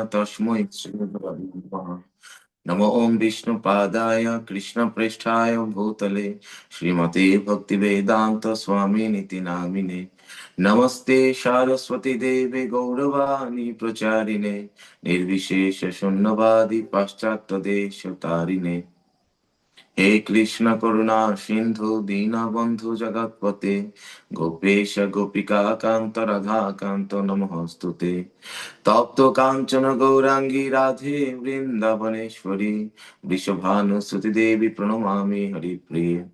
तस्मै श्री गुरवे नमः। नमो ओम विष्णुपादाय कृष्णप्रेष्ठाय भूतले श्रीमते भक्तिवेदांत स्वामी निति नामिने। नमस्ते सारस्वती देवे गौरवाणी प्रचारिणे निर्विशेष शून्यवादी पाश्चात्य देश तारिणे। हे कृष्ण करुणा सिंधु दीनबंधु जगत्पते गोपेश गोपिका कांत राधा कांत नमोस्तुते। तप्त कांचन गौरांगी राधे वृंदावनेश्वरी वृषभानुसुति देवी प्रणमामि हरिप्रिये।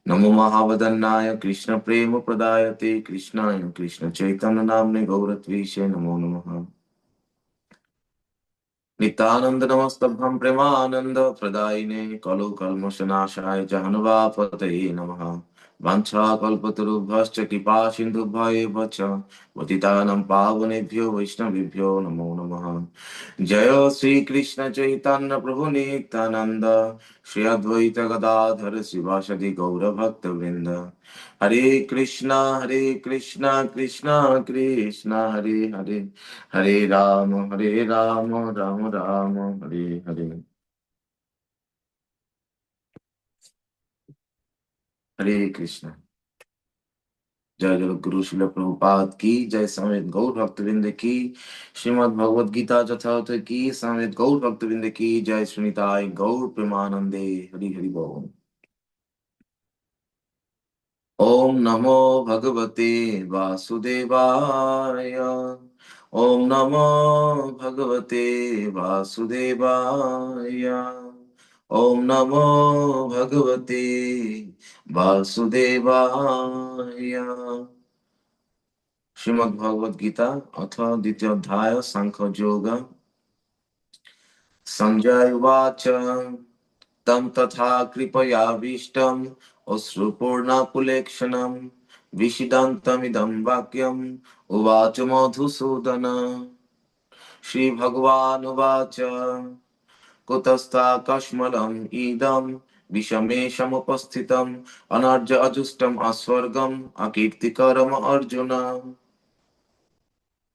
नमो महावदन्नाय कृष्ण प्रेम प्रदायते कृष्णाय कृष्ण चैतन्य नाम्ने गौरत्वीशे नमो नमः। नित्यानंद नमस्तभ्यं प्रेमानंद प्रदायिने कलौ कल्मषनाशाय जहन्वापतये नमः। वाञ्छाकल्पतरुभ्यश्च कृपा सिन्धुभ्येव च पतितानां पावनेभ्यो वैष्णवेभ्यो नमो नमः। जय श्री कृष्ण चैतन्य प्रभु नित्यानंद श्री अद्वैत गदाधर शिवासदि गौर भक्त वृंद। हरे कृष्णा कृष्णा कृष्णा हरे हरे हरे राम राम राम हरे हरे। हरे कृष्ण। जय जगत गुरु शिल प्रभुपाद की जय। समेत गौर भक्तविंद की श्रीमद् भगवद गीता यथार्थ की समेत गौर भक्तविंद की जय। सुनिताय गौर प्रेमानंदे हरि हरि बोल। ओम नमो भगवते वासुदेवाय। ओम नमो भगवते वासुदेवाय। ओम नमो भगवते वासुदेवाय। श्रीमद् भगवद गीता अथ द्वितीय अध्याय सांख्य योग। संजय उवाच तं तथा कृपयाविष्टम् अश्रुपूर्णाकुलेक्षणम् विषीदन्तमिदं वाक्यम् उवाच मधुसूदन। श्रीभगवानुवाच कुतस्ताकश्मलम् इदं विषमे समुपस्थितम् अनर्ज अजुष्टम् अस्वर्गम् अकीर्तिकरम् अर्जुन।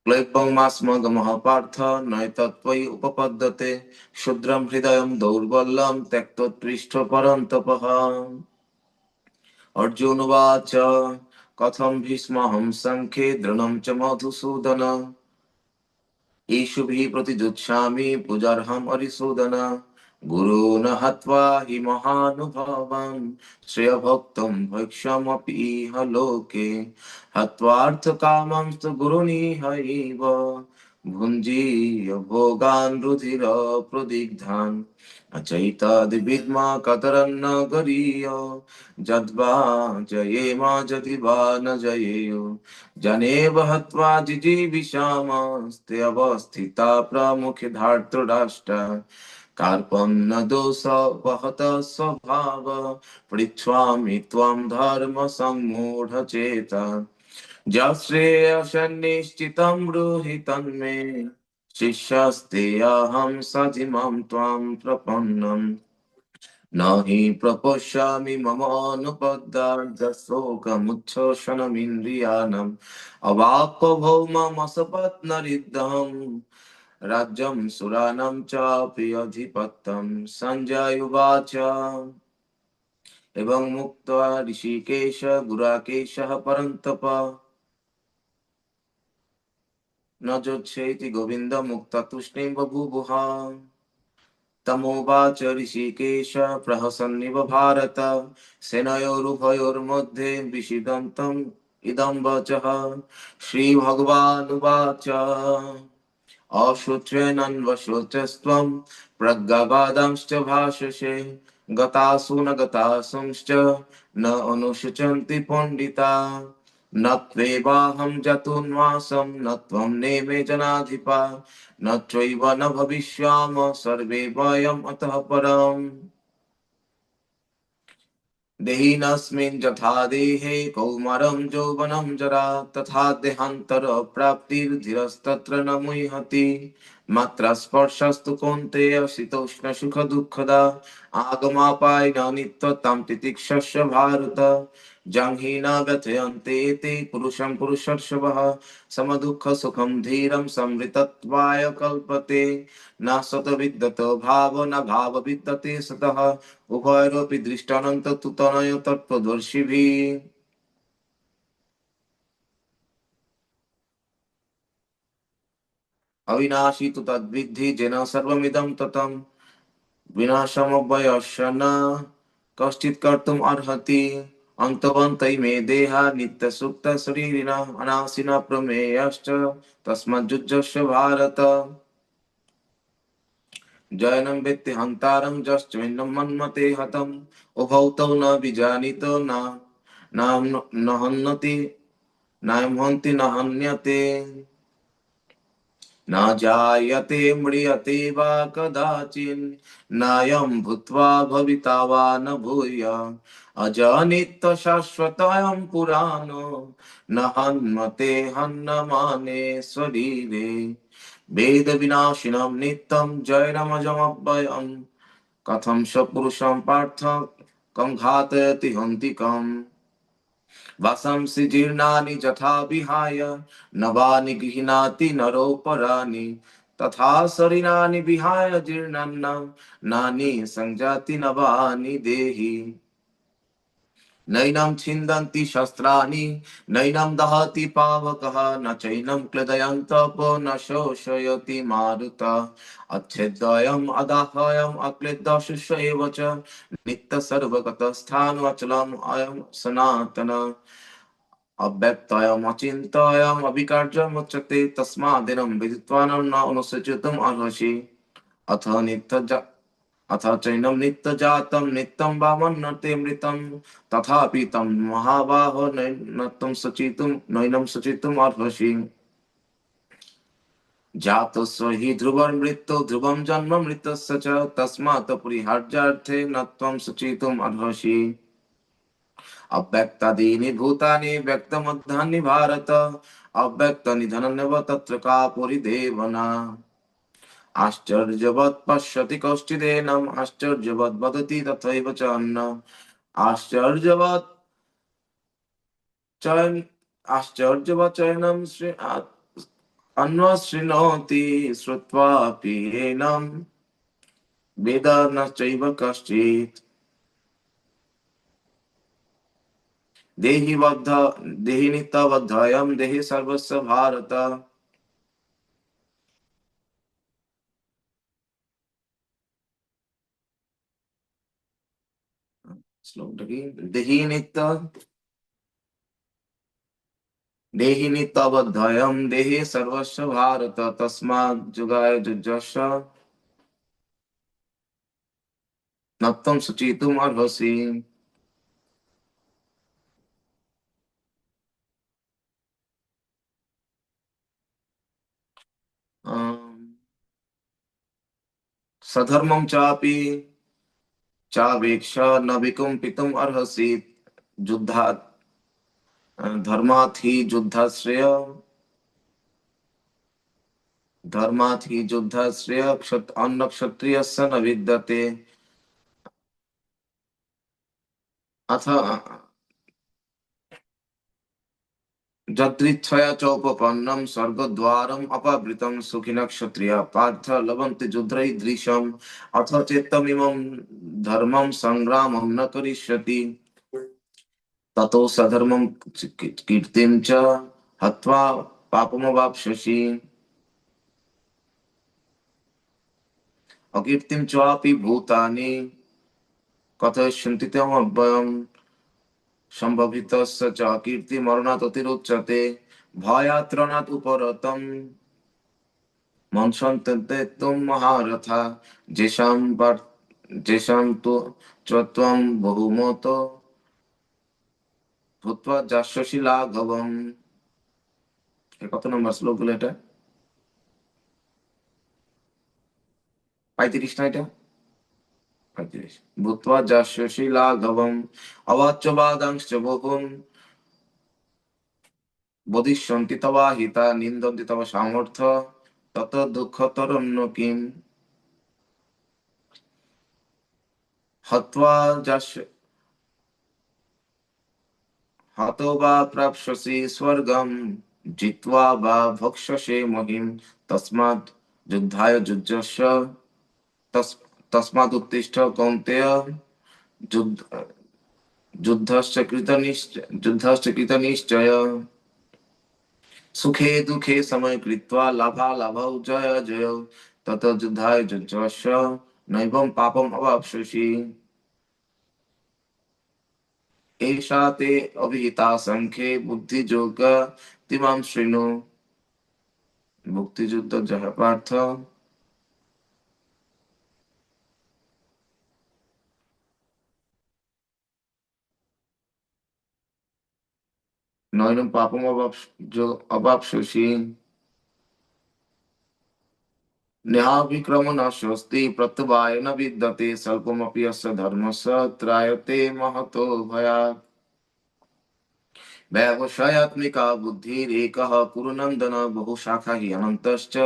क्लैब्यमास्मगमः पार्थ नैतत्त्वयि उपपद्यते क्षुद्रं हृदयं दौर्बल्यं त्यक्त्वोत्तिष्ठ परन्तपः। अर्जुनवाच कथं भीष्महं सङ्ख्ये दृढं च मधुसूदन ईशुभिः प्रतिजुत्सामि पूजार्हम् हरिसूदन। गुरून् हत्वा हि महानुभावान् श्रेयभोक्तुं भैक्ष्यमपि इह लोके हत्वार्थकामांस्तु गुरुनिहैव भुञ्जीय भोगान् रुधिरप्रदिग्धान् अचैतद्विद्मा कतरन्न गरीय जद्वा जयेम जति वा न जयेयु जनेव हत्वा जिजीविषामस्ते अवस्थिता प्रमुखे धार्तराष्ट्र कार्पण्य दोषोपहत स्वभाव पृच्छामि त्वां धर्म सम्मूढचेता यश्रेयसन्निश्चितं ब्रूहि तन्मे शिष्यस्तेऽहं सजिमं त्वां प्रपन्नम् न हि प्रपश्यामि मम अनुपद्रव्यशोकमुच्छोषणमिन्द्रियाणाम् अवाप्य भौममसपत्नरिद्धम् राज्यं सुराणां चापि अधिपत्यं। सञ्जय उवाच एवं मुक्त्वा ऋषिकेश गुराकेशः परन्तप न जोत्सेति गोविन्दमुक्ततूष्णीं बभूवुः। तमोवाच ऋषिकेश प्रहसन्निव भारत सेनयोरुभयोर्मध्ये विषीदन्तम् इदं वचः। श्रीभगवानुवाच अशोच्येनन्वशोचस्त्वं प्रज्ञावादांश्च भाषसे गतासु न गतासूंश्च न अनुशोचन्ति पण्डिता न त्वेवाहं जतुन्वासं न त्वं नेमे जनाधिपा न चैव न भविष्यामः सर्वे वयम् अतः परम्। देहिनस्मिन् यथा देहे कौमारं यौवनं जरा तथा देहान्तरप्राप्तिर्धीरस्तत्र न मुह्यति मात्रा स्पर्शस्तु कौन्तेय शीतोष्णसुखदुःखदा आगमापायिनो नित्यतां तितिक्षस्य भारत। जंहीना व्यथयन्ते ते पुरुषं पुरुषर्षभः समदुःखसुखं धीरं समृतत्वाय कल्पते न सतविद्यतो भाव न भाव विद्यते सतः उभयोरपि दृष्टानन्त तु तनय तत्त्वदर्शिभिः अविनाशी तु तद्विद्धि जेन सर्वमिदं ततं विनाशमव्ययस्य न कश्चित् कर्तुम् अर्हति अन्तवन्तै मे देहा नित्यसुप्तशरीरिणः अनाशिनः प्रमेयश्च तस्माज्जुज्यस्य भारत जयनं वेत्ति हन्तारं यश्चैनं मन्मते हतम् उभौ तौ न विजानीतो न हन्यते नायं हन्ति न हन्यते न जायते म्रियते वा कदाचिन् नायं भूत्वा भविता वा न भूय अजनित्य शाश्वतयं पुराणो न हन्मते हन्यमाने शरीरे वेद विनाशिनं नित्यं जैनमजमव्ययम् कथं स पुरुषं पार्थ कं घातयति हन्तिकम् वासांसि जीर्णानि यथा विहाय नवानि गृह्णाति नरोपराणि तथा शरीराणि विहाय जीर्णान्न नानि संजाति नवानि देहि नैनं छिन्दन्ति शस्त्राणि नैनं दहति पावकः न चैनं क्लेदयन्तपो न शोषयति मारुतः अच्छेद्यम् अदाह्यम् अक्लेद्यशुष्य एव च नित्यसर्वगतस्थानमचलम् अयं सनातनः अव्यक्तयम् अचिन्त्ययम् अविकार्यमुच्यते तस्मादेनं विदित्वा न अनुसृचितुम् अर्हसि अथ नित्य अथ चैनं नित्यजातं नित्यं वा मन्यते मृतं तथापि तं महाबाहो नैनं सचितुम् अर्हसि जातस्य हि ध्रुवमृत्यु ध्रुवं जन्म मृतस्य च तस्मात् परिहार्यार्थे न त्वं सचितुम् अर्हसि अव्यक्तादीनि भूतानि व्यक्तमध्यानि भारत अव्यक्तनिधनमेव तत्र का परिदेवना आश्चर्यवत् पश्यति कश्चिदेनम् आश्चर्यवत् वदति तथैव च अन्नम् आश्चर्यवत् चयन आश्चर्यवत् चयनं अन्वशृणोति श्रुत्वापि एनं वेद न चैव कश्चित् देहि नित्यबद्धयं देहि सर्वस्य भारत श्लोक देहि नित्य देहि नित्यबद्धयं देहि सर्वस्य भारत तस्मात् जुगाय जुज्यस्य न त्वं शुचितुम् अर्हसि सधर्मं चापि चावेक्ष न विकुम्पितुम् अर्हसि युद्धात् धर्मात् हि युद्धश्रेय अन्न क्षत्रियस्य न विद्यते अथ यदृच्छया चोपपन्नं स्वर्गद्वारम् अपावृतं सुखिनः क्षत्रियाः पार्थ लभन्ते जुद्धैर्दृशम् अथ चेत्तमिमं धर्मं संग्रामं न करिष्यति ततो सधर्मं कीर्तिं च हत्वा पापमवाप्स्यसि अकीर्तिं चापि भूतानि कथयिष्यन्ति तमव्ययम् सम्भवितस्य च कीर्तिमरणात् अतिरोच्यते भयात् उपरतम् मंसन्ते तुम महारथा जेषां तु त्वं बहुमतो ভূত্বা যাস্যসি লাঘবম কত নম্বর শ্লোক গুলো এটা 35 না এটা 35 ভূত্বা যাস্যসি লাঘবম অবাচ্য বাদাংশ্চ বহুম বদিষ্যন্তি তবা হিতা নিন্দন্তি তব সামর্থ্য তত দুঃখতরন্ন কিম হত্বা যাস্য हतो वा प्राप्स्यसि स्वर्गं जित्वा वा भक्ष्यसे महिम् तस्मात् युद्धाय युज्यस्व तस् तस्मात् उत्तिष्ठ कौन्तेय युद्ध युद्धस्य कृतनिश्चय सुखे दुखे समय कृत्वा लाभालाभौ जय जय तत युद्धाय युज्यस्व नैवं पापम् अवाप्स्यसि एषा ते अभिहिता संख्ये बुद्धियोग तिमां शृणु मुक्तियुद्ध जह पार्थ नैनं पापम् अवाप्स्यसि नेहाभिक्रमो न स्वस्ति प्रत्यवाय न विद्यते स्वल्पमपि अस्य धर्मस्य त्रायते महतो भयात् व्यवसायात्मिका बुद्धिरेकः कुरुनन्दन बहुशाखा हि अनन्तश्च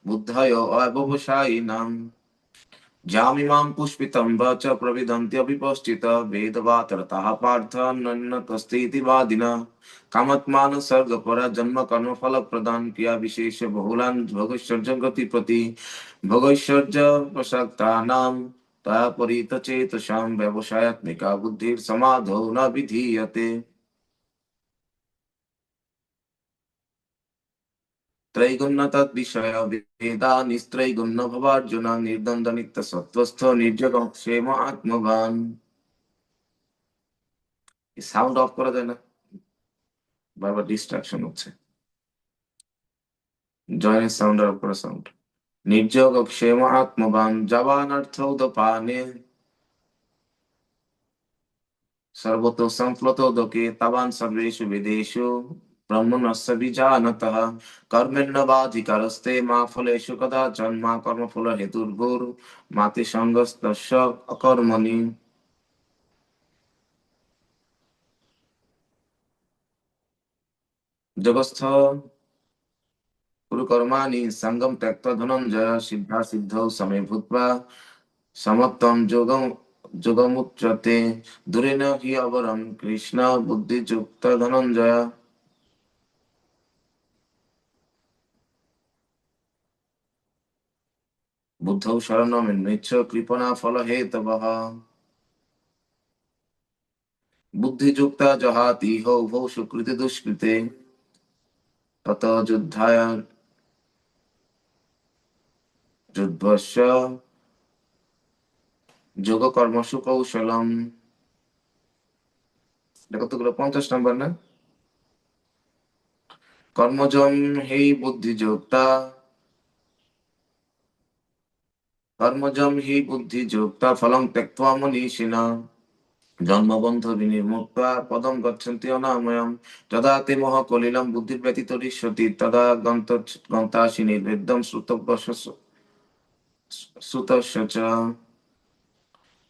बुद्धयो अव्यवसायिनाम् जामिमां पुष्पितं च प्रविदन्त्यभिपश्चित वेदवातरताः पार्थ नन्नतस्तीति वादिनः कामत्मान सर्गपरा जन्म कर्म फल प्रदान क्रिया विशेष बहुलान् भोगैश्वर्य गति प्रति भोगैश्वर्य प्रसक्तानां तया परितचेतसां व्यवसायात्मिका बुद्धिर्समाधौ न विधीयते त्रैगुण्य तद्विषय वेदा निस्त्रैगुण्य भवार्जुन निर्द्वन्द्व नित्य सत्वस्थ निर्जग क्षेम आत्मवान् সাউন্ড অফ করা যায় না বারবার ডিস্ট্রাকশন হচ্ছে জয়ের সাউন্ড আর অফ করা সাউন্ড নির্যোগ ক্ষেম আত্মবান জবানার্থ উদপানে সর্বতো সম্প্লুত উদকে তাবান সর্বেষু বেদেষু ব্রহ্মণস্য বিজানতঃ কর্মেণ্যবাধিকারস্তে মা ফলেষু কদাচন মা কর্মফল হেতুর্ভুর মাতে সঙ্গস্তস্য অকর্মণি জগস্থ कुरु कर्माणि संगम त्यक्त्वा धनंजय सिद्धा सिद्धौ समे भूत्वा समत्वं जोगमुच्यते दूरेण हि अवरं कृष्ण बुद्धियुक्त धनंजय बुद्धौ शरणमन्विच्छ कृपणा फलहेतवः बुद्धियुक्ता जहाति उभौ सुकृते दुष्कृते तत युद्धाय युद्धस्य যোগ কর্মসু কৌশলম এটা কতগুলো 50 নম্বর না কর্মজম হি বুদ্ধিযোক্তা কর্মজম হি বুদ্ধিযোক্তা ফলং ত্যক্ত্বা মনীষিণা জন্মবন্ধ বিনির্মুক্তা পদম গচ্ছন্তি অনাময়ম যদা তে মোহ কলিলম বুদ্ধির্ব্যতিতরিষ্যতি তদা গন্তাসি নির্বেদ্যম শ্রুতস্য চ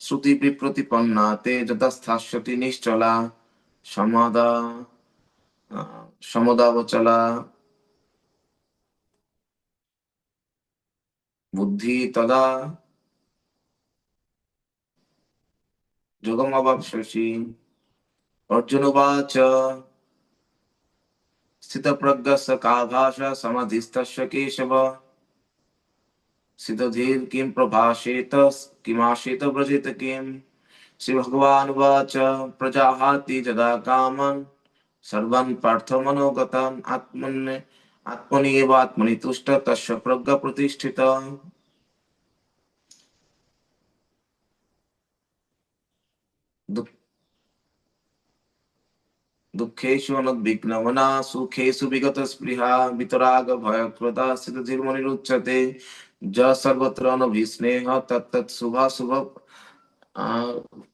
শ্রুতি বিপ্রতিপন্না তে যদা স্থাস্যতি নিশ্চলা সমাদা সমদাবচলা বুদ্ধি তদা যোগমवाप्स्यसि अर्जुन उवाच स्थितप्रज्ञस्य का भाषा समाधिस्तस्य केशव सिद्धधीर् किं प्रभाषेत किमाशेत व्रजेत किम् श्रीभगवानुवाच प्रजाहाति यदा कामन् सर्वान् पार्थमनोगतान् आत्मनि एवात्मनि तुष्ट तस्य प्रज्ञा प्रतिष्ठिता दुःखेषु अनुद्विग्नमना सुखेषु विगतस्पृहा वितराग भयकृता स्थितधीर्मनिरुच्यते ज सर्वत्र अनभिस्नेहः तत्तत् शुभाशुभ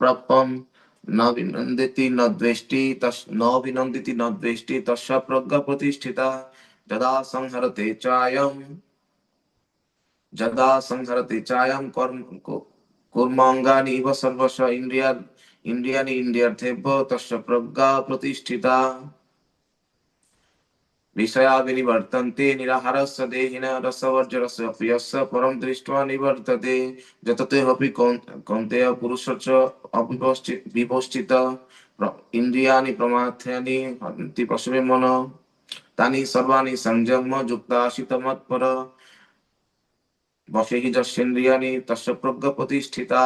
प्राप्तं न विनन्दिति न द्वेष्टि न विनन्दिति न द्वेष्टि तस्य प्रज्ञा प्रतिष्ठिता यदा संहरते चायं कर्म कुर्माङ्गानि इव सर्वस्य इन्द्रियाणि इन्द्रियार्थेभ्यो तस्य प्रज्ञा प्रतिष्ठिता विषया विनिवर्तन्ते निराहारस्य देहिनः रसवर्जरस्य प्रियस्य परं दृष्ट्वा निवर्तते जतते अपि कौन्तेय पुरुषश्च विपश्चितः ইন্দ্রিয়াণি প্রমাথ্যানি হন্তি পশবে মন তানি সর্বাণি সংযম্য যুক্তাশিত মৎপর বশে হি যস্যেন্দ্রিয়াণি তস্য প্রজ্ঞা প্রতিষ্ঠিতা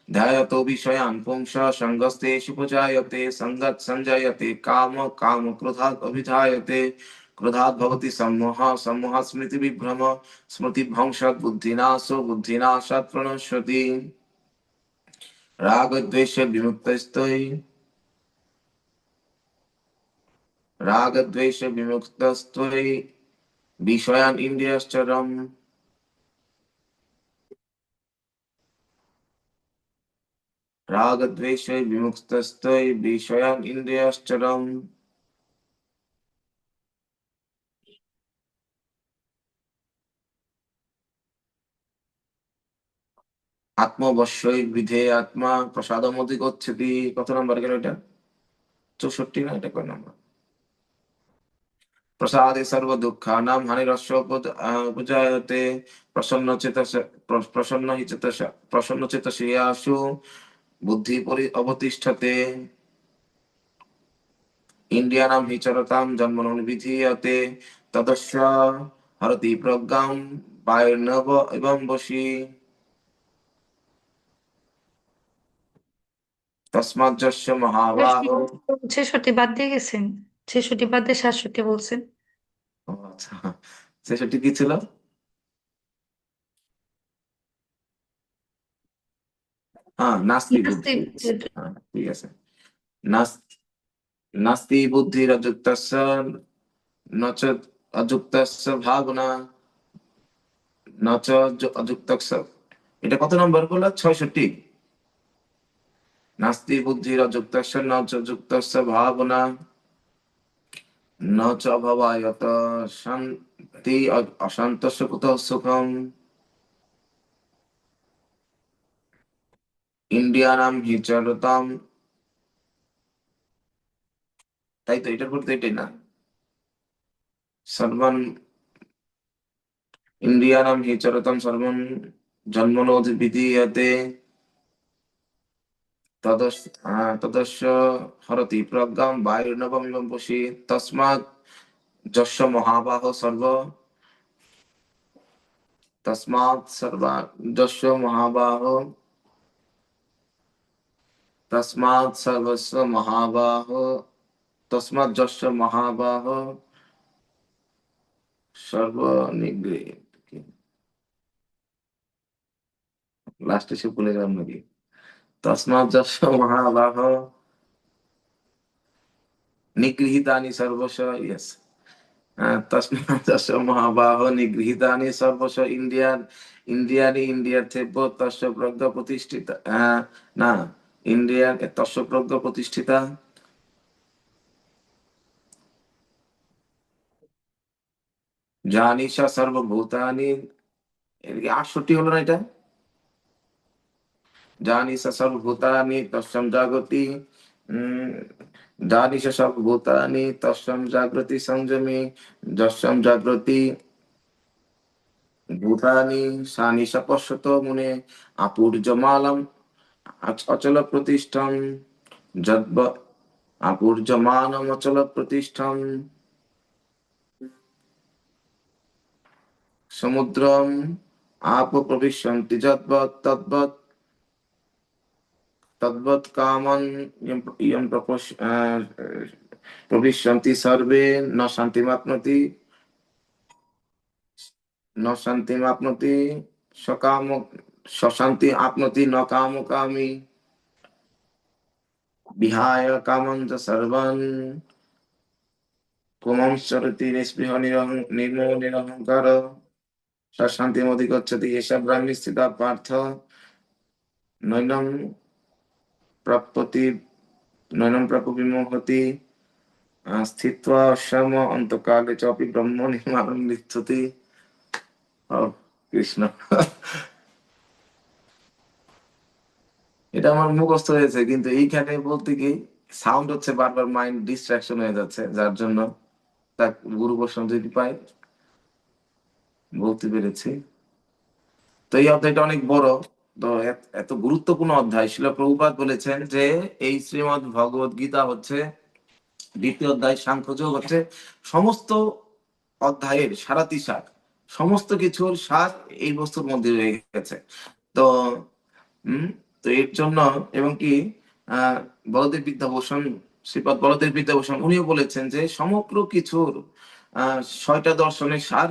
ध्यायतो विषयान् पुंसा सङ्गस्तेषु उपजायते सङ्गत् सञ्जायते काम काम क्रोधात् अभिजायते क्रोधात् भवति सम्मोहः सम्मोहः स्मृतिविभ्रम स्मृतिभ्रंशात् बुद्धिनाशो बुद्धिनाशात् प्रणश्यति रागद्वेष विमुक्तस्त्वयि रागद्वेष विमुक्तस्त्वयि विषयान् इन्द्रियश्चरम् रागद्वेष विमुक्तस्त्वयि विषयान् इन्द्रियश्चरम् আত্মবশ্যই বিধে আত্মা প্রসাদমতি গচ্ছতি। কত নাম্বার গেল এটা? 64 না? এটা কয় নাম্বার? প্রসাদে সর্ব দুঃখানাম হানিরস্য উপজায়তে প্রসন্ন চেতস প্রসন্ন হি চেতস প্রসন্ন চেতসিয়াসু বুদ্ধি অবতিষ্ঠতে ইন্দ্রিয়াণাম হি চরতাম জন্মনো বিধীয়তে তদস্য হরতি প্রজ্ঞাম বায়ুর্নব এবং বশী তস্মাৎ যস্য মহাবাহো। 66 বাদ দিয়ে গেছেন, 66 বাদ দিয়ে 67 বলছেন। ও আচ্ছা, 66 কি ছিল? হ্যাঁ, নাস্তি বুদ্ধি। হ্যাঁ, ঠিক আছে। নাস্তি বুদ্ধির অযুক্তস্য ন চ অযুক্তস্য ভাবনা ন চ অযুক্তস্য। এটা কত নম্বর বললা? 66। নাস্তি বুদ্ধির অযুক্তস্য ন চ যুক্তস্য ভাবনা ন চ অভবায়ত শান্তি অশান্তস্য কুতঃ সুখম ইন্দ্রিয়াণাম হি চরতাম। তাই তো, এটার পর তো এটাই না? সর্বন ইন্দ্রিয়াণাম হি চরতাম সর্বন জন্মনো বিধীয়তে তদস্য হরতি প্রজ্ঞাম বায়ুর্নবমিমং পশি তস্মাৎ যস্য মহাবাহ তস্মাৎ সর্বা যস্য মহাবাহ তস্মাৎ সর্বস্ব মহাবাহ তস্মাৎ যস্য মহাবাহ সর্বনিগ্রহে। লাস্টে সে ভুলে গেলাম নাকি? তস্মাৎ যস্য মহাবাহ নিগৃহীতানি সর্বস্ব। ইয়েস। তস্মাৎ যস্য মহাবাহ নিগৃহীতানি সর্বস্ব ইন্দ্রিয়াণি ইন্দ্রিয়ার্থেভ্যো তস্য প্রজ্ঞা প্রতিষ্ঠিতা। না, ইন্দ্রিয়া তস্য প্রজ্ঞা প্রতিষ্ঠিতা জানিসা সর্বভূতানি। এর কি 68 হলো না এটা? জানিসা সর্বভূতানি তস্যম জাগতি জানিসা সর্বভূতানি তস্যম জাগ্রতি সংযমী যস্যম জাগ্রতি ভূতানি সানিশা পশ্যত মুনে আপুর্জমালম অচল প্রতিষ্ঠম যদ্ব আপুর্জমানম অচল প্রতিষ্ঠম সমুদ্রম আপ প্রবিশন্তি যদ্বৎ তদ্বৎ তদ্বৎ কামন ইয়ম প্রবিশন্তি সর্বে ন শান্তিমাপ্নতি ন শান্তিমাপ্নতি সকাম সশান্তি আপনতি ন কাম কামি বিহায় কামং চ সর্বান পুমাং চরতি নিস্পৃহ নির্মো নিরহংকার শান্তিমধিগচ্ছতি এষা ব্রাহ্মী স্থিতা পার্থ নৈনম প্রাপ্যতি নৈনম প্রাপ্য বিমোহতি স্থিত্বা অশ্যাম অন্তকালে চাপি ব্রহ্ম নির্মাণম লিপ্সতি। ও কৃষ্ণ, এটা আমার মুখস্থ হয়েছে, কিন্তু এইখানে বলতে কি সাউন্ড হচ্ছে বারবার, মাইন্ড ডিস্ট্রাকশন হয়ে যাচ্ছে, যার জন্য তার গুরু বৈষ্ণব যদি পাই বলতে পেরেছি। তো এই অধ্যায়টা অনেক বড়, তো এত গুরুত্বপূর্ণ অধ্যায়, শিল প্রভুপাদ বলেছেন যে এই শ্রীমদ্ ভগবদ গীতা হচ্ছে দ্বিতীয় অধ্যায়, সাংখ্যযোগ হচ্ছে সমস্ত অধ্যায়ের সারাতিসার, সমস্ত কিছুর সার এই বস্তুর মধ্যে রয়ে গেছে। তো হম তো এর জন্য এবং কি বলদেব বিদ্যাভূষণ, শ্রীপদ বলদেব বিদ্যাভূষণ উনিও বলেছেন যে সমগ্র কিছুর 6টা দর্শনের সার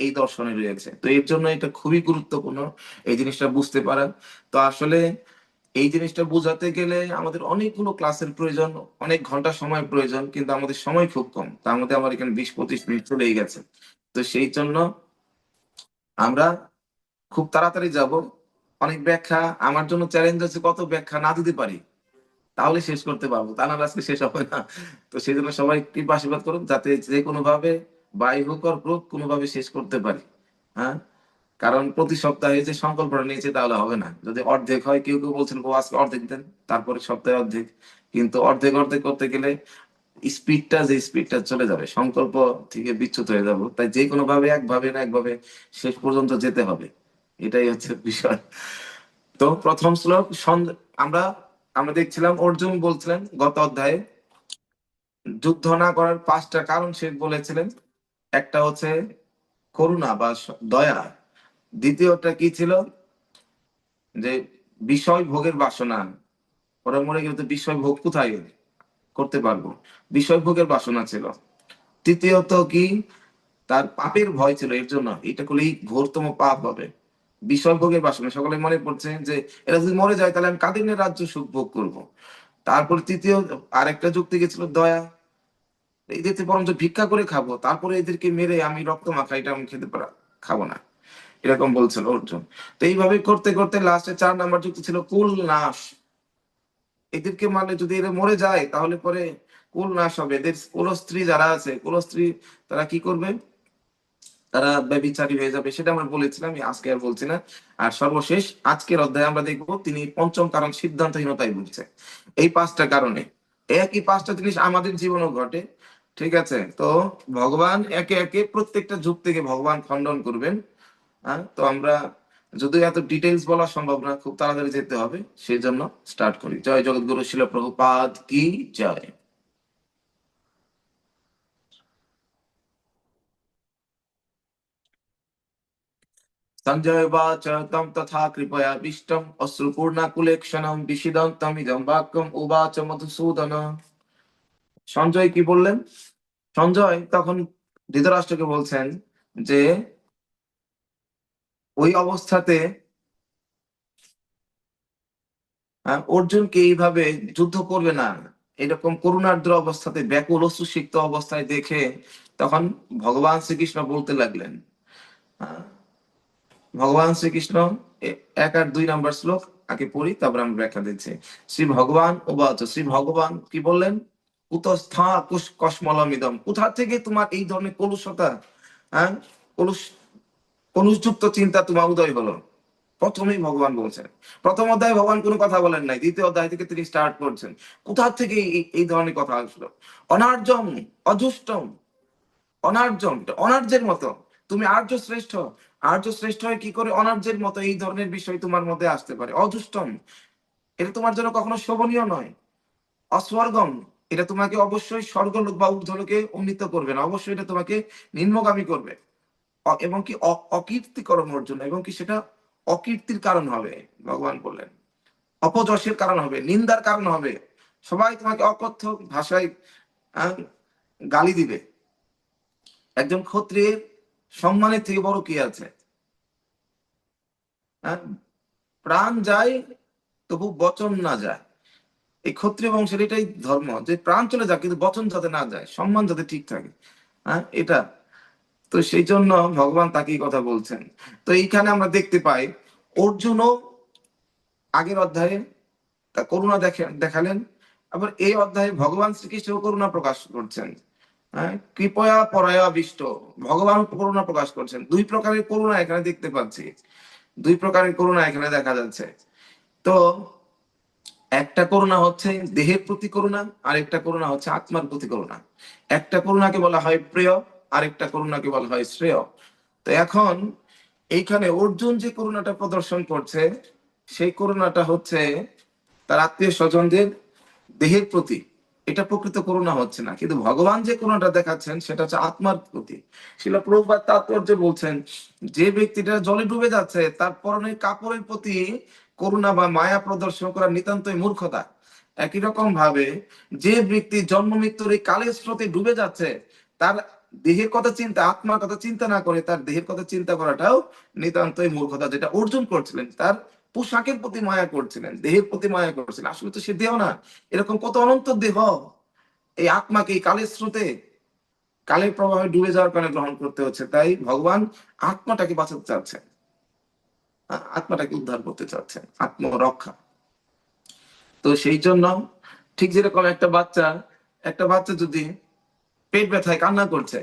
এই দর্শনে রয়েছে। তো এর জন্য এটা খুবই গুরুত্বপূর্ণ এই জিনিসটা বুঝতে পারা। তো আসলে এই জিনিসটা বোঝাতে গেলে আমাদের অনেকগুলো ক্লাসের প্রয়োজন, অনেক ঘন্টা সময় প্রয়োজন, কিন্তু আমাদের সময় খুব কম। তার মধ্যে আমার এখানে 20-25 মিনিট চলেই গেছে। তো সেই জন্য আমরা খুব তাড়াতাড়ি যাব। অনেক ব্যাখ্যা আমার জন্য চ্যালেঞ্জ আছে, কত ব্যাখ্যা না দিতে পারি তাহলে শেষ করতে পারবো, তা না আজকে শেষ হবে না। তো সেই জন্য সবাই কৃপা আশীর্বাদ করুন যাতে যে কোনো ভাবে বাই হোক আর ক্রোক কোনোভাবে শেষ করতে পারি। হ্যাঁ, কারণ প্রতি সপ্তাহে যে সংকল্পটা নিয়েছে তাহলে হবে না। যদি অর্ধেক হয়, কেউ কেউ বলছেন ও আজকে অর্ধেক দেন, তারপরে সপ্তাহে অর্ধেক, কিন্তু অর্ধেক অর্ধেক করতে গেলে স্পিডটা চলে যাবে, সংকল্প থেকে বিচ্যুত হয়ে যাব। তাই যে কোনো ভাবে একভাবে না একভাবে শেষ পর্যন্ত যেতে হবে, এটাই হচ্ছে বিষয়। তো প্রথম শ্লোক আমরা আমরা দেখছিলাম অর্জুন বলছিলেন গত অধ্যায়ে যুদ্ধ না করার 5টা কারণ সে বলেছিলেন। একটা হচ্ছে করুণা বা দয়া, দ্বিতীয়টা কি ছিল, যে বিষয় ভোগের বাসনা, ওরা মরে গেলে তো বিষয় ভোগ কোথায় করতে পারবো, বিষয় ভোগের বাসনা ছিল। তৃতীয়ত কি, তার পাপের ভয় ছিল, এর জন্য এটা করলেই ঘোরতম পাপ হবে, বিষয় ভোগের বাসনা। সকলে মনে পড়ছে যে এরা যদি মরে যায় তাহলে আমি কাদের নিয়ে রাজ্য সুখ ভোগ করবো। তারপর তৃতীয় আরেকটা যুক্তি গেছিল দয়া, এদেরকে বরঞ্চ ভিক্ষা করে খাবো, তারপরে এদেরকে মেরে আমি রক্ত মাখা, এটা আমি খেতে পারা খাবো না, এরকম বলছিল অর্জুন। তো এইভাবে করতে করতে লাস্টে 4 নাম্বার যুক্তি ছিল কুল নাশ। এদেরকে মানে যদি এরা মরে যায় তাহলে পরে কুল নাশ হবে, এদের কুলস্ত্রী যারা আছে, কুলস্ত্রী তারা কি করবে, তারা ব্যভিচারী হয়ে যাবে। সেটা আমরা বলেছিলাম, আমি আজকে আর বলছি না। আর সর্বশেষ আজকের অধ্যায়ে আমরা দেখবো তিনি পঞ্চম কারণ সিদ্ধান্তহীনতায় ভুগছে। এই 5টা কারণে একই 5টা জিনিস আমাদের জীবনেও ঘটে। ঠিক আছে, তো ভগবান একে একে প্রত্যেকটা যুগ থেকে ভগবান খণ্ডন করবেন। হ্যাঁ, তো আমরা যদিও এত ডিটেলস বলা সম্ভব না, খুব তাড়াতাড়ি যেতে হবে, সেই জন্য স্টার্ট করি। জয় জগৎগুরু শিল প্রভুপাদ কি জয়। सञ्जय उवाच तं तथा कृपयाविष्टम् अश्रुपूर्णाकुलेक्षणं विषीदन्तमिदं वाक्यम् उवाच मधुसूदन। সঞ্জয় কি বললেন? সঞ্জয় তখন ধৃতরাষ্ট্রকে বলছেন যে ওই অবস্থাতে অর্জুনকে এইভাবে যুদ্ধ করবে না, এরকম করুণার্দ্র অবস্থাতে, ব্যাকুল অশ্রুসিক্ত অবস্থায় দেখে তখন ভগবান শ্রীকৃষ্ণ বলতে লাগলেন। আহ, ভগবান শ্রীকৃষ্ণ 1 আর 2 নাম্বার শ্লোক আগে পড়ি, তারপর আমরা ব্যাখ্যা দিচ্ছি। শ্রী ভগবান উবাচ, শ্রী ভগবান কি বললেন, কুতস্থা কসমলমিদম, কোথা থেকে তোমার এই ধরনের কলুষতা, হ্যাঁ, কলুষ কলুষযুক্ত চিন্তা তোমার উদয় হলো। প্রথমেই ভগবান বলছেন, প্রথম অধ্যায়ে ভগবান কোনো কথা বলেন নাই, দ্বিতীয় অধ্যায় থেকে তিনি স্টার্ট করছেন। কোথা থেকে এই ধরনের কথা আসলো, অনার্যম অজুষ্টম, অনার্যম অনার্যের মতো, তুমি আর্য শ্রেষ্ঠ, আর্য শ্রেষ্ঠ হয়ে কি করে অনার্যের মতো এই ধরনের বিষয় তোমার মধ্যে আসতে পারে। অজুষ্টম, এটা তোমার জন্য কখনো শোভনীয় নয়। অস্বর্গম, এটা তোমাকে অবশ্যই স্বর্গলোক বা ঊর্ধ্বলোকে উন্নীত করবে না, অবশ্যই এটা তোমাকে নিম্নগামী করবে। এবং কি অকীর্তিকরণ অর্জন, এবং কি সেটা অকীর্তির কারণ হবে। ভগবান বললেন অপযশের কারণ হবে, নিন্দার কারণ হবে, সবাই তোমাকে অকথ্য ভাষায় আহ, গালি দিবে। একজন ক্ষত্রিয়ের সম্মানের থেকে বড় কি আছে? হ্যাঁ, প্রাণ যায় তবু বচন না যায়। এই ক্ষত্রিয় বংশের এটাই ধর্ম, যে প্রাণ চলে যাক কিন্তু বচন যাতে না যায়, সম্মান যাতে ঠিক থাকে। হ্যাঁ, এটা তো সেই জন্য ভগবান তাকেই কথা বলছেন। তো এইখানে আমরা দেখতে পাই অর্জুনও আগের অধ্যায়ে তা করুণা দেখালেন, আবার এই অধ্যায়ে ভগবান শ্রীকৃষ্ণ করুণা প্রকাশ করছেন। হ্যাঁ, কৃপয়া পরায়া বিষ্ট, ভগবান করুণা প্রকাশ করছেন। 2 প্রকারের করুণা এখানে দেখতে পাচ্ছি, 2 প্রকারের করুণা এখানে দেখা যাচ্ছে। তো একটা করুণা হচ্ছে দেহের প্রতি করুণা, আর একটা করুণা হচ্ছে আত্মার প্রতি করুণা। একটা করুণাকে বলা হয় প্রিয়, আরেকটা করুণাকে বলা হয় শ্রেয়। তো এখন এইখানে অর্জুন যে করুণাটা প্রদর্শন করছে, সেই করুণাটা হচ্ছে তার আত্মীয় স্বজনদের দেহের প্রতি, এটা প্রকৃত করুণা হচ্ছে না। কিন্তু ভগবান যে করুণাটা দেখাচ্ছেন সেটা হচ্ছে আত্মার প্রতি। শিলা প্রভুপাদ তাৎপর্য বলছেন, যে ব্যক্তিটা জলে ডুবে যাচ্ছে তার পরনের কাপড়ের প্রতি করুণা বা মায়া প্রদর্শন করা নিতান্তই মূর্খতা। একই রকম ভাবে যে ব্যক্তি জন্ম মৃত্যুর এই কালের স্রোতে ডুবে যাচ্ছে, তার দেহের কথা চিন্তা, আত্মার কথা চিন্তা না করে তার দেহের কথা চিন্তা করাটাও নিতান্তই মূর্খতা। যেটা অর্জুন করছিলেন, তার পোশাকের প্রতি মায়া করছিলেন, দেহের প্রতি মায়া করছিলেন, আসলে তো সে দেহ না। এরকম কত অনন্ত দেহ এই আত্মাকে এই কালের স্রোতে, কালের প্রবাহে ডুবে যাওয়ার কারণে গ্রহণ করতে হচ্ছে। তাই ভগবান আত্মাটাকে বাঁচাতে চাচ্ছেন, আত্মাটাকে উদ্ধার করতে চাচ্ছেন, আত্মরক্ষা। তো সেই জন্য ঠিক যেরকম একটা বাচ্চা যদি পেট ব্যথায় কান্না করছে,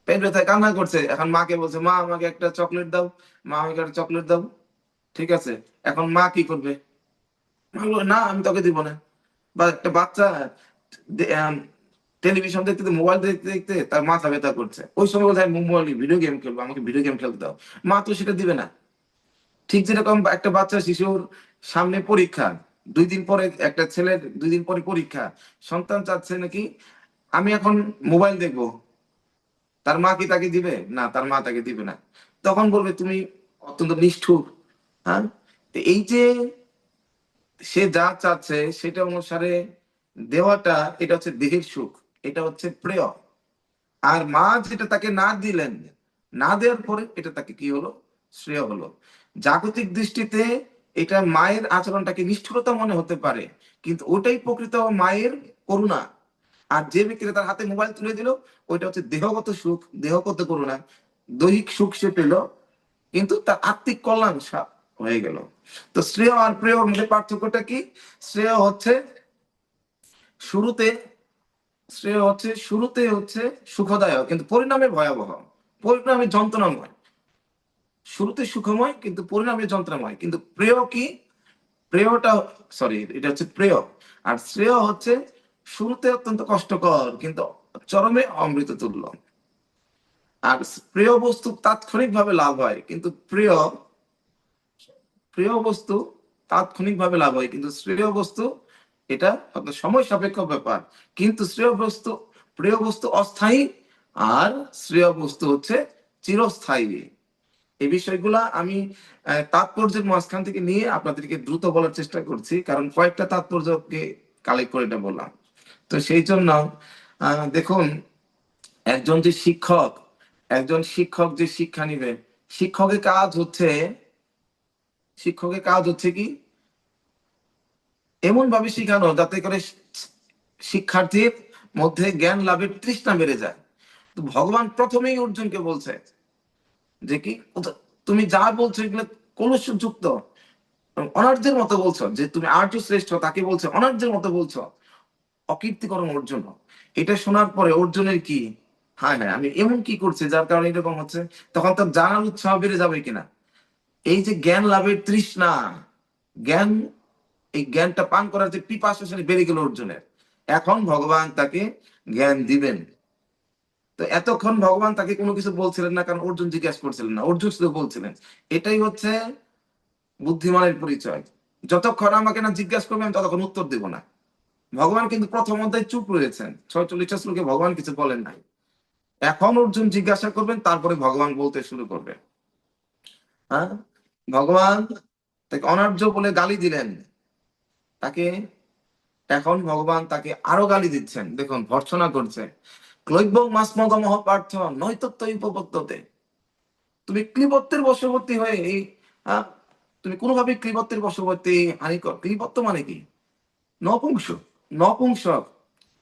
পেট ব্যথায় কান্না করছে, এখন মাকে বলছে, মা আমাকে একটা চকলেট দাও, মা আমাকে একটা চকলেট দাও। ঠিক আছে, এখন মা কি করবে? মা বলবে, না আমি তোকে দিব না। বা একটা বাচ্চা টেলিভিশন দেখতে দেখতে, মোবাইল দেখতে দেখতে তার মাথা ব্যথা করছে, ওই সময় বলছে আমি মোবাইল ভিডিও গেম খেলবো, আমাকে ভিডিও গেম খেলতে দাও। মা তো সেটা দিবে না। ঠিক যেরকম একটা বাচ্চা শিশুর সামনে পরীক্ষা, 2 দিন পরে, একটা ছেলের 2 দিন পরে পরীক্ষা, সন্তান চাচ্ছে নাকি আমি এখন মোবাইল দেখবো, তার মা কি তাকে দিবে? না, তার মা তাকে দিবে না। তখন বলবে তুমি অত্যন্ত নিষ্ঠুর। হ্যাঁ, তো এই যে সে যা চাচ্ছে সেটা অনুসারে দেওয়াটা, এটা হচ্ছে দেহের সুখ, এটা হচ্ছে প্রেয়। আর মা যেটা তাকে না দিলেন, না দেওয়ার পরে এটা তাকে কি হলো? শ্রেয় হলো। জাগতিক দৃষ্টিতে এটা মায়ের আচরণটাকে নিষ্ঠুরতা মনে হতে পারে, কিন্তু ওটাই প্রকৃত মায়ের করুণা। আর যে ব্যক্তিটা তার হাতে মোবাইল তুলে দিল, ওইটা হচ্ছে দেহগত সুখ, দেহগত করুণা, দৈহিক সুখ সে পেল, কিন্তু তার আত্মিক কল্যাণ হয়ে গেল। তো শ্রেয় আর প্রেয়র মধ্যে পার্থক্যটা কি? শ্রেয় হচ্ছে শুরুতে শুরুতে হচ্ছে সুখদায়ক, কিন্তু পরিণামে ভয়াবহ, পরিণামে যন্ত্রণাময়। শুরুতে সুখময় কিন্তু পরিণামে যন্ত্রণাময়। কিন্তু প্রেয় কি? প্রেয়টা, সরি, এটা হচ্ছে প্রেয়। আর শ্রেয় হচ্ছে শুরুতে অত্যন্ত কষ্টকর কিন্তু চরমে অমৃত তুল্য। আর প্রিয় বস্তু তাৎক্ষণিকভাবে লাভ হয়, কিন্তু প্রিয় প্রিয় বস্তু তাৎক্ষণিকভাবে লাভ হয়, কিন্তু শ্রেয় বস্তু এটা আপনার সময় সাপেক্ষ ব্যাপার। কিন্তু প্রিয় বস্তু অস্থায়ী, আর শ্রেয় বস্তু হচ্ছে চিরস্থায়ী। এই বিষয়গুলা আমি তাৎপর্যের মাঝখান থেকে নিয়ে আপনাদেরকে দ্রুত বলার চেষ্টা করছি, কারণ কয়েকটা তাৎপর্যকে কালেক্ট করে এটা বললাম। তো সেই জন্য দেখুন, একজন যে শিক্ষক, একজন শিক্ষক যে শিক্ষা নিবে, শিক্ষকের কাজ হচ্ছে শিক্ষকের কাজ হচ্ছে কি? এমন ভাবে শিখানো যাতে করে শিক্ষার্থীর মধ্যে জ্ঞান লাভের তৃষ্ণা বেড়ে যায়। তো ভগবান প্রথমেই অর্জুনকে বলছে যে কি, তুমি যা বলছো এগুলো কলুষযুক্ত, অনার্যের মতো বলছো। যে তুমি আর্য শ্রেষ্ঠ তাকে বলছো অনার্যের মতো বলছো, অকীর্তিকরণ অর্জুন। এটা শোনার পরে অর্জুনের কি, হ্যাঁ হ্যাঁ আমি এমন কি করছে যার কারণে এরকম হচ্ছে, তখন তার জানার উৎসাহ বেড়ে যাবে কিনা। এই যে জ্ঞান লাভের তৃষ্ণা, জ্ঞান, এই জ্ঞানটা পান করার যে পিপাসা সেটা বেড়ে গেল অর্জুনের। এখন ভগবান তাকে জ্ঞান দিবেন। তো এতক্ষণ ভগবান তাকে কোনো কিছু বলছিলেন না, কারণ অর্জুন জিজ্ঞাসা করছিলেন না, অর্জুন শুধু বলছিলেন। এটাই হচ্ছে বুদ্ধিমানের পরিচয়। যতক্ষণ আমাকে না জিজ্ঞাসা করবে আমি ততক্ষণ উত্তর দেব না। ভগবান কিন্তু প্রথম অধ্যায়ে চুপ রয়েছেন, 46টা শ্লোকে ভগবান কিছু বলেন নাই। এখন অর্জুন জিজ্ঞাসা করবেন, তারপরে ভগবান বলতে শুরু করবে। হ্যাঁ, ভগবান তাকে অনার্য বলে গালি দিলেন, তাকে এখন ভগবান তাকে আরো গালি দিচ্ছেন। দেখুন, ভর্ৎসনা করছে, ক্লৈবং মাসমগমঃ পার্থ নৈতত্ত্ব উপপত্ততে। তুমি ক্লিবত্বের বশবর্তী হয়ে এই আহ, তুমি কোনোভাবে ক্লিবত্বের বশবর্তী হানিকর। ক্লিবত্ব মানে কি? নপুংসক, নপুংসক।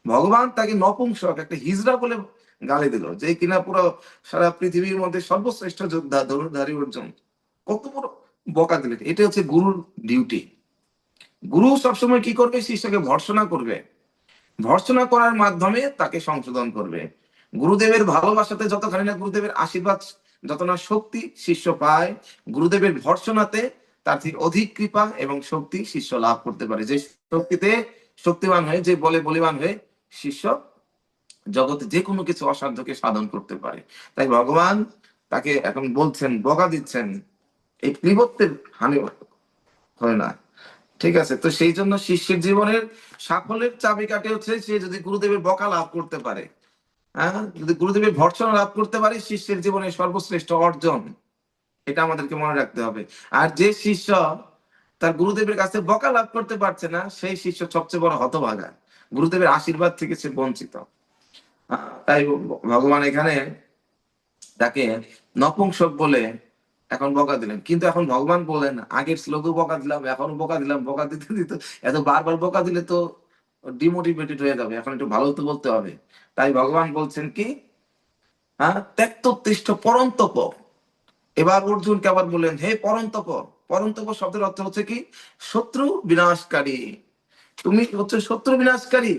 ভগবান তাকে নপুংসক, একটা হিজড়া বলে গালি দিল, যে কিনা পুরো সারা পৃথিবীর মধ্যে সর্বশ্রেষ্ঠ যোদ্ধা, ধনুর্ধারী অর্জুন। কত বড় বকা দিলেন! এটা হচ্ছে গুরুর ডিউটি। গুরু সবসময় কি করবে? শিষ্যকে ভর্ৎসনা করবে, ভর্ৎসনা করার মাধ্যমে তাকে সংশোধন করবে। গুরুদেবের ভালোবাসাতে যতখানি না গুরুদেবের আশীর্বাদ, যত না শক্তি শিষ্য পায়, গুরুদেবের ভর্ৎসনাতে তার থেকে অধিক কৃপা এবং শক্তি শিষ্য লাভ করতে পারে। যে শক্তিতে শক্তিমান হয়ে, যে বলে বলিবান হয়ে শিষ্য জগতে যে কোনো কিছু অসাধ্যকে সাধন করতে পারে। তাই ভগবান তাকে এখন বলছেন, বকা দিচ্ছেন, এই ক্লিবত্বের হানি হয় না। ঠিক আছে, তো সেই জন্য শিষ্যের জীবনের সাফল্যের চাবিকাঠি হচ্ছে সে যদি গুরুদেবের বকা লাভ করতে পারে। হ্যাঁ, যদি গুরুদেবের ভর্ৎসনা লাভ করতে পারে, শিষ্যের জীবনের সর্বশ্রেষ্ঠ অর্জন। এটা আমাদেরকে মনে রাখতে হবে। আর যে শিষ্য তার গুরুদেবের কাছে বকা লাভ করতে পারছে না, সেই শিষ্য সবচেয়ে বড় হতভাগা, গুরুদেবের আশীর্বাদ থেকে সে বঞ্চিত। তাই ভগবান এখানে তাকে নপুংসক বলে এখন বকা দিলেন। কিন্তু এখন ভগবান বলেন, আগের শ্লোকেও বকা দিলাম, এখনো বকা দিলাম, বকা দিতে দিতে এত বারবার বকা দিলে তো ডিমোটিভেটেড হয়ে যাবে, এখন একটু ভালো তো বলতে হবে। তাই ভগবান বলছেন কি, হ্যাঁ, ত্যক্তোত্তিষ্ঠ পরন্তপ। এবার অর্জুনকে আবার বললেন, হে পরন্তপ। পরন্তপ শব্দের অর্থ হচ্ছে কি, শত্রু বিনাশকারী। তুমি হচ্ছে শত্রু বিনাশকারী।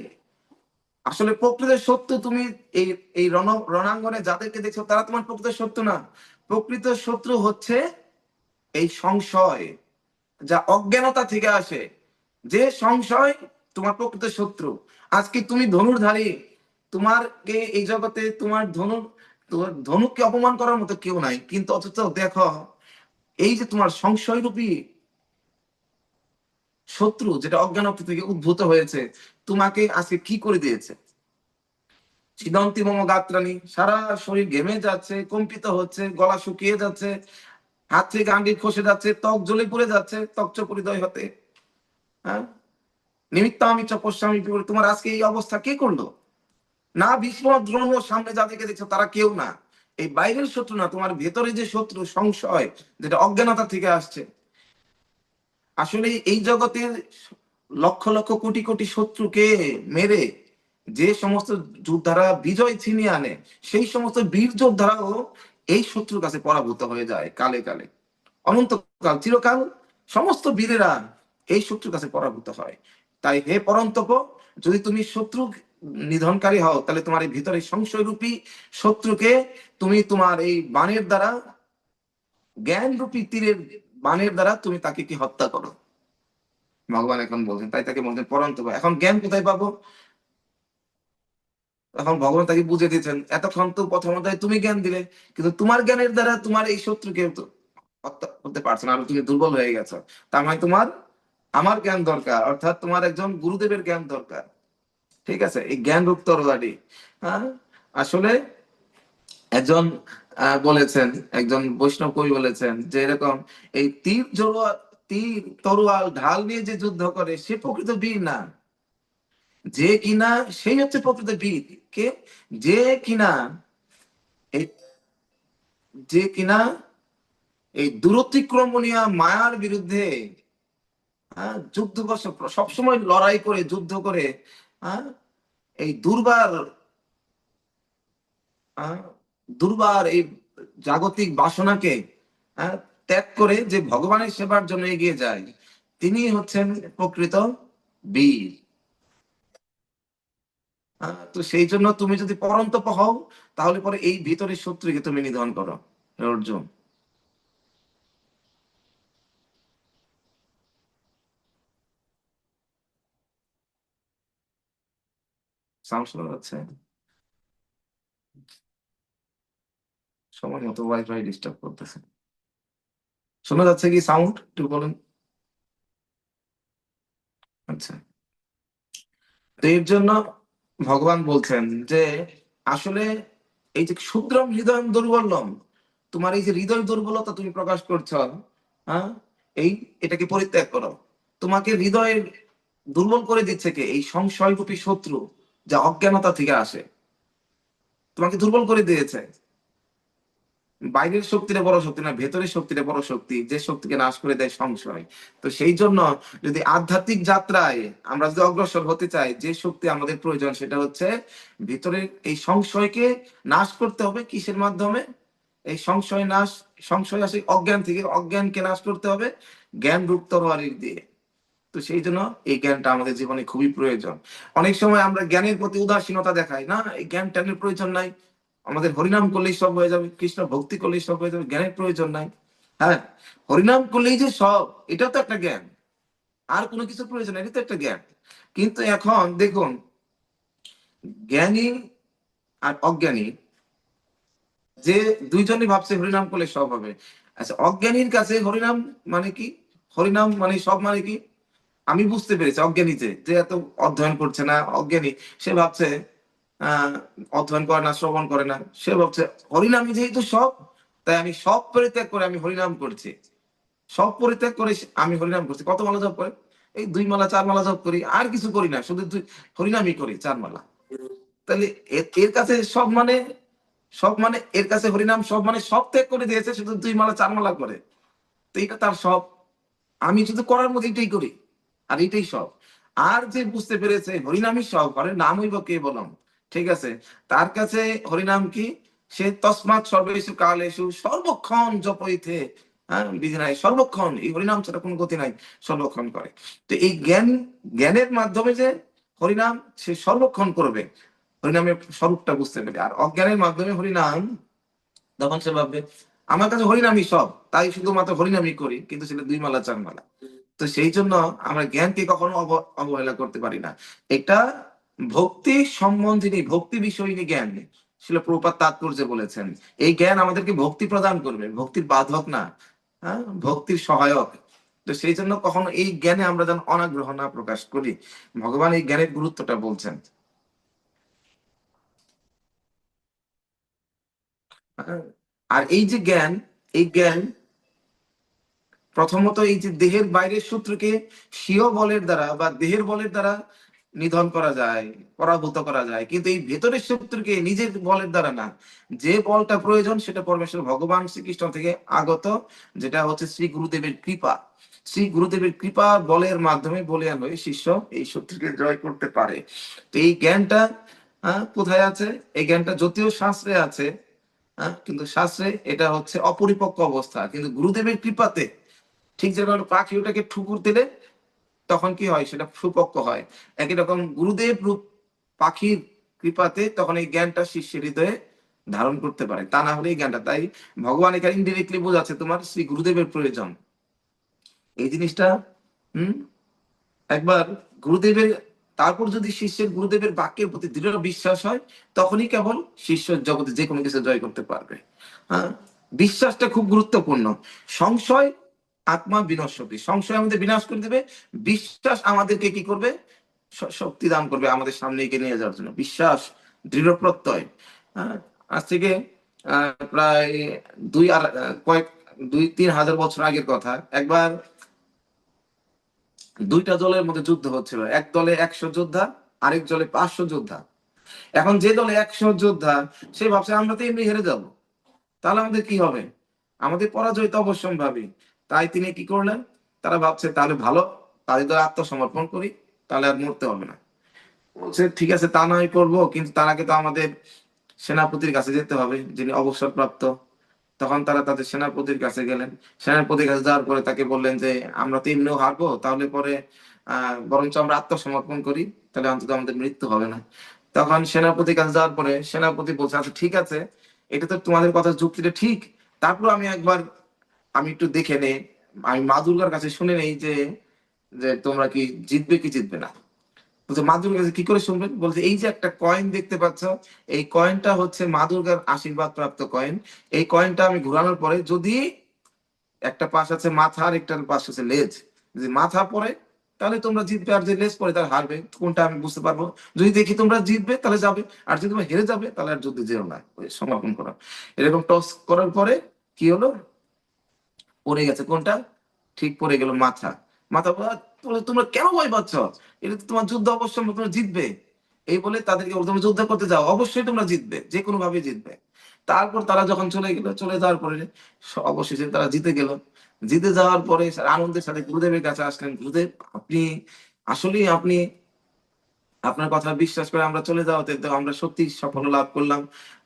আসলে প্রকৃত শত্রু তুমি এই এই রণাঙ্গনে যাদেরকে দেখছো তারা তোমার প্রকৃত শত্রু না। প্রকৃত শত্রু হচ্ছে এই সংশয়, যা অজ্ঞানতা থেকে আসে। যে সংশয় তোমার প্রকৃত শত্রু। আজকে তুমি ধনুর্ধারী, তোমারকে এই জগতে তোমার ধনুককে অপমান করার মতো কেউ নাই, কিন্তু অথচ দেখো এই যে তোমার সংশয় রূপী শত্রু, যেটা অজ্ঞানতা থেকে উদ্ভূত হয়েছে, তোমাকে আজকে কি করে দিয়েছে। সিদন্তি মম গাত্রানি, সারা শরীর ঘেমে যাচ্ছে, কম্পিত হচ্ছে, গলা শুকিয়ে যাচ্ছে, হাত থেকে আঙ্গুল খসে যাচ্ছে, ত্বক জ্বলে পুড়ে যাচ্ছে, ত্বকচ পরিদয় হতে। হ্যাঁ, নিমিত্ত আমি চপস্বামী, তোমার আজকে এই অবস্থা কে করলো? না ভীষ্ম দ্রোণ সামনে যাদেরকে দেখছো তারা কেউ না। এই বাইরের শত্রু না, তোমার ভেতরে যে শত্রু সংশয়, যেটা অজ্ঞানতা থেকে আসছে। আসলে এই জগতের লক্ষ লক্ষ কোটি কোটি শত্রুকে মেরে যে সমস্ত যোদ্ধারা বিজয় ছিনিয়ে আনে, সেই সমস্ত বীর যোদ্ধারাও এই শত্রুর কাছে পরাভূত হয়ে যায় কালে কালে। অনন্তকাল, চিরকাল সমস্ত বীরেরা এই শত্রুর কাছে পরাভূত হয়। তাই হে পরন্তপ, যদি তুমি শত্রু নিধনকারী হও, তাহলে তোমার এই ভিতরে সংশয় রূপী শত্রুকে তুমি তোমার এই বাণের দ্বারা, জ্ঞান রূপী তীরের বাণের দ্বারা তুমি তাকে কি হত্যা করো। ভগবান এখন বলছেন, তাই তাকে বলছেন পরন্তপ। এখন জ্ঞান কোথায় পাবো? এখন ভগবান তাকে বুঝে দিয়েছেন, এতক্ষণ তো প্রথম অধ্যায়ে তুমি জ্ঞান দিলে, কিন্তু তোমার জ্ঞানের দ্বারা তোমার এই শত্রুকে তো হত্যা করতে পারছো না, আর তুমি দুর্বল হয়ে গেছো। তার মানে তোমার আমার জ্ঞান দরকার, অর্থাৎ তোমার একজন গুরুদেবের জ্ঞান দরকার। ঠিক আছে, এই জ্ঞান রূপ তরবারি। হ্যাঁ, আসলে একজন বলেছেন, একজন বৈষ্ণব কবি বলেছেন যে এরকম, এই তীর তরোয়াল ঢাল নিয়ে যে যুদ্ধ করে সে প্রকৃত বীর না। যে কিনা, সেই হচ্ছে প্রকৃত বীর। কে? যে কিনা এই যে কিনা এই দূরতিক্রমণীয় মায়ার বিরুদ্ধে, হ্যাঁ, যুদ্ধ সবসময় লড়াই করে, যুদ্ধ করে, হ্যাঁ, এই আহ, দুর্বার এই জাগতিক বাসনাকে, হ্যাঁ, ত্যাগ করে যে ভগবানের সেবার জন্য এগিয়ে যায়, তিনি হচ্ছেন প্রকৃত বীর। তো সেই জন্য তুমি যদি পরন্তপ হও, তাহলে পরে এই ভিতরের শত্রুকে তুমি নিধন করো, হে অর্জুন। সাউন্ড শোনা যাচ্ছে? সময় মতো ওয়াইফাই ডিস্টার্ব করতেছে। শোনা যাচ্ছে কি সাউন্ড, একটু বলেন। আচ্ছা, তো এর জন্য ভগবান বলছেন যে আসলে এই যে ক্ষুদ্রম হৃদয় দুর্বলম, তোমার এই যে হৃদয় দুর্বলতা তুমি প্রকাশ করছো, হ্যাঁ, এই এটাকে পরিত্যাগ করো। তোমাকে হৃদয়ের দুর্বল করে দিচ্ছে কে? এই সংশয় রূপী শত্রু, যা অজ্ঞানতা থেকে আসে, তোমাকে দুর্বল করে দিয়েছে। বাইরের শক্তিটা বড় শক্তি না, ভেতরের শক্তিটা বড় শক্তি, যে শক্তিকে নাশ করে দেয় সংশয়। তো সেই জন্য যদি আধ্যাত্মিক যাত্রায় আমরা যদি অগ্রসর হতে চাই, যে শক্তি আমাদের প্রয়োজন সেটা হচ্ছে ভিতরের এই সংশয়কে নাশ করতে হবে। কিসের মাধ্যমে? এই সংশয় আসে অজ্ঞান থেকে, অজ্ঞানকে নাশ করতে হবে জ্ঞান রূপ তরবারির দিয়ে। তো সেই জন্য এই জ্ঞানটা আমাদের জীবনে খুবই প্রয়োজন। অনেক সময় আমরা জ্ঞানের প্রতি উদাসীনতা দেখাই, না এই জ্ঞান ট্যানের প্রয়োজন নাই, আমাদের হরিনাম করলেই সব হয়ে যাবে, কৃষ্ণ ভক্তি করলেই সব হয়ে যাবে, জ্ঞানের প্রয়োজন নাই। হ্যাঁ, হরিনাম করলেই যে সব, এটাও তো একটা জ্ঞান। আর কোনো কিছু প্রয়োজন নেই, এটা তো একটা জ্ঞান। কিন্তু এখন দেখুন, জ্ঞানী আর অজ্ঞানী, যে দুইজনই ভাবছে হরিনাম করলে সব হবে। আচ্ছা, অজ্ঞানীর কাছে হরিনাম মানে কি? হরিনাম মানে সব মানে কি, আমি বুঝতে পেরেছি অজ্ঞানীতে, যে এত অধ্যয়ন করছে না, অজ্ঞানী, সে ভাবছে আহ অধ্যয়ন করে না, শ্রবণ করে না, সে ভাবছে হরিনামই যেহেতু সব, তাই আমি সব পরিত্যাগ করে আমি হরিনাম করছি, সব পরিত্যাগ করে আমি হরিনাম করছি। কত মালা জপ করে? এই 2 মালা 4 মালা জপ করি, আর কিছু করি না, শুধু হরিনামই করি 4 মালা। তাহলে এর কাছে সব মানে, সব মানে এর কাছে হরিনাম সব মানে সব ত্যাগ করে দিয়েছে, শুধু 2 মালা 4 মালা করে। তো এটা তার সব, আমি শুধু করার মধ্যে এটাই করি, আর এটাই সব। আর যে বুঝতে পেরেছে হরিনামই সব, হরে নাম হইব কে বলম, ঠিক আছে, তার কাছে হরিনাম কি, সে তসমাৎ সর্বেষু কালেষু সর্বক্ষণ জপইতে, হ্যাঁ বিধি নাই, সর্বক্ষণ এই হরিনাম ছাড়া কোনো গতি নাই, সর্বক্ষণ করে। তো এই জ্ঞানের মাধ্যমে যে হরিনাম সে সর্বক্ষণ করবে, হরিনামের স্বরূপটা বুঝতে পেরে। আর অজ্ঞানের মাধ্যমে হরিনাম, তখন সে ভাববে আমার কাছে হরিনামই সব, তাই শুধুমাত্র হরিনামই করি, কিন্তু সেটা 2 মালা 4 মালা। তো সেই জন্য আমরা জ্ঞানকে কখনো অবহেলা করতে পারি না। এটা ভক্তি সম্বন্ধিনী, ভক্তি বিষয়ী জ্ঞান, শিল প্রভুপাদ তাৎপর্যে বলেছেন। এই জ্ঞান আমাদেরকে ভক্তি প্রদান করবে, ভক্তির বাধক না, হ্যাঁ ভক্তির সহায়ক। তো সেই জন্য কখনো এই জ্ঞানে আমরা যেন অনাগ্রহ না প্রকাশ করি। ভগবান এই জ্ঞানের গুরুত্বটা বলছেন। হ্যাঁ? আর এই যে জ্ঞান, এই জ্ঞান প্রথমত এই যে দেহের বাইরের শত্রুকে স্বীয় বলের দ্বারা বা দেহের বলের দ্বারা নিধন করা যায়, পরাভূত করা যায়, কিন্তু এই ভেতরের শত্রুকে নিজের বলের দ্বারা না। যে বলটা প্রয়োজন সেটা পরমেশ্বর ভগবান শ্রীকৃষ্ণ থেকে আগত, যেটা হচ্ছে শ্রী গুরুদেবের কৃপা। শ্রী গুরুদেবের কৃপা বলের মাধ্যমে বলিয়ান হয়ে শিষ্য এই শত্রুকে জয় করতে পারে। তো এই জ্ঞানটা কোথায় আছে? এই জ্ঞানটা যদিও শাস্ত্রে আছে, কিন্তু শাস্ত্রে এটা হচ্ছে অপরিপক্ক অবস্থা, কিন্তু গুরুদেবের কৃপাতে, ঠিক যেমন পাখি ওটাকে ঠুকুর দিলে তখন কি হয়, সেটা সুপক্ক হয়, একই রকম গুরুদেব রূপ পাখির কৃপাতে তখন এই জ্ঞানটা শিষ্যের হৃদয়ে ধারণ করতে পারে, তা না হলে এই জ্ঞানটা, তাই ভগবান এখানে ইনডিরেক্টলি বোঝাচ্ছে তোমার শ্রী গুরুদেবের প্রয়োজন। এই জিনিসটা হম একবার গুরুদেবের, তারপর যদি শিষ্যের গুরুদেবের বাক্যের প্রতি দৃঢ় বিশ্বাস হয়, তখনই কেবল শিষ্য জগতে যে কোনো কিছু জয় করতে পারবে। হ্যাঁ, বিশ্বাসটা খুব গুরুত্বপূর্ণ। সংশয় আত্মা বিনশ্বতি, সংশয় আমাদের বিনাশ করে দেবে, বিশ্বাস আমাদেরকে কি করবে, শক্তি দান করবে আমাদের সামনে এগিয়ে নিয়ে যাওয়ার জন্য। বিশ্বাস, দৃঢ় প্রত্যয়। হ্যাঁ, আজ থেকে প্রায় দুই আর কয়েক 2-3 হাজার বছর আগের কথা, একবার 2টা দলের মধ্যে যুদ্ধ হচ্ছিল, এক দলে 100 যোদ্ধা, আরেক দলে 500 যোদ্ধা। এখন যে দলে 100 যোদ্ধা, সে ভাবছে আমরা তো এমনি হেরে যাব, তাহলে আমাদের কি হবে, আমাদের পরাজয় তো অবশ্যম্ভাবী। তাই তিনি কি করলেন, তারা ভাবছে তাহলে ভালো, তাদের দলে আত্মসমর্পণ করি, তাহলে আর মরতে হবে না। বলছে ঠিক আছে তা নয় করবো, কিন্তু তার আগে তো আমাদের সেনাপতির কাছে যেতে হবে, যিনি অবসরপ্রাপ্ত। তখন তারা তাদের সেনাপতির কাছে গেলেন। সেনাপতির কাছে যাওয়ার পরে তাকে বললেন যে আমরা তো এমনিও হারবো, তাহলে পরে বরঞ্চ আমরা আত্মসমর্পণ করি, তাহলে অন্তত আমাদের মৃত্যু হবে না। তখন সেনাপতির কাছে যাওয়ার পরে সেনাপতি বলছে আচ্ছা ঠিক আছে, এটা তো তোমাদের কথা যুক্তিটা ঠিক, তারপর আমি একটু দেখে নেই, আমি মা দুর্গার কাছে শুনে নেই যে যে তোমরা কি জিতবে কি জিতবে না। বলছে মা দুর্গার কাছে কি করে শুনবেন? বলছে এই যে একটা কয়েন দেখতে পাচ্ছ, এই কয়েনটা হচ্ছে মা দুর্গার আশীর্বাদ প্রাপ্ত কয়েন। এই কয়েনটা আমি ঘুরানোর পরে যদি একটা পাশ আছে মাথা আর একটা পাশ আছে লেজ, যদি মাথা পড়ে তাহলে তোমরা জিতবে, আর যে লেজ পড়ে তাহলে হারবে, কোনটা আমি বুঝতে পারবো। যদি দেখি তোমরা জিতবে তাহলে যাবে, আর যদি তোমরা হেরে যাবে তাহলে আর যুদ্ধে যেও না, ওই সমাপন করা। এরকম টস করার পরে কি হলো, পড়ে গেছে কোনটা, ঠিক পড়ে গেল মাথা। মাথা বলে তোমরা কেন ভয় পাচ্ছ, এটা তো তোমার যুদ্ধ অবশ্যই তোমরা জিতবে। এই বলে তাদেরকে বলতো, তোমরা যুদ্ধ করতে যাও, অবশ্যই তোমরা জিতবে, যে কোনো ভাবে জিতবে। তারপর তারা যখন চলে গেল, চলে যাওয়ার পরে অবশেষে তারা জিতে গেল। জিতে যাওয়ার পরে আনন্দের সাথে গুরুদেবের কাছে আসলেন, গুরুদেব আপনি আসলেই আপনি, আপনার কথা বিশ্বাস করে আমরা চলে যাওয়াতে তো আমরা সত্যি সাফল্য লাভ করলাম,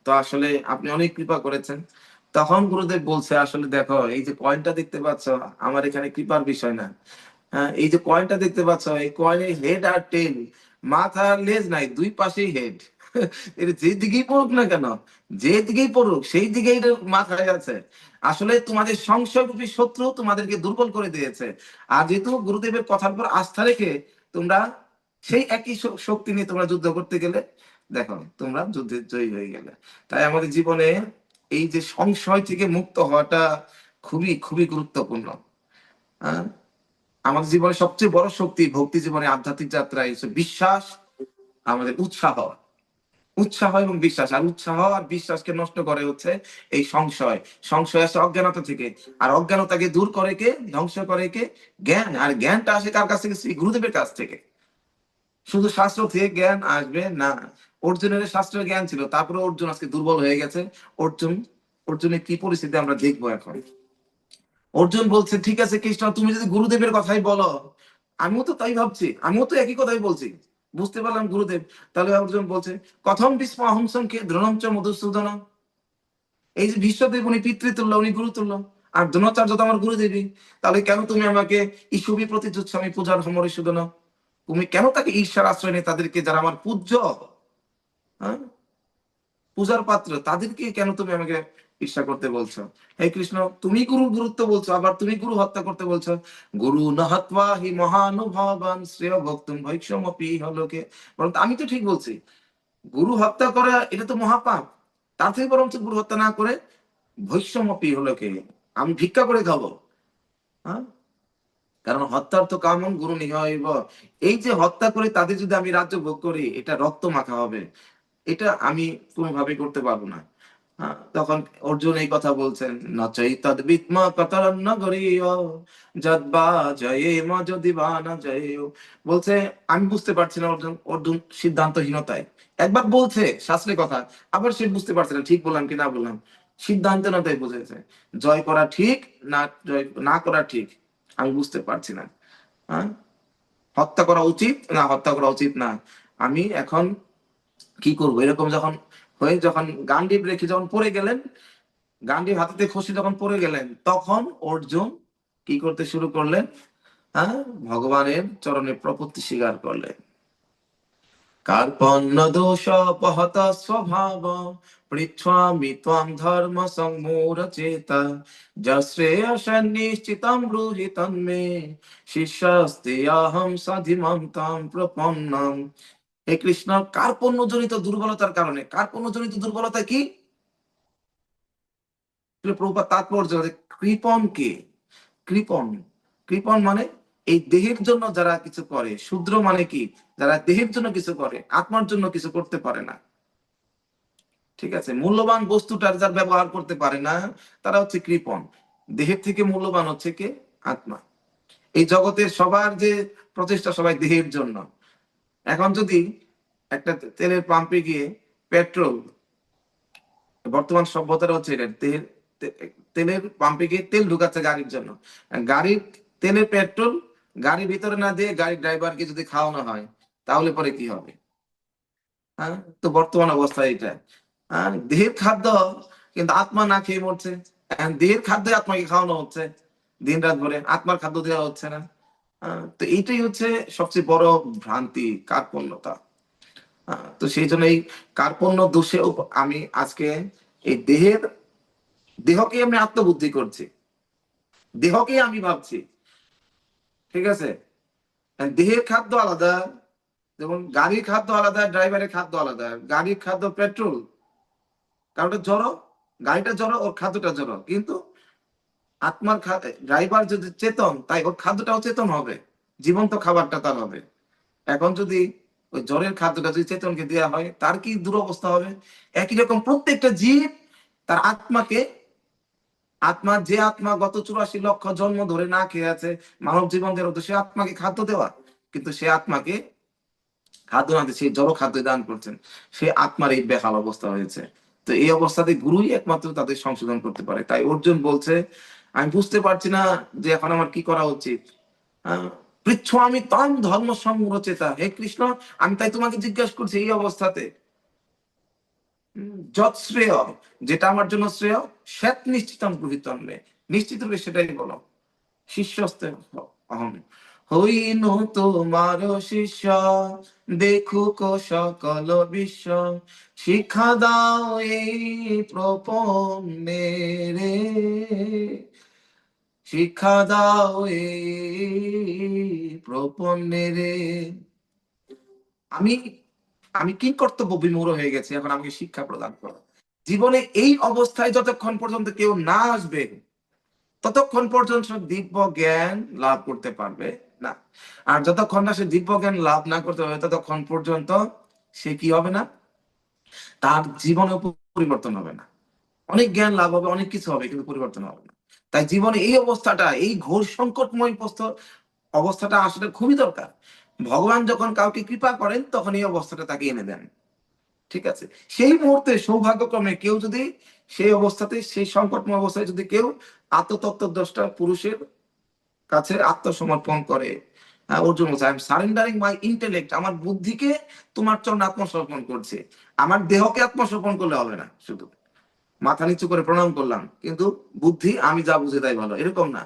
তো আসলে আপনি অনেক কৃপা করেছেন। তখন গুরুদেব বলছে আসলে দেখো এই যে কয়েনটা দেখতে পাচ্ছ, আমার এখানে কৃপার বিষয় না। হ্যাঁ, এই যে কয়েনটা দেখতে পাচ্ছ, এই কয়েনের হেড আর টেল, মাথা আর লেজ নাই, দুই পাশেই হেড। এটা যে দিকেই পড়ুক না কেন, যে দিকেই পড়ুক সেই দিকেই এটার মাথায় আছে। আসলে তোমাদের সংশয়রূপী শত্রু তোমাদেরকে দুর্বল করে দিয়েছে। আর যেহেতু গুরুদেবের কথার উপর আস্থা রেখে তোমরা সেই একই শক্তি নিয়ে তোমরা যুদ্ধ করতে গেলে, দেখো তোমরা যুদ্ধে জয়ী হয়ে গেলে। তাই আমাদের জীবনে এই যে সংশয় থেকে মুক্ত হওয়াটা খুবই খুবই গুরুত্বপূর্ণ। হ্যাঁ, আমাদের জীবনে সবচেয়ে বড় শক্তি ভক্তি জীবনে আধ্যাত্মিক যাত্রায় হচ্ছে বিশ্বাস, আমাদের উৎসাহ, উৎসাহ এবং বিশ্বাস। আর উৎসাহ আর বিশ্বাসকে নষ্ট করে হচ্ছে এই সংশয়। সংশয় আসে অজ্ঞানতা থেকে, আর অজ্ঞানতাকে দূর করে কে, ধ্বংস করে কে? জ্ঞান। আর জ্ঞানটা আসে কার কাছ থেকে? শ্রী গুরুদেবের কাছ থেকে। শুধু শাস্ত্র থেকে জ্ঞান আসবে না। অর্জুনের শাস্ত্রের জ্ঞান ছিল, তারপরে অর্জুন আজকে দুর্বল হয়ে গেছে। অর্জুন, অর্জুনের কি পরিস্থিতি আমরা দেখবো এখন। অর্জুন বলছে, ঠিক আছে কৃষ্ণ, তুমি যদি গুরুদেবের কথাই বলো, আমিও তো তাই ভাবছি, আমিও তো একই কথাই বলছি, বুঝতে পারলাম গুরুদেব। তাহলে অর্জুন বলছে, কথম বিস্ম অহংসংখ্যে দ্রোণঞ্চ মধুসূদন। এই যে ভীষ্মদেব উনি পিতৃতুল্য, উনি গুরুতুল্য, আর দ্রোণাচার্য তো আমার গুরুদেবী। তাহলে কেন তুমি আমাকে ইসুবি প্রতিযুৎসামি পূজার সমরে সুদন, তুমি কেন তাকে ঈর্ষার আশ্রয় নেই তাদেরকে যারা আমার পূজ্য, হ্যাঁ, পূজার পাত্র, তাদেরকে কেন তুমি আমাকে ঈর্ষা করতে বলছো? হে কৃষ্ণ, তুমি গুরুর গুরুত্ব বলছো, আবার তুমি গুরু হত্যা করতে বলছো। গুরু নহত্বা হি মহানুভাবান শ্রেয় ভক্তুম ভৈক্ষমপি হলোকে। বরং আমি তো ঠিক বলছি, গুরু হত্যা করা এটা তো মহাপাপ। তার থেকে বরঞ্চ গুরু হত্যা না করে ভৈক্ষমপি হলোকে, আমি ভিক্ষা করে খাবো। হ্যাঁ, কারণ হত্যার তো কামন গুরু নিহব। এই যে হত্যা করে তাদের যদি আমি রাজ্য ভোগ করি, এটা রক্ত মাখা হবে, এটা আমি কোনোভাবে করতে পারবো না। তখন অর্জুন এই কথা বলছেন, না চাই তদ বিদ্মা কতরন্ন গরীয় যদ্বা জয়ে মা যদি বা না জয়। বলছে আমি বুঝতে পারছি না। অর্জুন, অর্জুন সিদ্ধান্তহীনতায় একবার বলছে শাস্ত্রের কথা, আবার সে বুঝতে পারছে না ঠিক বললাম কি না বললাম। সিদ্ধান্তহীনতায় বুঝেছে, জয় করা ঠিক না জয় না করা ঠিক আমি বুঝতে পারছি না। হ্যাঁ, হত্যা করা উচিত না হত্যা করা উচিত না, আমি এখন কি করবো? এরকম যখন হয়ে, যখন গান্ডীব রেখে যখন পড়ে গেলেন, গান্ডীব হাতে খসে যখন পড়ে গেলেন, তখন অর্জুন কি করতে শুরু করলেন? হ্যাঁ, ভগবানের চরণে প্রপত্তি স্বীকার করলেন। কার্পণ্য দোষপহত স্বভাব পৃচ্ছামি ত্বং ধর্ম সংমূঢ় চেতা যশ্রেয়স নিশ্চিতং ব্রূহি তন্মে শিষ্যস্তে অহং সাধিমাং তাং প্রপন্নম। হে কৃষ্ণ, কার্পণ্যজনিত দুর্বলতার কারণে, কার্পণ্যজনিত দুর্বলতা কি? প্রভুপাদ তাৎপর্য, কৃপণ কে? কৃপণ, কৃপণ মানে এই দেহের জন্য যারা কিছু করে। শূদ্র মানে কি? যারা দেহের জন্য কিছু করে, আত্মার জন্য কিছু করতে পারে না। ঠিক আছে, মূল্যবান বস্তুটার যার ব্যবহার করতে পারে না, তারা হচ্ছে কৃপণ। দেহের থেকে মূল্যবান হচ্ছে কে? আত্মা। এই জগতের সবার যে প্রচেষ্টা, সবাই দেহের জন্য। এখন যদি একটা তেলের পাম্পে গিয়ে পেট্রোল, বর্তমান সভ্যতার হচ্ছে এটা, তেলের পাম্পে গিয়ে তেল ঢুকাচ্ছে গাড়ির জন্য, গাড়ির তেলের পেট্রোল গাড়ির ভিতরে না দিয়ে গাড়ির ড্রাইভারকে যদি খাওয়ানো হয়, তাহলে পরে কি হবে? হ্যাঁ, তো বর্তমান অবস্থা এটা। দেহের খাদ্য, কিন্তু আত্মা না খেয়ে মরছে। দেহের খাদ্য আত্মাকে খাওয়ানো হচ্ছে দিন রাত ভরে, আত্মার খাদ্য দেওয়া হচ্ছে না। তো এইটাই হচ্ছে সবচেয়ে বড় ভ্রান্তি, কার্পণ্যতা। তো সেই জন্য এই কার্পণ্য দোষে আমি আজকে এই দেহকে আমি আত্মবুদ্ধি করছি, দেহকে আমি ভাবছি। ঠিক আছে, দেহের খাদ্য আলাদা, যেমন গাড়ির খাদ্য আলাদা, ড্রাইভারের খাদ্য আলাদা। গাড়ির খাদ্য পেট্রোল, কারণটা জড়ো, গাড়িটা জড়ো, ওর খাদ্যটা জড়ো। কিন্তু আত্মার ড্রাইভার যদি চেতন, তাই ওর খাদ্যটাও চেতন হবে, জীবন্ত খাবারটা তার হবে। এখন যদি ওই জ্বরের খাদ্যটা যদি চেতনকে দেওয়া হয়, তার কি দুরবস্থা হবে? একই রকম প্রত্যেকটা জীব তার আত্মাকে, আত্মার যে আত্মা গত 84 লক্ষ জন্ম ধরে না খেয়ে আছে, মানব জীবন দেওয়ার হতো, সে আত্মাকে খাদ্য দেওয়া, কিন্তু সে আত্মাকে খাদ্য না দিয়ে সে জড় খাদ্য দান করছেন। সে আত্মার এই বেহাল অবস্থা হয়েছে। তো এই অবস্থাতে গুরুই একমাত্র তাদের সংশোধন করতে পারে। তাই অর্জুন বলছে, আমি বুঝতে পারছি না যে এখন আমার কি করা উচিত। পৃচ্ছ আমি তাম ধর্ম সংরচেতা। হে কৃষ্ণ, আমি তাই তোমাকে জিজ্ঞাসা করছি এই অবস্থাতে, যৎ শ্রেয়, যেটা আমার জন্য শ্রেয়, শ্বেত নিশ্চিতম গৃহীতন্মে, নিশ্চিত রূপে সেটাই বলো। শিষ্যস্তে অহম হইনু তোমার শিষ্য, দেখুক সকল বিশ্ব, শিক্ষা দাও এই প্রপন্নেরে, শিক্ষা দাও এই প্রপন্নেরে। আমি আমি কি কর্তব্য বিমূঢ় হয়ে গেছি, এখন আমাকে শিক্ষা প্রদান করো। জীবনে এই অবস্থায় যতক্ষণ পর্যন্ত কেউ না আসবে, ততক্ষণ পর্যন্ত সে দিব্য জ্ঞান লাভ করতে পারবে না। আর যতক্ষণ না সে দিব্য জ্ঞান লাভ না করতে পারবে ততক্ষণ পর্যন্ত সে কি হবে না, তার জীবনে পরিবর্তন হবে না। অনেক জ্ঞান লাভ হবে, অনেক কিছু হবে, কিন্তু পরিবর্তন হবে না। তাই জীবনে এই অবস্থাটা, এই ঘোর সংকটময় অবস্থাটা আসলে খুবই দরকার। ভগবান যখন কাউকে কৃপা করেন তখন এই অবস্থাটা তাকে এনে দেন। ঠিক আছে, সেই মুহূর্তে সৌভাগ্যক্রমে কেউ যদি সেই অবস্থাতে, সেই সংকটময় অবস্থায় যদি কেউ আত্মতত্ত্বদ্রষ্টা পুরুষের কাছে আত্মসমর্পণ করে, অর্জুন বলছে, আই এম সারেন্ডারিং মাই ইন্টেলেক্ট, আমার বুদ্ধিকে তোমার চরণে আত্মসমর্পণ করছে। আমার দেহকে আত্মসমর্পণ করলে হবে না, শুধু মাথা নিচু করে প্রণাম করলাম, কিন্তু বুদ্ধি আমি যা বুঝি তাই ভালো, এরকম না।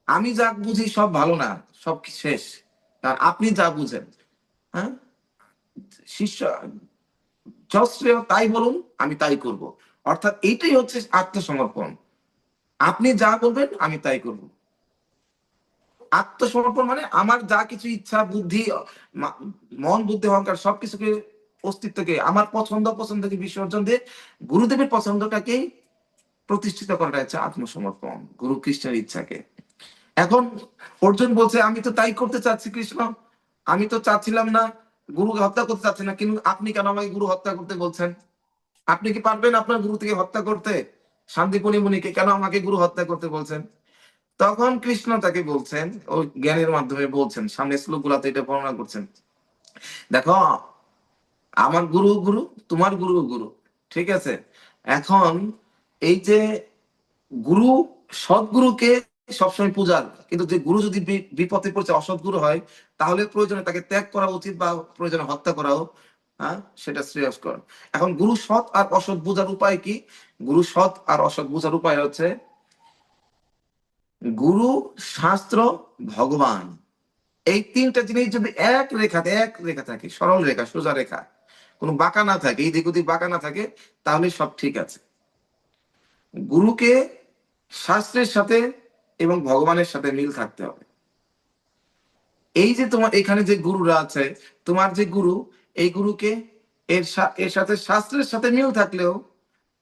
আমি যা বুঝি সব ভালো না, সব শেষ, আর আপনি যা বুঝেন, হ্যাঁ, শিষ্য যশ্রেয় তাই বলুন, আমি তাই করব। অর্থাৎ এইটাই হচ্ছে আত্মসমর্পণ। আপনি যা বলবেন আমি তাই করব। আত্মসমর্পণ মানে আমার যা কিছু ইচ্ছা, বুদ্ধি, মন, বুদ্ধি, অহংকার সবকিছুকে, অস্তিত্বকে, আমার পছন্দ পছন্দকে বিসর্জন দিয়ে গুরুদেবের পছন্দটাকেই প্রতিষ্ঠিত করাটা হচ্ছে আত্মসমর্পণ, গুরু কৃষ্ণের ইচ্ছাকে। এখন অর্জুন বলছে, আমি তো তাই করতে চাচ্ছি কৃষ্ণ, আমি তো চাচ্ছিলাম না, গুরু হত্যা করতে চাচ্ছি না, কিন্তু আপনি কেন আমাকে গুরু হত্যা করতে বলছেন? আপনি কি পারবেন আপনার গুরু থেকে হত্যা করতে? শান্তিপুনি মুনিকে কেন আমাকে গুরু হত্যা করতে বলছেন? তখন কৃষ্ণ তাকে বলছেন, ওই জ্ঞানের মাধ্যমে বলছেন, সামনে শ্লোক গুলাতে এটা বর্ণনা করছেন, দেখো, আমার গুরু গুরু, তোমার গুরু গুরু, ঠিক আছে। এখন এই যে গুরু, সৎগুরুকে সবসময় পূজার, কিন্তু যে গুরু যদি বিপথে পড়ছে, অসৎগুরু হয়, তাহলে প্রয়োজনে তাকে ত্যাগ করা উচিত, বা প্রয়োজনে হত্যা করাও, হ্যাঁ, সেটা শ্রেয়স্কর। এখন গুরু সৎ আর অসৎ বোঝার উপায় কি? গুরু সৎ আর অসৎ বোঝার উপায় হচ্ছে গুরু, শাস্ত্র, ভগবান, এই তিনটা জিনিস যদি এক রেখা থাকে, সরল রেখা, সোজা রেখা, কোনো বাঁকা না থাকে, এই দিক ওদিক বাঁকা না থাকে, তাহলে সব ঠিক আছে। গুরুকে শাস্ত্রের সাথে এবং ভগবানের সাথে মিল থাকতে হবে। এই যে তোমার এখানে যে গুরুরা আছে, তোমার যে গুরু, এই গুরুকে এর সাথে শাস্ত্রের সাথে মিল থাকলেও,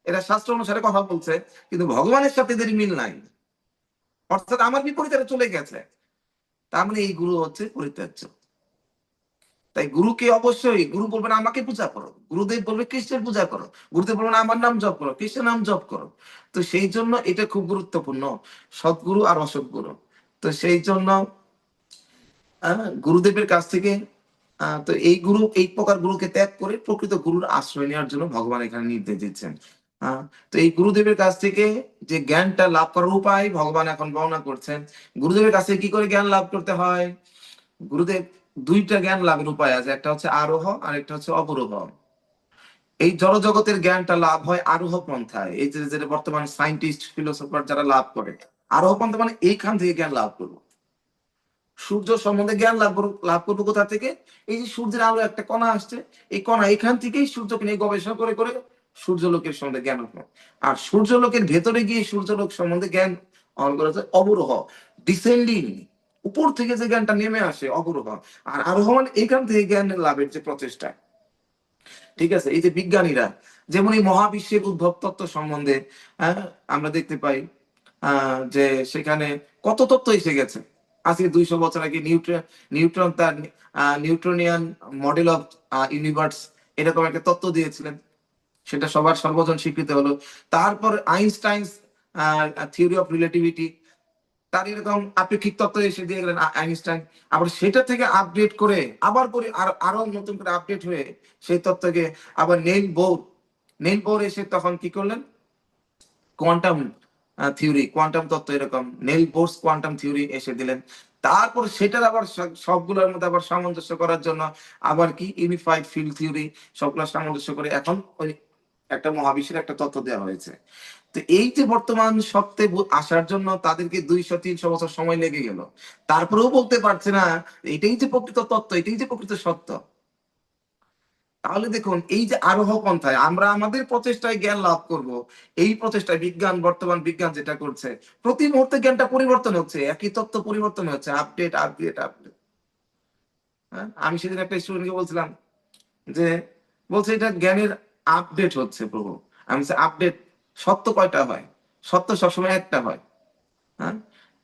এরা শাস্ত্র অনুসারে কথা বলছে, কিন্তু ভগবানের সাথে এদের মিল নাই, অর্থাৎ আমার বিপরীতে চলে গেছে, তার মানে এই গুরু হচ্ছে পরিত্যাজ্য। তাই গুরুকে অবশ্যই, গুরু বলবে না আমাকে পূজা করো, গুরুদেব বলবে কৃষ্ণের পূজা করো, গুরুদেব বলবে না আমার নাম জপ করো, কৃষ্ণের নাম জপ করো। তো সেই জন্য এটা খুব গুরুত্বপূর্ণ, সৎগুরু আর অসৎগুরু। তো সেই জন্য গুরুদেবের কাছ থেকে, তো এই গুরু, এই প্রকার গুরুকে ত্যাগ করে প্রকৃত গুরুর আশ্রয় নেওয়ার জন্য ভগবান এখানে নির্দেশ দিচ্ছেন। তো এই গুরুদেবের কাছ থেকে যে জ্ঞানটা লাভ করার উপায় ভগবান এখন বর্ণনা করছেন। গুরুদেবের কাছে কি করে জ্ঞান লাভ করতে হয়? গুরুদেব দুইটা জ্ঞান লাভের উপায় আছে, একটা হচ্ছে আরোহ আর একটা হচ্ছে অবরোহ। এই জড়জগতের জ্ঞানটা লাভ হয় আরোহ পন্থায়, এই যে যেটা বর্তমান সায়েন্টিস্ট, ফিলোসফার যারা লাভ করে। আরোহ পন্থা মানে এইখান থেকে জ্ঞান লাভ করবো, সূর্য সম্বন্ধে জ্ঞান লাভ করবো কোথা থেকে? এই যে সূর্যের আলো একটা কণা আসছে, এই কণা এখান থেকেই সূর্যকে নিয়ে গবেষণা করে করে সূর্যলোকের সম্বন্ধে জ্ঞান হবে। আর সূর্যলোকের ভেতরে গিয়ে সূর্যলোক সম্বন্ধে জ্ঞান অর্জন করা যায় অবরোহ, ডিসেন্ডিং, উপর থেকে যে জ্ঞানটা নেমে আসে, অবরোহ। আর আরোহ মানে এখান থেকে জ্ঞান লাভের যে প্রচেষ্টা। ঠিক আছে, এই যে বিজ্ঞানীরা যেমন এই মহাবিশ্বের উদ্ভব তত্ত্ব সম্বন্ধে, হ্যাঁ, আমরা দেখতে পাই যে সেখানে কত তত্ত্ব এসে গেছে। আজকে 200 বছর আগে নিউটন তার নিউটনিয়ান মডেল অফ ইউনিভার্স, এরকম একটা তত্ত্ব দিয়েছিলেন, সেটা সবার সর্বজন স্বীকৃত হলো। তারপর আইনস্টাইন থিওরি অফ রিলেটিভিটি, তার এরকম আপেক্ষিক তত্ত্ব এসে দিয়ে গেলেন আইনস্টাইন। আবার সেটা থেকে আপডেট করে, আবার পরে আরো নতুন করে আপডেট হয়ে সেই তত্ত্বকে আবার নেইল বোর এসে তখন কি করলেন, কোয়ান্টাম থিওরি, কোয়ান্টাম তত্ত্ব, এরকম নেল বোরস কোয়ান্টাম থিওরি এসে দিলেন। তারপর সেটার আবার সবগুলোর মধ্যে আবার সামঞ্জস্য করার জন্য আবার কি ইউনিফাইড ফিল্ড থিওরি, সবগুলো সামঞ্জস্য করে এখন ওই একটা মহাবিশ্বের একটা তত্ত্ব দেওয়া হয়েছে। তো এই যে বর্তমান সত্যে আসার জন্য তাদেরকে 200-300 বছর সময় লেগে গেল, তারপরেও বলতে পারছে না এটাই যে প্রকৃত তত্ত্ব, এটাই যে প্রকৃত সত্য। তাহলে দেখুন, এই যে আরোহ পন্থায় আমরা আমাদের প্রচেষ্টায় জ্ঞান লাভ করব, এই প্রচেষ্টায় বিজ্ঞান, বর্তমান বিজ্ঞান যেটা করছে, প্রতি মুহূর্তে জ্ঞানটা পরিবর্তন হচ্ছে, একই তত্ত্ব পরিবর্তন হচ্ছে, আপডেট আপডেট আপডেট। হ্যাঁ, আমি সেদিন একটা স্টুডেন্টকে বলছিলাম যে, বলছে এটা জ্ঞানের আপডেট হচ্ছে প্রভু। আমি আপডেট, সত্য কয়টা হয়? সত্য সবসময় একটা হয়। হ্যাঁ,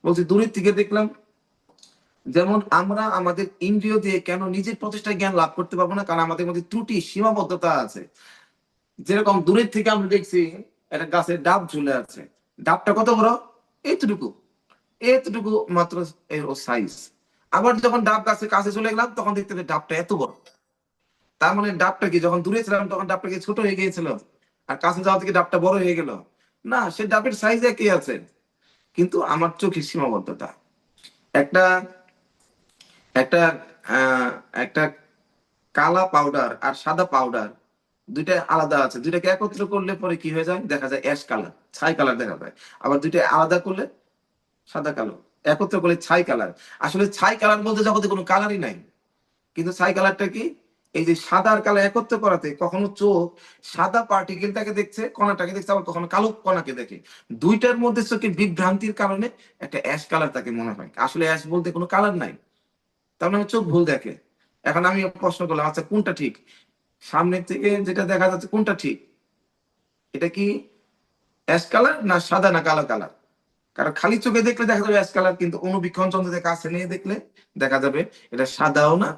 বলছি দূরের থেকে দেখলাম। যেমন আমরা আমাদের ইন্দ্রিয় দিয়ে কেন নিজের প্রচেষ্টায় জ্ঞান লাভ করতে পারবো না? কারণ আমাদের মধ্যে ত্রুটি, সীমাবদ্ধতা আছে। যেরকম দূরের থেকে আমরা দেখছি একটা গাছের ডাব ঝুলে আছে, ডাবটা কত বড়, এইটুকু, এতটুকু মাত্র এর ও সাইজ। আবার যখন ডাব গাছের কাছে চলে গেলাম তখন দেখতে পেলাম ডাবটা এত বড়। তার মানে ডাবটা কি, যখন দূরে ছিলাম তখন ডাবটা কি ছোট হয়ে গিয়েছিল, আর কাছে যাওয়া থেকে ডাবটা বড় হয়ে গেল? না, সে ডাবের সাইজ একই আছে, কিন্তু আমার চোখের সীমাবদ্ধতা। একটা একটা একটা কালা পাউডার আর সাদা পাউডার, দুইটা আলাদা আছে, দুইটাকে একত্র করলে পরে কি হয়ে যায়, দেখা যায় অ্যাশ কালার, ছাই কালার দেখা যায়। আবার দুইটা আলাদা করলে সাদা কালো, একত্র করলে ছাই কালার। আসলে ছাই কালার বলতে জগতে কোনো কালারই নাই, কিন্তু ছাই কালারটা কি, এই যে সাদা আর কালো একত্র করাতে কখনো চোখ সাদা পার্টিকেলটাকে দেখছে, কণাটাকে দেখছে, আবার কখনো কালো কণাকে দেখে। দুইটার মধ্যে চোখের বিভ্রান্তির কারণে একটা অ্যাশ কালার তাকে মনে হয়, আসলে অ্যাশ বলতে কোনো কালার নাই। তার মানে চোখ ভুল দেখে। এখন আমি প্রশ্ন করলাম, আচ্ছা কোনটা ঠিক, সামনের থেকে যেটা দেখা যাচ্ছে কোনটা ঠিক, এটা কি অ্যাশ কালার না সাদা না কালো কালার? কারণ খালি চোখে দেখলে দেখা যাবে অ্যাশ কালার, কিন্তু অনুবীক্ষণ যন্ত্র থেকে কাছে নিয়ে দেখলে দেখা যাবে এটা সাদাও না,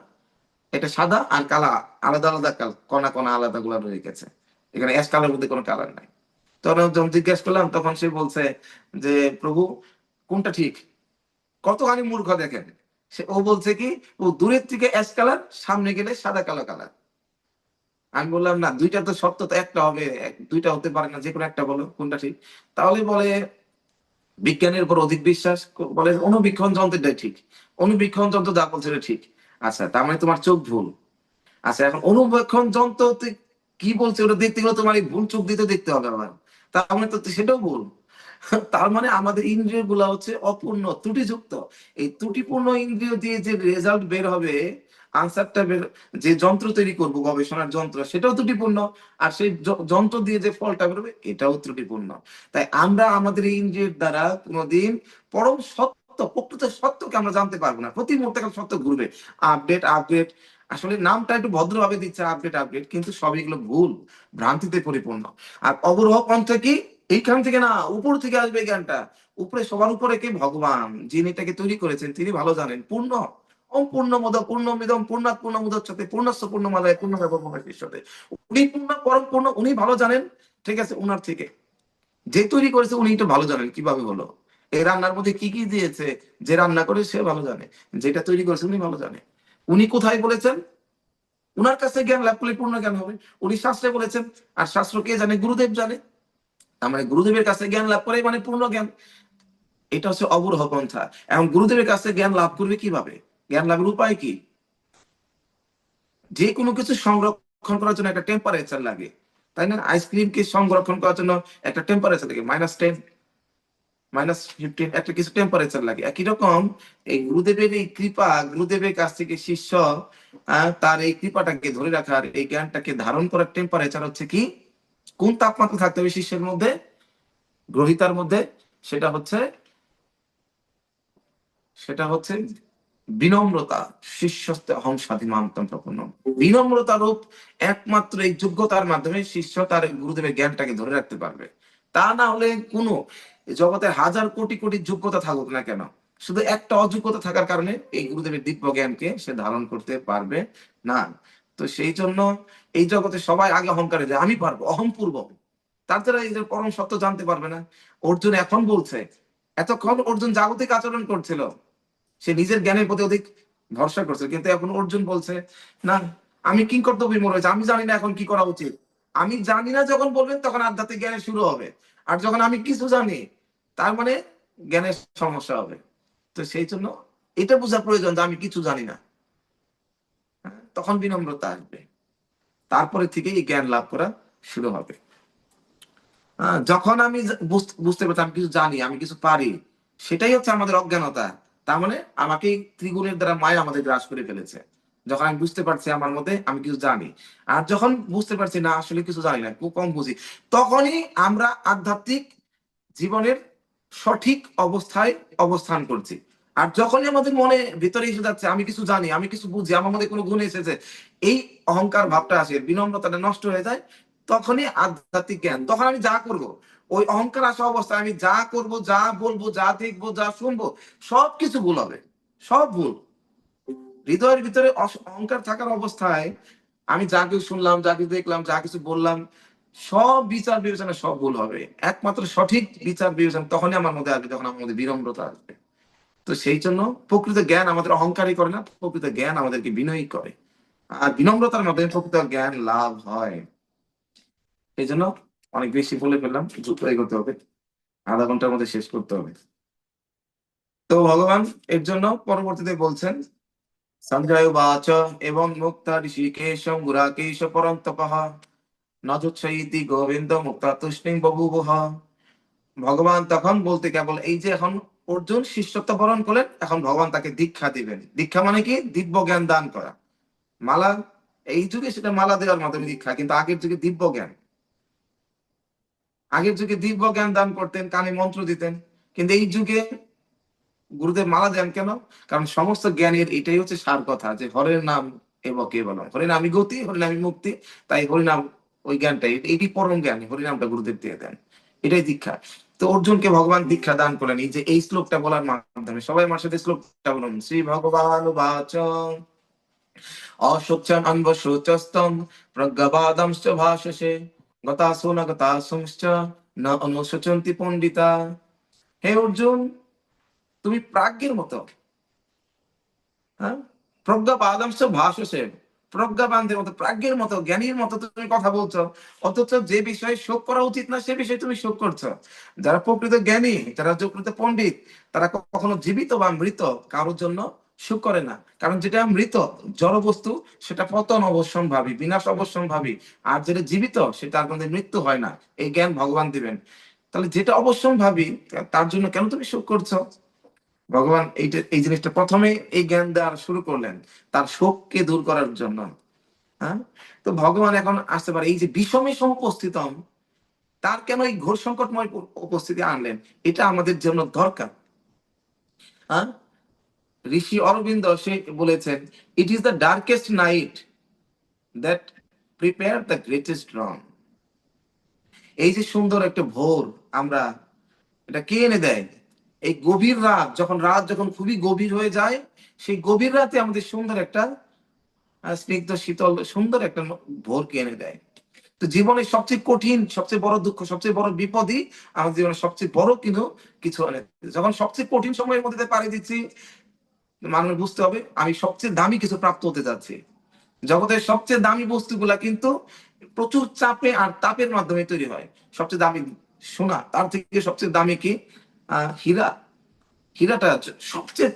এটা সাদা আর কালা, আলাদা আলাদা কণা কণা আলাদা গুলা রয়ে গেছে, এখানে অ্যাশ কালার মধ্যে কোনো কালার নাই। তখন যখন জিজ্ঞেস করলাম তখন সে বলছে যে প্রভু কোনটা ঠিক, কতখানি মূর্খ দেখেন। ও বলছে কি, ও দূরের থেকে অ্যাশ কালার, সামনে গেলে সাদা কালো কালার। আমি বললাম না, দুইটা তো সত্য তো একটা হবে, দুইটা হতে পারে না, যে কোনো একটা বলো কোনটা ঠিক। তাহলে বলে বিজ্ঞানের উপর অধিক বিশ্বাস, বলে অনুবীক্ষণ যন্ত্রটাই ঠিক, অনুবীক্ষণ যন্ত্র যা বলছে এটা ঠিক। আচ্ছা, তার মানে তোমার চোখ ভুল। আচ্ছা, এখন অনুবীক্ষণ যন্ত্র কি বলছে ওটা দেখতে গেলে তোমার এই ভুল চোখ দিতে দেখতে হবে আমার, তার মানে তো সেটাও ভুল। তার মানে আমাদের ইন্দ্রিয় গুলা হচ্ছে অপূর্ণ, ত্রুটিযুক্ত। এই ত্রুটিপূর্ণ ইন্দ্রিয় দিয়ে যে রেজাল্ট বের হবে, আনসারটা বের, যে যন্ত্র তৈরি করব গবেষণার যন্ত্র, সেটাও ত্রুটিপূর্ণ। আর সেই যন্ত্র দিয়ে যে ফলটা বেরোবে এটাও ত্রুটিপূর্ণ। তাই আমরা আমাদের এই ইন্দ্রিয়ের দ্বারা কোনোদিন পরম সত্য, প্রকৃত সত্যকে আমরা জানতে পারবো না। প্রতি মুহূর্তে সত্য ঘুরবে, আপডেট আপডেট। আসলে নামটা একটু ভদ্রভাবে দিচ্ছে আপডেট আপডেট, কিন্তু সব এগুলো ভুল, ভ্রান্তিতে পরিপূর্ণ। আর অবরোহ পন্থ কি, এইখান থেকে না, উপর থেকে আসবে জ্ঞানটা। উপরে, সবার উপরে কে, ভগবান, যিনি এটাকে তৈরি করেছেন তিনি ভালো জানেন। পূর্ণ, পূর্ণমদ পূর্ণমিদম পূর্ণাৎ পূর্ণমুদচ্যতে পূর্ণস্য পূর্ণমাদায় পূর্ণমেবাবশিষ্যতে। উনি পূর্ণ, পরম পূর্ণ, উনি ভালো জানেন। ঠিক আছে, উনার থেকে যে তৈরি করেছে উনি তো ভালো জানেন কিভাবে হলো, এই রান্নার মধ্যে কি কি দিয়েছে, যে রান্না করে সে ভালো জানে, যেটা তৈরি করেছে উনি ভালো জানে। উনি কোথায় বলেছেন, উনার কাছে জ্ঞান লাভ করলে পূর্ণ জ্ঞান হবে। উনি শাস্ত্রে বলেছেন, আর শাস্ত্র কে জানে, গুরুদেব জানে। মানে গুরুদেবের কাছে জ্ঞান লাভ করে মানে পূর্ণ জ্ঞান। এটা হচ্ছে অবরোহ পন্থা। এখন গুরুদেবের কাছে জ্ঞান লাভ করবে কিভাবে, জ্ঞান লাভের উপায় কি? যে কোনো কিছু সংরক্ষণ করার জন্য একটা টেম্পারেচার লাগে, তাই না? আইসক্রিমকে সংরক্ষণ করার জন্য একটা টেম্পারেচার লাগে, -10, -15, একটা কিছু টেম্পারেচার লাগে। একই রকম এই গুরুদেবের এই কৃপা, গুরুদেবের কাছ থেকে শিষ্য তার এই কৃপাটাকে ধরে রাখার, এই জ্ঞানটাকে ধারণ করার টেম্পারেচার হচ্ছে কি, কোন তাপমাত্রা থাকতে হবে শিষ্যের মধ্যে, গ্রহিতার মধ্যে? সেটা হচ্ছে, সেটা হচ্ছে বিনম্রতা। শিষ্যস্তে অহং স্বাধীনতম প্রপন্ন। বিনম্রতা রূপ একমাত্র এই যোগ্যতার মাধ্যমে শিষ্য তার গুরুদেবের জ্ঞানটাকে ধরে রাখতে পারবে। তা না হলে কোনো, জগতে হাজার কোটি কোটি যোগ্যতা থাকুক না কেন, শুধু একটা অযোগ্যতা থাকার কারণে এই গুরুদেবের দিব্য জ্ঞানকে সে ধারণ করতে পারবে না। তো সেই জন্য এই জগতে সবাই আগে অহংকারে যায়, আমি পারবো, অহং পূর্ব। তার দ্বারা এই যে পরম সত্য জানতে পারবে না। অর্জুন এখন বলছে, এতক্ষণ অর্জুন জাগতিক আচরণ করছিল, সে নিজের জ্ঞানের প্রতি অধিক ভরসা করছে, কিন্তু এখন অর্জুন বলছে না, আমি কিংকর্তব্য বিমূঢ় হয়েছে, আমি জানি না এখন কি করা উচিত। আমি জানি না যখন বলবেন তখন আধ্যাত্মিক জ্ঞানের শুরু হবে। আর যখন আমি কিছু জানি, তার মানে জ্ঞানের সমস্যা হবে। তো সেই জন্য এটা বোঝা প্রয়োজন যে আমি কিছু জানি না। তখন বিনম্রতা আসবে, তারপরে থেকে এই জ্ঞান লাভ করা শুরু হবে। যখন আমি বুঝতে পারছি আমি কিছু জানি, আমি কিছু পারি, সেটাই হচ্ছে আমাদের অজ্ঞানতা। তার মানে আমাকে এই ত্রিগুণের দ্বারা মায়া আমাদের গ্রাস করে ফেলেছে। যখন আমি বুঝতে পারছি আমার মধ্যে আমি কিছু জানি, আর যখন বুঝতে পারছি না আসলে কিছু জানি না, খুব কম বুঝি, তখনই আমরা আধ্যাত্মিক জীবনের সঠিক অবস্থায় অবস্থান করছি। আর যখনই আমাদের মনে ভিতরে এসে যাচ্ছে আমি কিছু জানি, আমি কিছু বুঝি, আমার মধ্যে কোনো গুণ এসেছে, এই অহংকার ভাবটা আসে, বিনম্রতাটা নষ্ট হয়ে যায়, তখনই আধ্যাত্মিক জ্ঞান, তখন আমি যা করব ওই অহংকার আসা অবস্থায় আমি যা করব, যা বলবো, যা দেখবো, যা শুনবো, সবকিছু ভুল হবে, সব ভুল। হৃদয়ের ভিতরে অহংকার থাকার অবস্থায় আমি যা কিছু শুনলাম, যা কিছু দেখলাম, যা কিছু বললাম, সব বিচার বিবেচনা সব ভুল হবে। একমাত্র সঠিক বিচার বিবেচনা তখনই আমার মধ্যে আসবে, যখন আমার মধ্যে বিনম্রতা আসবে। তো সেই জন্য প্রকৃত জ্ঞান আমাদের অহংকারই করে না, প্রকৃত জ্ঞান আমাদেরকে বিনয়ী করে। আর বিনম্রতার মাধ্যমে প্রকৃত জ্ঞান লাভ হয়। এই জন্য অনেক বেশি বলে ফেললাম, দ্রুত করতে হবে, আধা ঘন্টার মধ্যে শেষ করতে হবে। তো ভগবান এর জন্য পরবর্তীতে বলছেন, সঞ্জয় বাচ এবং মুক্তা ঋষিকেশম গুরাকেশ পরন্তপঃ নজুৎসইতি গোবিন্দ মুক্তা তুষ্ণিং বভূবুঃ। ভগবান তখন বলতে কেবল এই যে এখন অর্জুন শিষ্যত্ব বরণ করলেন, এখন ভগবান তাকে দীক্ষা দিবেন। দীক্ষা মানে কি? দিব্য জ্ঞান দান করা। মালা, এই যুগে সেটা মালা দেওয়ার মাধ্যমে দীক্ষা, কিন্তু আগের যুগে দিব্য জ্ঞান, আগের যুগে দিব্য জ্ঞান দান করতেন, কানে মন্ত্র দিতেন। কিন্তু এই যুগে গুরুদেব মালা দেন কেন? কারণ সমস্ত জ্ঞানের এটাই হচ্ছে সার কথা, যে হরের নাম এব কেবলম, হরিনামই গতি, হরিনামই মুক্তি। তাই হরিনাম, ওই জ্ঞানটা, এটি পরম জ্ঞান, হরিনামটা গুরুদেব দিয়ে দেন, এটাই দীক্ষা। তো অর্জুনকে ভগবান দীক্ষা দান করলেন এই যে এই শ্লোকটা বলার মাধ্যমে। সবাই আমার সাথে শ্লোকটা বলুন, শ্রী ভগবান বাচ অশোচ্যম অন্বশোচস্তম প্রজ্ঞাবাদংশ্চ ভাষসে গতাসো ন গতাসংশ্চ ন অনুশোচন্তি পণ্ডিতা। হে অর্জুন, তুমি প্রাজ্ঞের মতো, হ্যাঁ, প্রজ্ঞাবাদংশ্চ ভাষসে, প্রজ্ঞাবানদের মতো, প্রাজ্ঞের মতো, জ্ঞানীর মতো তুমি কথা বলছো, অথচ যে বিষয়ে শোক করা উচিত না সে বিষয়ে তুমি শোক করছো। যারা প্রকৃত জ্ঞানী, যারা প্রকৃত পণ্ডিত, তারা কখনো জীবিত বা মৃত কারোর জন্য সুখ করে না। কারণ যেটা মৃত জড় বস্তু, সেটা পতন অবশ্যম্ভাবী, বিনাশ অবশ্যম্ভাবী। আর যেটা জীবিত, সেটার মধ্যে মৃত্যু হয় না। এই জ্ঞান ভগবান দিবেন। তাহলে যেটা অবশ্যম্ভাবী, তার জন্য কেন তুমি সুখ করছো? ভগবান এইটা, এই জিনিসটা প্রথমে এই জ্ঞান দেওয়া শুরু করলেন তার শোককে দূর করার জন্য। হ্যাঁ, তো ভগবান এখন আসতে পারে এই যে বিষমে সমুপস্থিতম, তার কেন এই ঘোর সংকটময় উপস্থিতি আনলেন, এটা আমাদের জন্য দরকার। হ্যাঁ, ঋষি অরবিন্দ সে বলেছেন, it is the darkest night that prepare the greatest ড্রন। এই যে সুন্দর একটা ভোর, আমরা, এটা কে এনে দেয়? এই গভীর রাত, যখন যখন খুবই গভীর হয়ে যায়, সেই গভীর রাতে আমাদের সুন্দর একটা স্নিগ্ধ শীতল সুন্দর একটা ভোরকে এনে দেয়। তো জীবনের সবচেয়ে কঠিন, সবচেয়ে বড় দুঃখ, সবচেয়ে বড় বিপদই আমাদের জীবনের সবচেয়ে বড় কিন্তু কিছু এনে দেয়। যখন সবচেয়ে কঠিন সময়ের মধ্যে পাড়ি দিচ্ছি, মানুষ বুঝতে হবে আমি সবচেয়ে দামি কিছু প্রাপ্ত হতে যাচ্ছি। জগতের সবচেয়ে দামি বস্তুগুলা কিন্তু প্রচুর চাপে আর তাপের মাধ্যমে তৈরি হয়। সবচেয়ে দামি সোনা, তার থেকে সবচেয়ে দামি কি? হীরা। হীরাটা সবচেয়ে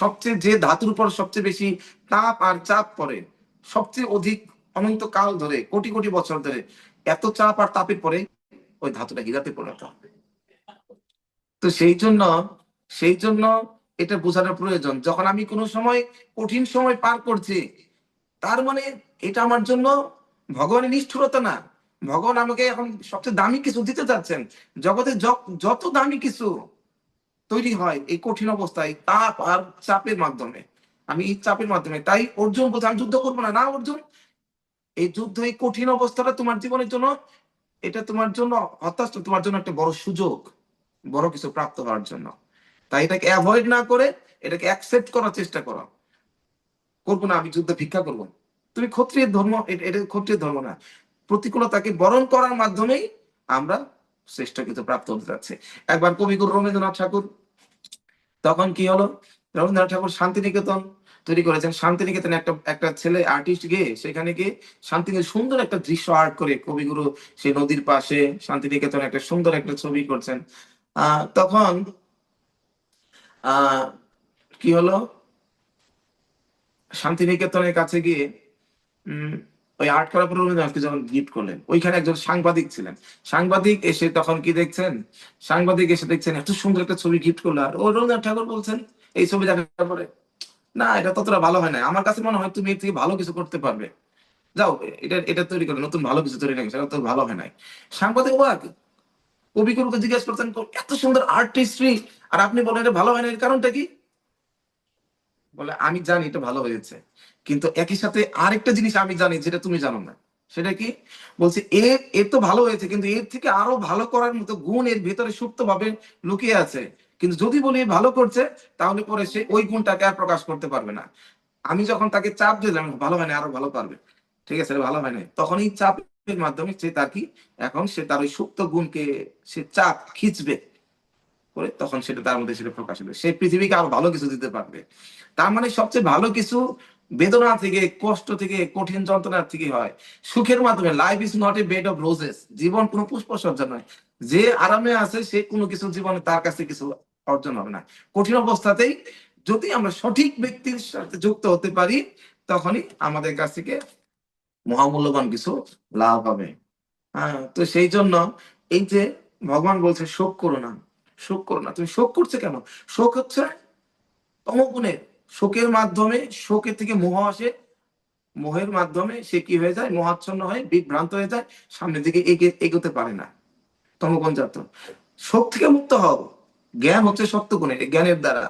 সবচেয়ে যে ধাতুর উপর সবচেয়ে বেশি তাপ আর চাপ পড়ে, সবচেয়ে অধিক অনন্ত কাল ধরে, কোটি কোটি বছর ধরে, এত চাপ আর তাপের পরে ওই ধাতুটা হীরাতে পরিণত হবে। তো সেই জন্য এটা বোঝানোর প্রয়োজন, যখন আমি কোনো সময় কঠিন সময় পার করছি, তার মানে এটা আমার জন্য ভগবানের নিষ্ঠুরতা না। ভগবান আমাকে এখন সবচেয়ে দামি কিছু দিতে চাচ্ছেন। জগতে যত দামি কিছু তৈরি হয় এই কঠিন অবস্থায় তাপ আর চাপের মাধ্যমে। আমি এই চাপের মাধ্যমে, তাই অর্জুন বলছে আমি যুদ্ধ করবো না। না অর্জুন, এই যুদ্ধ, এই কঠিন অবস্থাটা তোমার জীবনের জন্য, এটা তোমার জন্য হতাশ, তোমার জন্য একটা বড় সুযোগ, বড় কিছু প্রাপ্ত হওয়ার জন্য। তাই এটাকে অ্যাভয়েড না করে এটাকে অ্যাকসেপ্ট করার চেষ্টা করো। করবো না, আমি যুদ্ধ ভিক্ষা করবো। তুমি ক্ষত্রিয় ধর্ম, এটা ক্ষত্রিয় ধর্ম না। প্রতিকূলতাকে বরণ করার মাধ্যমেই আমরা শ্রেষ্ঠ কিছু প্রাপ্ত হতে যাচ্ছে। একবার কবিগুরু রবীন্দ্রনাথ ঠাকুর, তখন কি হলো, রবীন্দ্রনাথ ঠাকুর শান্তিনিকেতন তৈরি করেছেন। শান্তিনিকেতনে একটা একটা ছেলে আর্টিস্ট গিয়ে সেখানে গিয়ে শান্তিনিকেতন সুন্দর একটা দৃশ্য আর্ট করে, কবিগুরু সেই নদীর পাশে শান্তিনিকেতন একটা সুন্দর একটা ছবি করছেন। তখন আহ কি হলো, শান্তিনিকেতনের কাছে গিয়ে উম ওই আর্ট করার পরে রবীন্দ্রনাথকে যখন গিফট করলেন, ওইখানে একজন সাংবাদিক ছিলেন। সাংবাদিক এসে তখন কি দেখছেন, সাংবাদিক এসে দেখছেন এত সুন্দর একটা ছবি গিফট করলো, আর ও রবীন্দ্রনাথ ঠাকুর বলছেন এই ছবি দেখার পরে, না এটা ততটা ভালো হয় না, আমার কাছে মনে হয় তুমি এর থেকে ভালো কিছু করতে পারবে, যাও এটা এটা তৈরি করে, নতুন ভালো কিছু তৈরি নাকি, সেটা তো ভালো হয় নাই। সাংবাদিক অবাক, কবিগুরুকে জিজ্ঞেস করছেন এত সুন্দর আর্টিস্ট্রি, আর আপনি বলেন এটা ভালো হয় না, এর কারণটা কি? বলে আমি জানি এটা ভালো হয়েছে, কিন্তু একই সাথে আরেকটা জিনিস আমি জানি যেটা তুমি জানো না। সেটা কি? বলছে এর তো ভালো হয়েছে, কিন্তু এর থেকে আরো ভালো করার মতো গুণ এর ভেতরে সুপ্ত ভাবে লুকিয়ে আছে। কিন্তু যদি বলি ভালো করছে, তাহলে পরে সে ওই গুণটাকে আর প্রকাশ করতে পারবে না। আমি যখন তাকে চাপ দিলাম ভালো হয় না, আরো ভালো পারবে, ঠিক আছে ভালো হয় না, তখন এই চাপের মাধ্যমে সে তার কি, এখন সে তার ওই সুপ্ত গুণকে সে চাপ খিচবে করে, তখন সেটা তার মধ্যে সেটা প্রকাশ হবে, সে পৃথিবীকে আরো ভালো কিছু দিতে পারবে। তার মানে সবচেয়ে ভালো কিছু বেদনা থেকে, কষ্ট থেকে, কঠিন যন্ত্রণার থেকে হয়, সুখের মাধ্যমে। Life is not a bed of roses, জীবন কোনো পুষ্পসজ্জা নয়। যে আরামে আছে সে কোনো কিছু জীবনে তার কাছে কিছু অর্জন হবে না। কঠিন অবস্থাতেই যদি আমরা সঠিক ব্যক্তির সাথে যুক্ত হতে পারি, তখনই আমাদের কাছ থেকে মহামূল্যবান কিছু লাভ হবে। হ্যাঁ, তো সেই জন্য এই যে ভগবান বলছে শোক করো না, শোক করো না। তুমি শোক করছে কেন? শোক হচ্ছে তমগুণের। শোকের মাধ্যমে, শোকের থেকে মোহ আসে, মোহের মাধ্যমে সে কি হয়ে যায়, মোহাচ্ছন্ন হয়ে বিভ্রান্ত হয়ে যায়, সামনের দিকে এগোতে পারে না, তমগুণ জাত। শোক থেকে মুক্ত হও, জ্ঞান হচ্ছে সত্যগুণের, জ্ঞানের দ্বারা।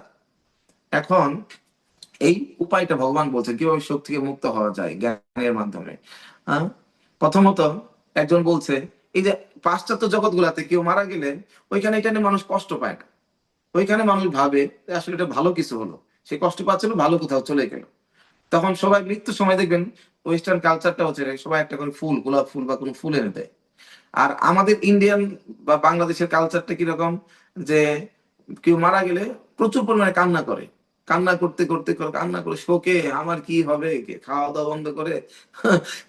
এখন এই উপায়টা ভগবান বলছেন কিভাবে শোক থেকে মুক্ত হওয়া যায় জ্ঞানের মাধ্যমে। হ্যাঁ, প্রথমত একজন বলছে এই যে পাশ্চাত্য জগৎ গুলাতে কেউ মারা গেলে ওইখানে এটা নিয়ে মানুষ কষ্ট পায় না, ওইখানে মানুষ ভাবে যে আসলে এটা ভালো কিছু হলো, সে কষ্ট পাচ্ছিল, ভালো কোথাও চলে গেল। তখন সবাই মৃত্যুর সময় দেখবেন ওয়েস্টার্ন কালচারটা হচ্ছে সবাই একটা করে ফুল, গোলাপ ফুল বা কোনো ফুল এনে দেয়। আর আমাদের ইন্ডিয়ান বা বাংলাদেশের কালচারটা কিরকম, যে কেউ মারা গেলে প্রচুর পরিমাণে কান্না করে, কান্না করতে করতে কান্না করে শোকে আমার কি হবে, খাওয়া দাওয়া বন্ধ করে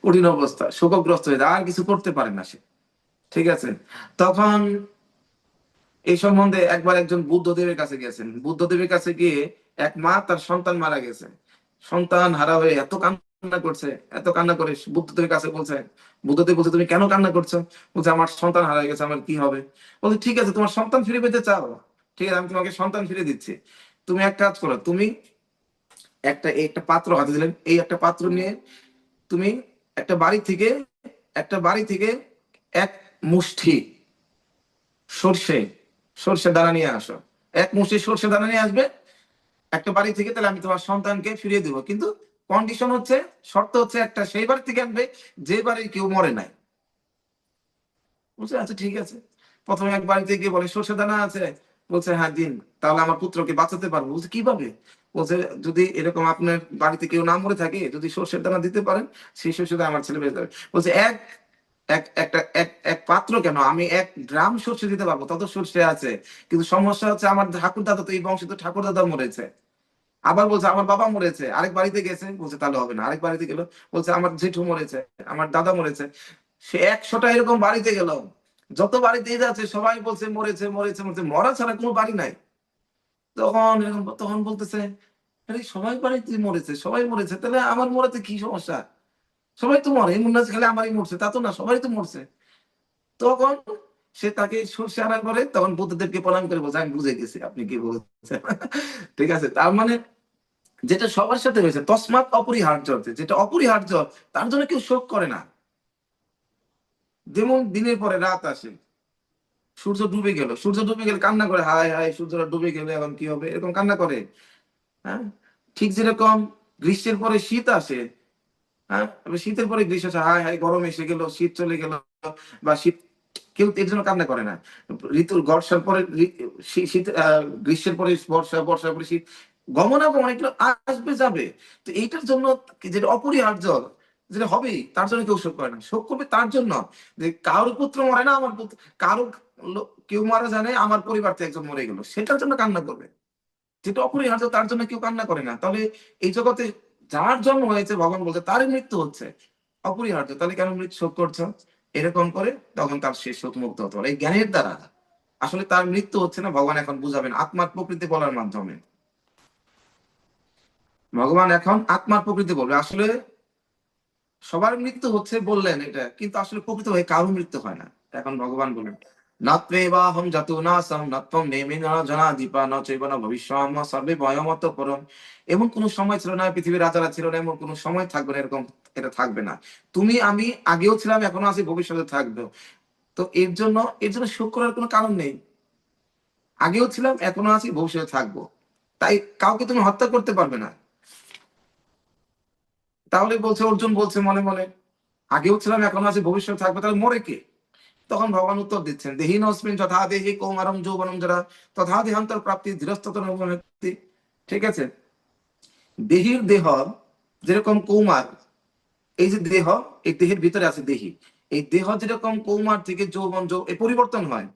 কঠিন অবস্থা, শোকগ্রস্ত হয়ে যায়, আর কিছু করতে পারে না সে, ঠিক আছে। তখন এই সম্বন্ধে একবার একজন বুদ্ধদেবের কাছে গেছেন, বুদ্ধদেবের কাছে গিয়ে এক মা তার সন্তান মারা গেছে, সন্তান হারা হয়ে এত কান্না করছে, এত কান্না করে বুদ্ধদেবের কাছে বলছে, বুদ্ধদেব বলছে তুমি কেন কান্না করছো? বলছে আমার সন্তান হারা গেছে, আমার কি হবে? বলছে ঠিক আছে, তোমার সন্তান ফিরে পেতে চাও, ঠিক আছে আমি তোমাকে সন্তান ফিরে দিচ্ছি। তুমি এক কাজ করো, তুমি একটা পাত্র হাতে দিলেন, এই একটা পাত্র নিয়ে তুমি একটা বাড়ি থেকে, একটা বাড়ি থেকে এক মুষ্টি সর্ষে, সর্ষে দানা নিয়ে আসো, এক মুষ্টি সর্ষে দানা নিয়ে আসবে একটা বাড়ি থেকে, তাহলে আমি তোমার সন্তানকে ফিরিয়ে দেবো, কিন্তু কন্ডিশন হচ্ছে, শর্ত হচ্ছে একটা, সেই বাড়ি থেকে আনবে যে বাড়ির কেউ মরে নাই। বুঝছে, আচ্ছা ঠিক আছে। প্রথমে এক বাড়িতে গিয়ে বলে সর্ষে দানা আছে, বলছে হ্যাঁ দিন, তাহলে আমার পুত্রকে বাঁচাতে পারবো। বলছে কিভাবে? বলছে যদি এরকম আপনার বাড়িতে কেউ না মরে থাকে, যদি সর্ষের দানা দিতে পারেন, সেই সর্ষে দানা আমার ছেলে বেঁচে যাবে। বলছে এক এক একটা এক এক পাত্র কেন, আমি 1 গ্রাম সর্ষে দিতে পারবো, তত সর্ষে আছে, কিন্তু সমস্যা হচ্ছে আমার ঠাকুর দাদা তো, এই বংশে তো ঠাকুর দাদা মরেছে। আবার বলছে আমার বাবা মরেছে, আরেক বাড়িতে গেছে, বলছে তাহলে হবে না, আরেক বাড়িতে গেল, বলছে আমার জেঠু মরেছে, আমার দাদা মরেছে। সে 100টা এরকম বাড়িতে গেল, যত বাড়িতেই যাচ্ছে সবাই বলছে মরেছে মরেছে মরেছে, মরা ছাড়া কোনো বাড়ি নাই। তখন বলতেছে আরে সবাই বাড়িতে মরেছে, সবাই মরেছে, তাহলে আমার মরাতে কি সমস্যা? সবাই তো মরে, এমন না যে খালি আমারই মরছে, তা তো না, সবাই তো মরছে। তখন সে তাকে সর্ষে আনার পরে তখন বুদ্ধদেবকে প্রণাম করে বলছে আমি বুঝে গেছি আপনি কি বলছেন। ঠিক আছে, তার মানে যেটা সবার সাথে হয়েছে তসমাৎ অপরিহার্য, যেটা অপরিহার্য তার জন্য কেউ শোক করে না। যেমন দিনের পরে রাত আসে, সূর্য ডুবে গেল, সূর্য ডুবে গেলে কান্না করে, হায় হায় সূর্যটা ডুবে গেলে এখন কি হবে, এরকম কান্না করে। হ্যাঁ, ঠিক যেরকম গ্রীষ্মের পরে শীত আসে, হ্যাঁ এবার শীতের পরে গ্রীষ্ম আসে, হায় হায় গরম এসে গেল, শীত চলে গেল, বা শীত, কেউ এর জন্য কান্না করে না। ঋতুর বর্ষার পরে শীত, গ্রীষ্মের পরে বর্ষা, বর্ষার পরে শীত, গমনাগমন এগুলো আসবে যাবে। তো এইটার জন্য যেটা অপরিহার্য, যেটা হবেই, তার জন্য কেউ শোক করে না। শোক করবে তার জন্য যে কারোর পুত্র মরে না, আমার পুত্র, কারো কেউ মারা জানে, আমার পরিবার থেকে একজন মরে গেল, সেটার জন্য কান্না করবে। যেটা অপরিহার্য তার জন্য কেউ কান্না করে না। তাহলে এই জগতে যার জন্ম হয়েছে, ভগবান বলছে তারই মৃত্যু হচ্ছে অপরিহার্য, তাহলে কেন মৃত্যু শোক করছো? এরকম করে তখন তার সে শোক মুক্ত হতে পারে এই জ্ঞানের দ্বারা। আসলে তার মৃত্যু হচ্ছে না, ভগবান এখন বুঝাবেন আত্মার প্রকৃতি বলার মাধ্যমে। ভগবান এখন আত্মার প্রকৃতি বলবে। আসলে সবার মৃত্যু হচ্ছে বললেন এটা, কিন্তু আসলে প্রকৃত হয়ে কারো মৃত্যু হয় না। এখন ভগবান বলেন নাত্মেবাহম জাতু নাসম নত্বম নেমিনা জনাধিপা ন চৈব ন ভবিষ্যৎ সর্বে ভয়মত পরম। এমন কোন সময় ছিল না, পৃথিবীর রাজারা ছিল না, এমন কোন সময় থাকবে না, এরকম এটা থাকবে না। তুমি আমি আগেও ছিলাম, এখনো আছি, ভবিষ্যতে থাকবে। তো এর জন্য শোক করার কোনো কারণ নেই। আগেও ছিলাম, এখনো আছি, ভবিষ্যতে থাকবো। তাই কাউকে তুমি হত্যা করতে পারবে না। তাহলে বলছে, অর্জুন বলছে মনে মনে আগেও ছিলাম এখন আছে ভবিষ্যৎ থাকবে, তাহলে মরে কে? তখন ভগবান উত্তর দিচ্ছেন, দেহিনস্মিন যথা দেহি কৌমারম যৌবনম যারা তথা দেহান্তর প্রাপ্তি ধীরস্ততর অবনতি। ঠিক আছে, দেহির দেহ যেরকম কৌমার, এই যে দেহ, এই দেহের ভিতরে আছে দেহি, এই দেহ যেরকম কৌমার থেকে যৌবন এই পরিবর্তন হয়,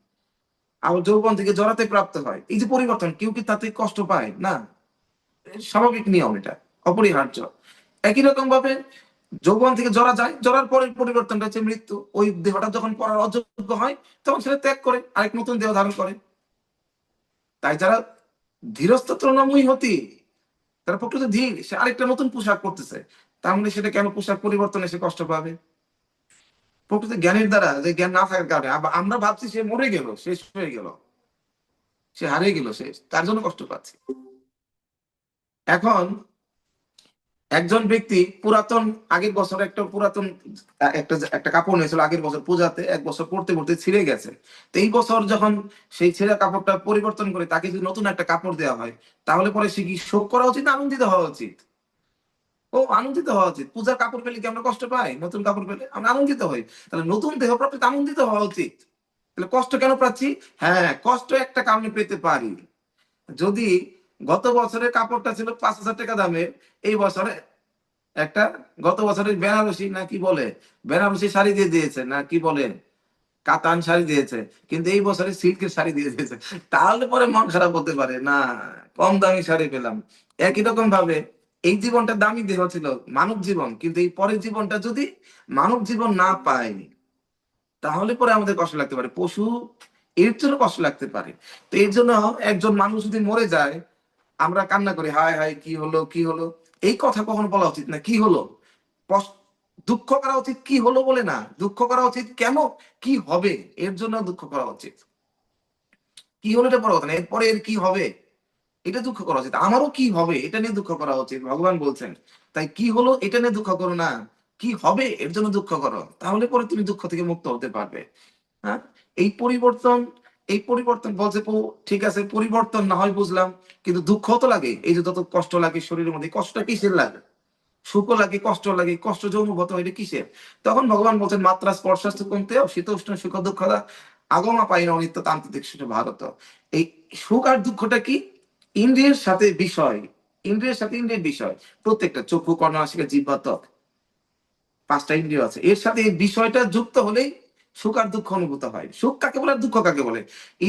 আবার যৌবন থেকে জড়াতে প্রাপ্ত হয়, এই যে পরিবর্তন, কেউ কি তাতে কষ্ট পায় না? স্বাভাবিক নিয়ম, এটা অপরিহার্য। একই রকম ভাবে যৌবন থেকে জড়া যায়, জড়ার পরের পরিবর্তনটা হচ্ছে মৃত্যু। ওই দেহটা যখন পড়ার অযোগ্য হয় তখন সেটা ত্যাগ করে আরেক নতুন দেহ ধারণ করে। তাই যারা ধীরস্তত্র নামই হতি, তারা প্রকৃত ধীর, সে আরেকটা নতুন পোশাক করতেছে, তার মানে সেটা কেন পোশাক পরিবর্তনে সে কষ্ট পাবে? প্রকৃত জ্ঞানের দ্বারা, যে জ্ঞান না থাকার কারণে আমরা ভাবছি সে মরে গেল, শেষ হয়ে গেল, সে হারিয়ে গেল, সে তার জন্য কষ্ট পাচ্ছে। এখন একজন ব্যক্তি পুরাতন, আগের বছর একটা পুরাতন একটা একটা কাপড় নিয়েছিল আগের বছর পূজাতে, এক বছর পড়তে পড়তে ছিঁড়ে গেছে। তো এই বছর যখন সেই ছেঁড়া কাপড়টা পরিবর্তন করে তাকে যদি নতুন একটা কাপড় দেওয়া হয়, তাহলে পরে সে কি শোক করা উচিত না আনন্দিত হওয়া উচিত? ও আনন্দিত হওয়া উচিত। পূজার কাপড় পেলে কি আমরা কষ্ট পাই? নতুন কাপড় পেলে আমরা আনন্দিত হই। তাহলে নতুন দেহ প্রাপ্তিতে আনন্দিত হওয়া উচিত। তাহলে কষ্ট কেন পাচ্ছি? হ্যাঁ, কষ্ট একটা কারণে পেতে পারি। যদি গত বছরের কাপড়টা ছিল 5,000 টাকা দামের, এই বছরে একটা, গত বছরের বেনারসি না কি বলে, বেনারসি শাড়ি দিয়ে দিয়েছে না কি বলে, কাতান শাড়ি দিয়েছে, কিন্তু এই বছরে সিল্কের শাড়ি দিয়ে দিয়েছে, তাহলে পরে মন খারাপ হতে পারে না, কম দামি শাড়ি পেলাম। একই রকম ভাবে এই জীবনটা দামি দেহ ছিল, মানব জীবন, কিন্তু এই পরের জীবনটা যদি মানব জীবন না পাই, তাহলে পরে আমাদের কষ্ট লাগতে পারে, পশু এর জন্য কষ্ট লাগতে পারে। তো এর জন্য একজন মানুষ যদি মরে যায়, আমরা কান্না করি, হায় হায় কি হলো কি হলো। এই কথা কখনো বলা উচিত না, কি হলো। দুঃখ করা উচিত কি হলো বলে না, দুঃখ করা উচিত কেন, কি হবে, এর জন্য দুঃখ করা উচিত। কি হলো এটা বড় কথা না, এরপরে এর কি হবে এটা দুঃখ করা উচিত। আমারও কি হবে এটা নিয়ে দুঃখ করা উচিত, ভগবান বলছেন। তাই কি হলো এটা নিয়ে দুঃখ করো না, কি হবে এর জন্য দুঃখ করো, তাহলে পরে তুমি দুঃখ থেকে মুক্ত হতে পারবে। হ্যাঁ, এই পরিবর্তন, এই পরিবর্তন বলছে ঠিক আছে, পরিবর্তন না হয় বুঝলাম, কিন্তু দুঃখ তো লাগে। এই যে যত কষ্ট লাগে শরীরের মধ্যে, কষ্টটা কিসের লাগে? সুখ লাগে, কষ্ট লাগে, কষ্ট যে অনুভূত হয় এটা কিসের? তখন ভগবান বলছেন, মাত্রা স্পর্শাস্ত কমতে শীত উষ্ণ সুখ দুঃখদা আগমা পাই না অনিত্য তান্ত্রিক সুখ ভারত। এই সুখ আর দুঃখটা কি? ইন্দ্রিয়ের সাথে বিষয়, ইন্দ্রিয়ের সাথে ইন্দ্রিয়ের বিষয়। প্রত্যেকটা চক্ষু কর্ণ নাসিকা জিহ্বা ত্বক, 5টা ইন্দ্রিয় আছে, এর সাথে এই বিষয়টা যুক্ত হলেই সুখ আর দুঃখ অনুভূত হয়। সুখ কাকে বলে আর দুঃখ কাকে বলে?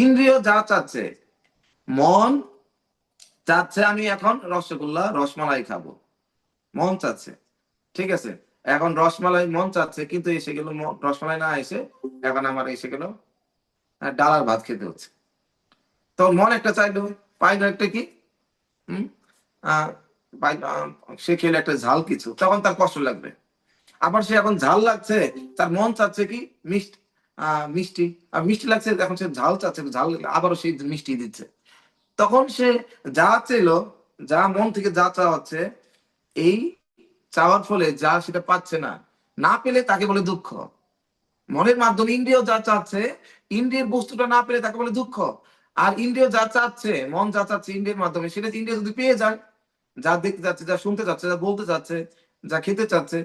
ইন্দ্রিয় যা চাচ্ছে, মন চাচ্ছে আমি এখন রসগোল্লা রসমালাই খাবো, মন চাচ্ছে, ঠিক আছে, এখন রসমালাই মন চাচ্ছে, কিন্তু এসে গেল রসমালাই না এসে এখন আমার এসে গেল ডালার ভাত খেতে হচ্ছে। তখন মন একটা চাইলো, পাইলো একটা কি, হম সে খেলে একটা ঝাল কিছু, তখন তার কষ্ট লাগবে। আবার সে এখন ঝাল লাগছে, তার মন চাচ্ছে কি মিষ্টি, মিষ্টি, আর মিষ্টি লাগছে, এখন সে ঝাল চাচ্ছে, ঝাল আবারও সেই মিষ্টি দিচ্ছে। তখন সে যা চেলো, যা মন থেকে যা চাওয়া হচ্ছে, এই চাওয়ার ফলে যা সেটা পাচ্ছে না, না পেলে তাকে বলে দুঃখ। মনের মাধ্যমে ইন্দ্রিয় যা চাচ্ছে, ইন্দ্রিয়ের বস্তুটা না পেলে তাকে বলে দুঃখ। আর ইন্দ্রিয় যা চাচ্ছে, মন যা চাচ্ছে ইন্দ্রিয়ের মাধ্যমে, সেটা ইন্দ্রিয় যদি পেয়ে যায়, যা দেখতে যাচ্ছে, যা শুনতে চাচ্ছে, যা বলতে চাচ্ছে, যা খেতে চাচ্ছে,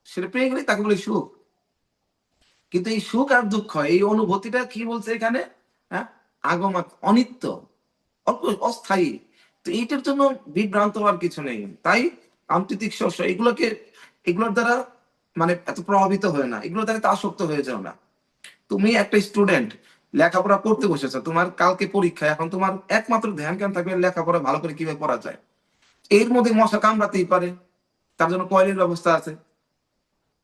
সেটা পেয়ে গেলে তাকে বলে সুখ। কিন্তু এই সুখ আর দুঃখ, এই অনুভূতিটা কি বলছে এখানে? হ্যাঁ, আগমা, অনিত্য, অস্থায়ী। তো এইটার জন্য বিভ্রান্ত হওয়ার কিছু নেই। তাই আন্তরিক শস্য এগুলোকে, এগুলোর দ্বারা মানে এত প্রভাবিত হয় না, এগুলো দ্বারা আসক্ত হয়ে যাও না। তুমি একটা স্টুডেন্ট, লেখাপড়া করতে বসেছো, তোমার কালকে পরীক্ষা, এখন তোমার একমাত্র ধ্যান জ্ঞান থাকবে লেখাপড়া ভালো করে কিভাবে পড়া যায়। এর মধ্যে মশা কামড়াতেই পারে, তার জন্য কয়েলের ব্যবস্থা আছে।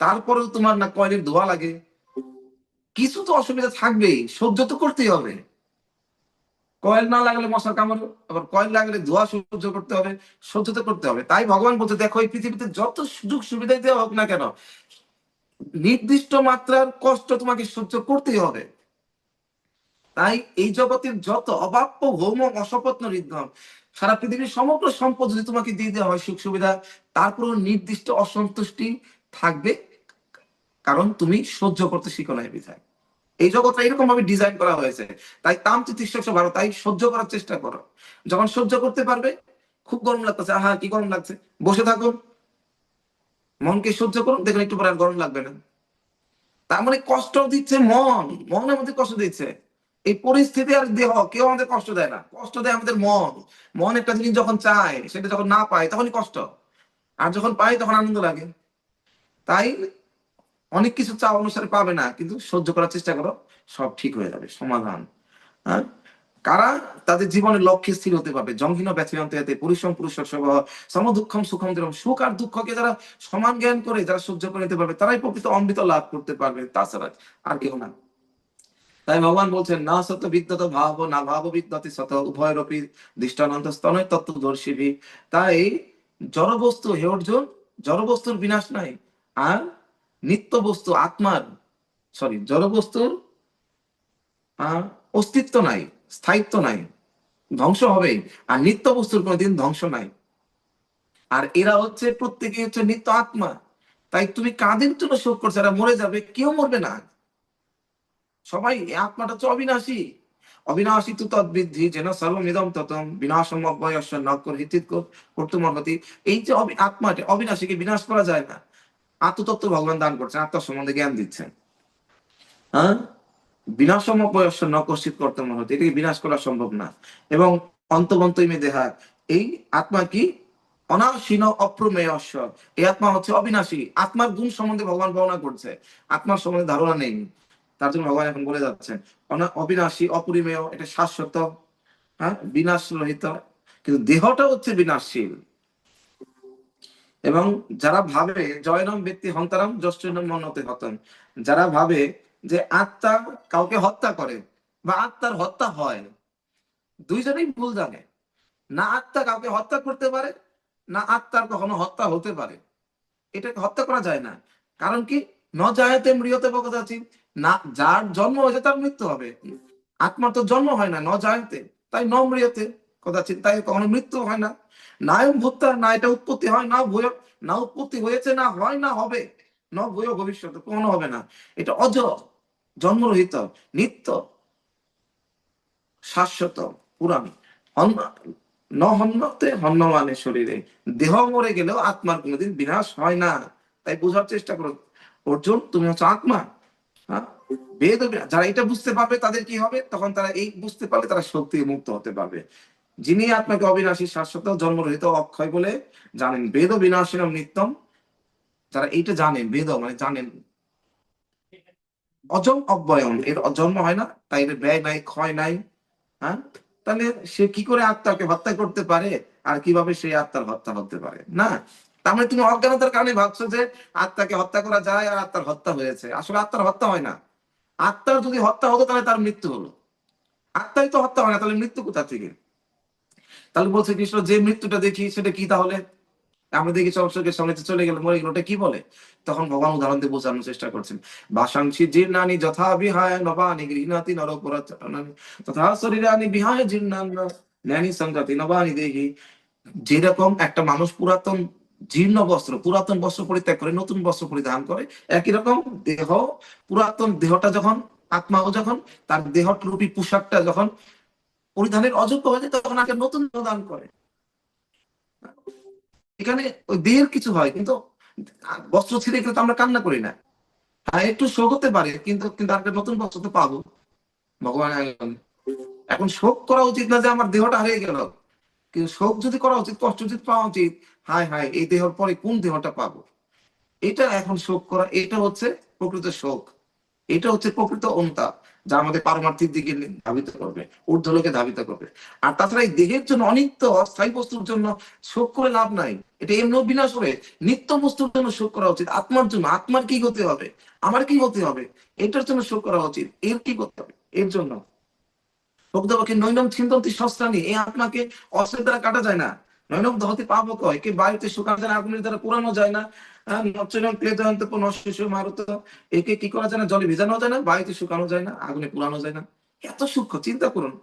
তারপরেও তোমার না কয়েলের ধোয়া লাগে, কিছু তো অসুবিধা থাকবেই, সহ্য তো করতেই হবে। কয়েল না লাগলে মশার কামড়, আবার কয়েল লাগলে ধোঁয়া সহ্য করতে হবে, সহ্য তো করতে হবে। তাই ভগবান বলতে, দেখো এই পৃথিবীতে যত সুযোগ সুবিধা দেওয়া হোক না কেন, নির্দিষ্ট মাত্রার কষ্ট তোমাকে সহ্য করতেই হবে। তাই এই জগতের যত অবাপ্য ভৌম অসপত্ন হৃদয়, সারা পৃথিবীর সমগ্র সম্পদ যদি তোমাকে দিয়ে দেওয়া হয় সুখ সুবিধা, তারপরও নির্দিষ্ট অসন্তুষ্টি থাকবে, কারণ তুমি সহ্য করতে শিখো নাই বিধায়। এই জগৎটা এরকম ভাবে ডিজাইন করা হয়েছে। তাই তামচিতিষ্ঠ ভালো, তাই সহ্য করার চেষ্টা করো। যখন সহ্য করতে পারবে, খুব গরম লাগতেছে, আহা কি গরম লাগছে, বসে থাকো, মনকে সহ্য করুন, দেখবেন একটু পরে আর গরম লাগবে না। তার মানে কষ্ট দিচ্ছে মন, মনের মধ্যে কষ্ট দিচ্ছে। এই পরিস্থিতি আর দেহ কেউ আমাদের কষ্ট দেয় না, কষ্ট দেয় আমাদের মন। মন একটা জিনিস যখন চায়, সেটা যখন না পায় তখনই কষ্ট, আর যখন পাই তখন আনন্দ লাগে। তাই অনেক কিছু চাওয়া অনুসারে পাবে না, কিন্তু সহ্য করার চেষ্টা করো, সব ঠিক হয়ে যাবে, সমাধান। হ্যাঁ, কারা তাদের জীবনের লক্ষ্যে স্থির হতে পারবে, জঙ্গিন ব্যথিয়ন্তে পরিশ্রম পুরুষার স্বভাব সম দুঃখম সুখম দিলাম, সুখ আর দুঃখকে যারা সমান জ্ঞান করে, যারা সহ্য করে নিতে পারবে, তারাই প্রকৃত অমৃত লাভ করতে পারবে, তাছাড়া আর কেউ না। তাই ভগবান বলছেন, না সত্য বিদ্যত ভাব না ভাব বিদ্যতে সত উভয়রূপী দৃষ্টানন্ত স্তনয় তত্ত্বদর্শী। তাই জড়বস্তু, হে অর্জুন, জড়বস্তুর বিনাশ নাই, আর নিত্য বস্তু আত্মার, জড়বস্তুর অস্তিত্ব নাই, স্থায়িত্ব নাই, ধ্বংস হবেই। আর নিত্য বস্তুর কোনোদিন ধ্বংস নাই। আর এরা হচ্ছে প্রত্যেকে হচ্ছে নিত্য আত্মা। তাই তুমি কাদের জন্য শোক করছো? এরা মরে যাবে, কেউ মরবে না, সবাই। এই আত্মাটা হচ্ছে অবিনাশী। অবিনাশী তো তদ্বৃদ্ধি যেন সর্বমিদম ততম বিনাশম অব্যয়স্য নকর হিতিত কর্তুমর্হতি। এই যে আত্মাটা অবিনাশীকে বিনাশ করা যায় না। আত্মতত্ত্ব ভগবান দান করছেন, আত্মার সম্বন্ধে জ্ঞান দিচ্ছেন। হ্যাঁ, বিনাশম অব্যয়স্য নকশিত কর্তুমর্হতি, এটাকে বিনাশ করা সম্ভব না। এবং অন্তবন্তমে দেহা, এই আত্মা কি অনাসীন অপ্রমেয়স্য, এই আত্মা হচ্ছে অবিনাশী। আত্মার গুণ সম্বন্ধে ভগবান বর্ণনা করছে, আত্মার সম্বন্ধে ধারণা নেই, তার জন্য ভগবান এখন বলে যাচ্ছেন অবিনাশী অপরিমেয়, এটা শাশ্বত, হ্যাঁ, বিনাশ রহিত। কিন্তু দেহটা হচ্ছে বিনাশশীল। এবং যারা ভাবে জয়রাম ব্যক্তি হন্তারাম যশ্চৈনম মন্যতে হতম, যারা ভাবে যে আত্মা কাউকে হত্যা করে বা আত্মার হত্যা হয়, দুইজনেই ভুল জানে। না আত্মা কাউকে হত্যা করতে পারে, না আত্মার কখনো হত্যা হতে পারে। এটাকে হত্যা করা যায় না। কারণ কি, ন জায়তে মৃয়তে বগতাছি, না যার জন্ম হয়েছে তার মৃত্যু হবে। আত্মার তো জন্ম হয় না, ন জায়তে, তাই ন মৃয়তে কদাচিৎ, তাই কখনো মৃত্যু হয় না। না ভূতা, না এটা উৎপত্তি হয়, না ভূয়, না উৎপত্তি হয়েছে, না হয়, না হবে, ন ভূয় ভবিষ্যতে, কখনো হবে না। এটা অজ, জন্মরহিত, নিত্য, শাশ্বত, পুরাণ। হন্যতে হন্যমানের শরীরে, দেহ মরে গেলেও আত্মার কোনোদিন বিনাশ হয় না। তাই বোঝার চেষ্টা করো অর্জুন, তুমি হচ্ছে আত্মা। হ্যাঁ, বেদ যারা এটা বুঝতে পারবে তাদের কি হবে, তখন তারা এই বুঝতে পারলে তারা শক্তি মুক্ত হতে পারবে। যিনি আত্মাকে অবিনাশী শাশ্বত জন্মরহিত অক্ষয় বলে জানেন, বেদ বিনাশিনম নিত্যম, যারা এইটা জানেন, বেদ মানে জানেন, অজম অব্যয়ম, এর জন্ম হয় না, তাই এর ব্যয় নাই, ক্ষয় নাই। হ্যাঁ, তাহলে সে কি করে আত্মাকে হত্যা করতে পারে, আর কিভাবে সেই আত্মার হত্যা হতে পারে না? তার মানে তুমি অজ্ঞানতার কারণে ভাবছো যে আত্মাকে হত্যা করা যায় আর আত্মার হত্যা হয়েছে। আসলে আত্মার হত্যা হয় না। আত্মার যদি হত্যা হতো তাহলে তার মৃত্যু হলো। আত্মাই তো হত্যা হয় না, তাহলে মৃত্যু কোথা থেকে? তাহলে বলছে কৃষ্ণ, যে মৃত্যুটা দেখি সেটা কি তাহলে? আমরা দেখি চোখের সামনে চলে গেল, মরে গেল, ওটা কি বলে? তখন ভগবান উদাহরণ দিয়ে বোঝানোর চেষ্টা করছেন। বাসাংশী জীর্ণানি যথা বিহায় নবানি গৃহণাতি নরপরানি তথা শরীরানি বিহায় জীর্ণান জ্ঞানী সংগতি নবানি দেহি। যেরকম একটা মানুষ পুরাতন জীর্ণ বস্ত্র, পুরাতন বস্ত্র পরিত্যাগ করে নতুন বস্ত্র পরিধান করে, একই রকম দেহ, পুরাতন দেহটা যখন, আত্মাও যখন তার দেহ রূপী পোশাকটা যখন পরিধানের অযোগ্য হয়ে যায়, তখন আগে নতুন প্রদান করে। এখানে ওই দেহের কিছু হয়, কিন্তু বস্ত্র ছিঁড়ে গেলে তো আমরা কান্না করি না। হ্যাঁ, একটু শোক হতে পারে, কিন্তু কিন্তু একটা নতুন বস্ত্র তো পাবো। ভগবান এখন শোক করা উচিত না যে আমার দেহটা হারিয়ে গেল, কিন্তু শোক যদি করা উচিত, কষ্ট যদি পাওয়া উচিত, হায় হায় এই দেহর পরে কোন দেহটা পাবো। এটা এখন শোক করা, এটা হচ্ছে প্রকৃত শোক। এটা হচ্ছে প্রকৃত অনুতাপ, যা আমাদের পারমার্থিক দিকে ধাবিত করবে, ঊর্ধ্বলোকে ধাবিত করবে। আর তাছাড়া এই দেহের জন্য, অনিত্য অস্থায়ী বস্তুর জন্য শোক করে লাভ নাই। এটা এমনি বিনাশ হবে। নিত্য বস্তুর জন্য শোক করা উচিত। আত্মার জন্য, আত্মার কি গতি হবে, আমার কি গতি হবে, এটার জন্য শোক করা উচিত। এর কি করতে হবে এর জন্য? প্রকৃতপক্ষে নৈনম ছিন্দন্তি শস্ত্রাণি, এই আত্মাকে অস্ত্রের দ্বারা কাটা যায় না। নৈনম দহতি পাবক, একে বায়ুতে শুকানো যায় না, আগুনের দ্বারা পোড়ানো যায় না। নচৈনম ক্লেদয়ন্ত পুনঃ মারুত, একে কি করা যায় না, জলে ভেজানো যায় না, বায়ুতে শুকানো যায় না, আগুনে পোড়ানো যায় না। এত সূক্ষ্ম, চিন্তা করুন।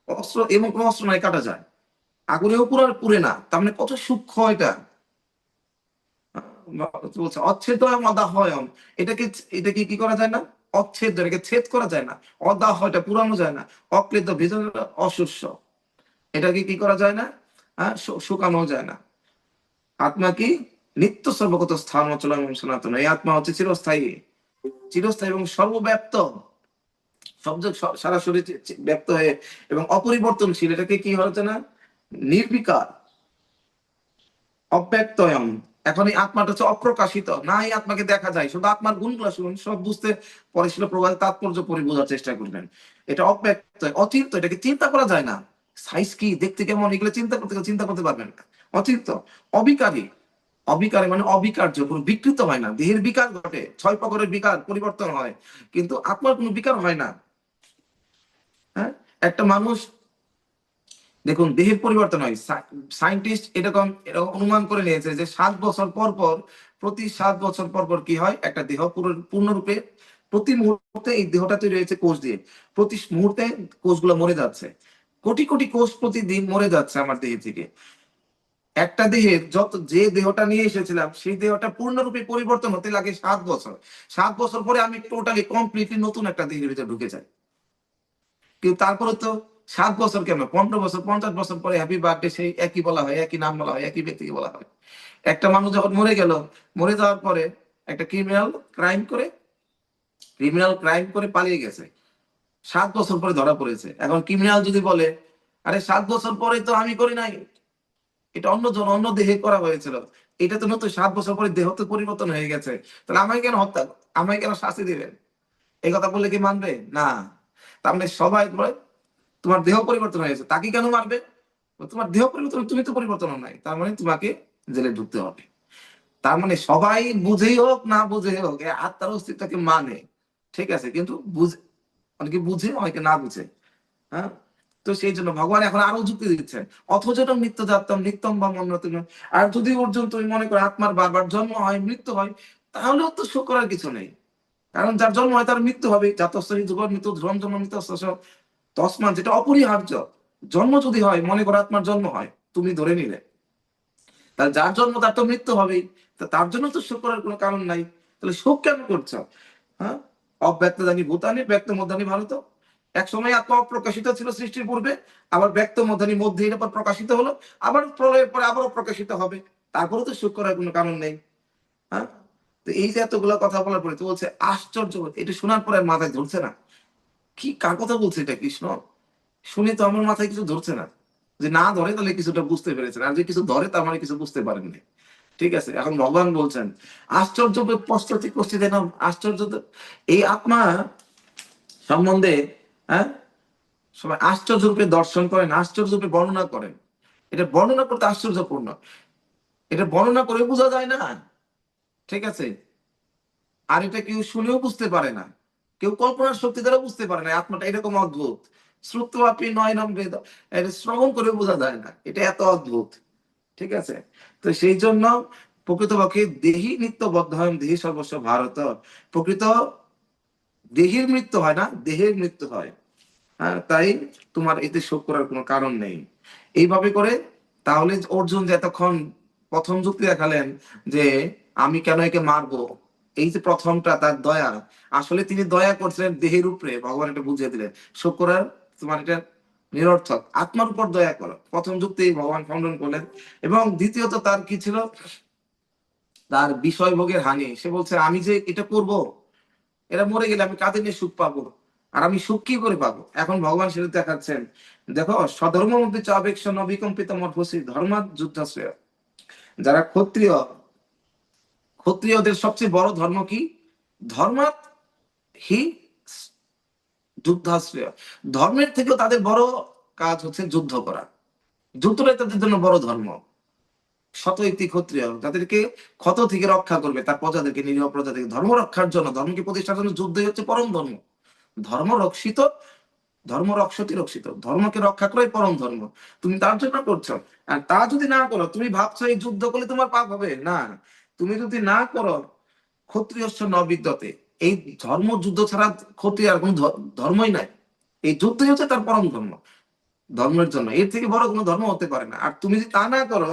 অস্ত্র এবং কোনো অস্ত্র নাই কাটা যায়, আগুনেও পুড়ে না, তার মানে কত সূক্ষ্ম এটা। বলছে অচ্ছেদ অদাহয়ম, এটাকে এটাকে কি করা যায় না, অচ্ছেদ, এটাকে ছেদ করা যায় না। অদাহ, এটা পুরানো যায় না। অক্লেদ, ভেজানো, অশস্য, এটাকে কি করা যায় না, শুকানো যায় না। আত্মা কি নিত্য সর্বগত স্থান অচল এবং সনাতন। এই আত্মা হচ্ছে চিরস্থায়ী, চিরস্থায়ী এবং সর্বব্যাপ্ত, সব সারা শরীর ব্যক্ত হয়ে এবং অপরিবর্তনশীল। এটাকে কি হচ্ছে না, নির্বিকার, অব্যক্তয়ম। এখন এই আত্মাটা হচ্ছে অপ্রকাশিত, না এই আত্মাকে দেখা যায়, শুধু আত্মার গুণগুলো শুনুন, সব বুঝতে পরে ছিল প্রবাদ তাৎপর্য পরে বোঝার চেষ্টা করবেন। এটা অব্যক্ত, অচিন্ত, এটাকে চিন্তা করা যায় না। সাইজ কি, দেখতে কেমন, এগুলো চিন্তা করতে পারবেন না। অচিন্ত, অবিকারী, অবিকারী মানে অবিকার্য, কোনো বিকৃত হয় না। দেহের বিকার ঘটে, 6 প্রকারের বিকার পরিবর্তন হয়, কিন্তু আত্মার কোনো বিকার হয় না। হ্যাঁ, একটা মানুষ দেখুন দেহের পরিবর্তন হয়। সায়েন্টিস্ট এরকম অনুমান করে নিয়েছে যে 7 বছর পর পর, প্রতি 7 বছর পর পর কি হয়, একটা দেহ পূর্ণরূপে, প্রতি মুহূর্তে এই দেহটা তৈরি হয়েছে কোষ দিয়ে, প্রতি মুহূর্তে কোষগুলো মরে যাচ্ছে। কোটি কোটি কোষ প্রতিদিন মরে যাচ্ছে আমার দেহ থেকে। একটা দেহের যে দেহটা নিয়ে এসেছিলাম সেই দেহটা পূর্ণরূপে পরিবর্তন হতে লাগে 7 বছর। 7 বছর পরে আমি টোটালি কমপ্লিটলি নতুন একটা দেহের ভিতরে ঢুকে যাই। কিন্তু তারপরে তো 7 বছর কেন, 15 বছর, 50 বছর পরে হ্যাপি বার্থডে সেই একই বলা হয়, একই নাম বলা হয়, একই ব্যক্তিকে বলা হয়। একটা মানুষ যখন মরে গেল, মরে যাওয়ার পরে একটা ক্রিমিনাল ক্রাইম করে পালিয়ে গেছে, 7 বছর পরে ধরা পড়েছে। এখন ক্রিমিনাল যদি বলে, আরে 7 বছর পরে তো আমি করি নাই, এটা অন্যজন অন্য দেহে করা হয়েছিল, এটা তো নতুন, 7 বছর পরে দেহ তো পরিবর্তন হয়ে গেছে, তাহলে আমায় কেন শাস্তি দিবেন? এই কথা বললে কি মানবে না? তার মানে সবাই বলে তোমার দেহ পরিবর্তন হয়েছে, তাকে কেন মারবে? তোমার দেহ পরিবর্তন, তুমি তো পরিবর্তন নাই, তার মানে তোমাকে জেলে ঢুকতে হবে। তার মানে সবাই বুঝেই হোক না বুঝেই হোক এই আত্মার অস্তিত্বকে মানে, ঠিক আছে, কিন্তু বুঝে, অনেকে বুঝে অনেকে না বুঝে। হ্যাঁ, তো সেই জন্য ভগবান এখন আরো যুক্তি দিচ্ছেন, অথচ নিত্য জাতম নিত্যম বা মন্নতি। আর যদি অর্জুন তুমি মনে করো আত্মার বারবার জন্ম হয় মৃত্যু হয়, তাহলেও তো শোক করার কিছু নেই। কারণ যার জন্ম হয় তার মৃত্যু হবে, জাতস্বরী যুগর মৃত্যু ধ্রুবম জন্ম মৃত্যু তসমান, যেটা অপরিহার্য। জন্ম যদি হয়, মনে করো আত্মার জন্ম হয়, তুমি ধরে নিলে, তাহলে যার জন্ম তার তো মৃত্যু হবেই, তার জন্য তো শোক করার কোনো কারণ নাই। তাহলে শোক কেন করছো? হ্যাঁ, অব্যক্ত জানি ভূতানি ব্যক্ত মধ্যানি ভারত। এক সময় আত্মা অপ্রকাশিত ছিল সৃষ্টির পূর্বে, আবার ব্যক্ত মধ্যানি মধ্যে এর পর প্রকাশিত হলো, আবার প্রলয়ের পরে আবারও প্রকাশিত হবে, তারপরে তো শোক করার কোনো কারণ নেই। হ্যাঁ, তো এই যে এতগুলো কথা বলার পরে তো বলছে আশ্চর্য, এটা শোনার পরে আর মাথায় ধরছে না, কি কার কথা বলছে এটা কৃষ্ণ? শুনে তো আমার মাথায় কিছু ধরছে না। যে না ধরে তাহলে কিছুটা বুঝতে পেরেছেন, আর যে কিছু ধরে তার মানে কিছু বুঝতে পারেননি। ঠিক আছে, এখন ভগবান বলছেন আশ্চর্য পশ্চাৎ কষ্টিত নাম আশ্চর্য। এই আত্মা সম্বন্ধে, হ্যাঁ, সবাই আশ্চর্য রূপে দর্শন করেন, আশ্চর্য রূপে বর্ণনা করেন। এটা বর্ণনা করতে আশ্চর্যপূর্ণ, এটা বর্ণনা করে বোঝা যায় না। ঠিক আছে, আর এটা কেউ শুনেও বুঝতে পারে না, কেউ কল্পনার শক্তি দ্বারা বুঝতে পারে না আত্মাটা এরকম অদ্ভুত। শ্রুতবাপী নয়নম বেদ, এটা শ্রবণ করে বোঝা যায় না, এটা এত অদ্ভুত। ঠিক আছে, তো সেই জন্য প্রকৃতপক্ষে দেহি নিত্য বদ্ধ দেহি সর্বস্ব ভারত। প্রকৃত দেহের মৃত্যু হয় না, দেহের মৃত্যু হয়। হ্যাঁ, তাই তোমার এতে শোক করার কোনো কারণ নেই। এইভাবে করে তাহলে অর্জুন যে এতক্ষণ প্রথম যুক্তি দেখালেন যে আমি কেন একে মারবো, এই যে প্রথমটা তার দয়া, আসলে তিনি দয়া করছিলেন দেহের উপরে, ভগবান এটা বুঝিয়ে দিলেন। শোক করার তোমার এটা নিরর্থক, আত্মার উপর দয়া করো, প্রথম যুক্তি ভগবান খণ্ডন করলেন। এবং দ্বিতীয়ত তার কি ছিল, তার বিষয় ভোগের হানি। সে বলছে আমি যে এটা করব, এরা মরে গেলে আমি কাঁদে নিয়ে সুখ পাবো, আর আমি সুখ কি করে পাবো? এখন ভগবান সেটা দেখাচ্ছেন, দেখো স্বধর্ম মধ্যে চাবেক্ষণ অবিকম্পিত মর্ফসী ধর্মাৎ যুদ্ধাশ্রয়। যারা ক্ষত্রিয়, ক্ষত্রিয়দের সবচেয়ে বড় ধর্ম কি? ধর্মাৎ হি যুদ্ধাশ্রয়। ধর্মের থেকেও তাদের বড় কাজ হচ্ছে যুদ্ধ করা, যুদ্ধটাই তাদের জন্য বড় ধর্ম। শত একটি ক্ষত্রিয় যাদেরকে ক্ষত থেকে রক্ষা করবে, তার প্রজাদেরকে, নিরীহ প্রজাদেরকে ধর্ম রক্ষার জন্য, ধর্মকে প্রতিষ্ঠার জন্য যুদ্ধই হচ্ছে পরম ধর্ম। ধর্ম রক্ষিত, ধর্ম রক্ষতি রক্ষিত, ধর্মকে রক্ষা করাই পরম ধর্ম। তুমি তার জন্য করছো, আর তা যদি না করো, তুমি ভাবছো এই যুদ্ধ করলে তোমার পাপ হবে না। তুমি যদি না করো, ক্ষত্রিয় ন বিদ্যতে, এই ধর্ম যুদ্ধ ছাড়া ক্ষত্রিয় আর কোনো ধর্মই নাই। এই যুদ্ধই হচ্ছে তার পরম ধর্ম। ধর্মের জন্য এর থেকে বড় কোনো ধর্ম হতে পারে না। আর তুমি যদি তা না করো,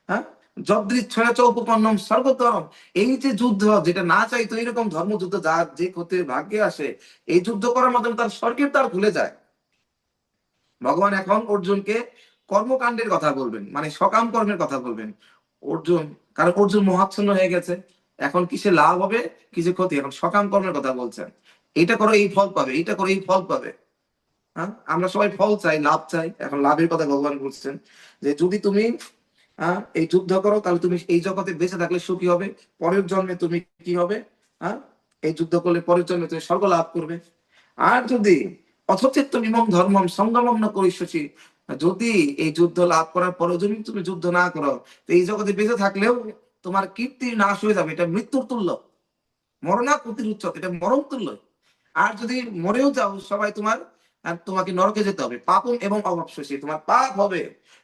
হ্যাঁ, যদৃচ্ছয়া চ উপপন্নম স্বর্গতরম, এই যে যুদ্ধ, যেটা না চাইতো এরকম ধর্মযুদ্ধ যার যে ক্ষতির ভাগ্যে আসে, এই যুদ্ধ করার মাধ্যমে তার স্বর্গের দ্বার খুলে যায়। ভগবান এখন অর্জুনকে কর্মকাণ্ডের কথা বলবেন, মানে সকাম কর্মের কথা বলবেন। অর্জুন কারণ অর্জুন মোহাচ্ছন্ন হয়ে গেছে। এখন কিসে লাভ হবে, কিসে ক্ষতি? এখন সকাম কর্মের কথা বলছেন, এটা করো এই ফল পাবে, এটা করো এই ফল পাবে। হ্যাঁ, আমরা সবাই ফল চাই, লাভ চাই। এখন লাভের কথা ভগবান বলছেন যে যদি তুমি এই যুদ্ধ করো, তাহলে তুমি এই জগতে বেঁচে থাকলে সুখী হবে, পরের জন্মে তুমি কি হবে, হ্যাঁ, এই যুদ্ধ করলে পরের জন্মে তুমি স্বর্গ লাভ করবে। আর যদি অথচিত্ত ইমং ধর্মম সঙ্গমম ন করিষ্যসি, যদি এই যুদ্ধ লাভ করার পরেও যদি তুমি যুদ্ধ না করো, তো এই জগতে বেঁচে থাকলেও তোমার কীর্তি নাশ হয়ে যাবে, এটা মৃত্যুর তুল্য। মরণা প্রতির উচ্চত, এটা মরণ তুল্য। আর যদি মরেও যাও, সবাই তোমার, আর তোমাকে নরকে যেতে হবে, পাপম এবং অভাবশোষী, তোমার পাপ হবে,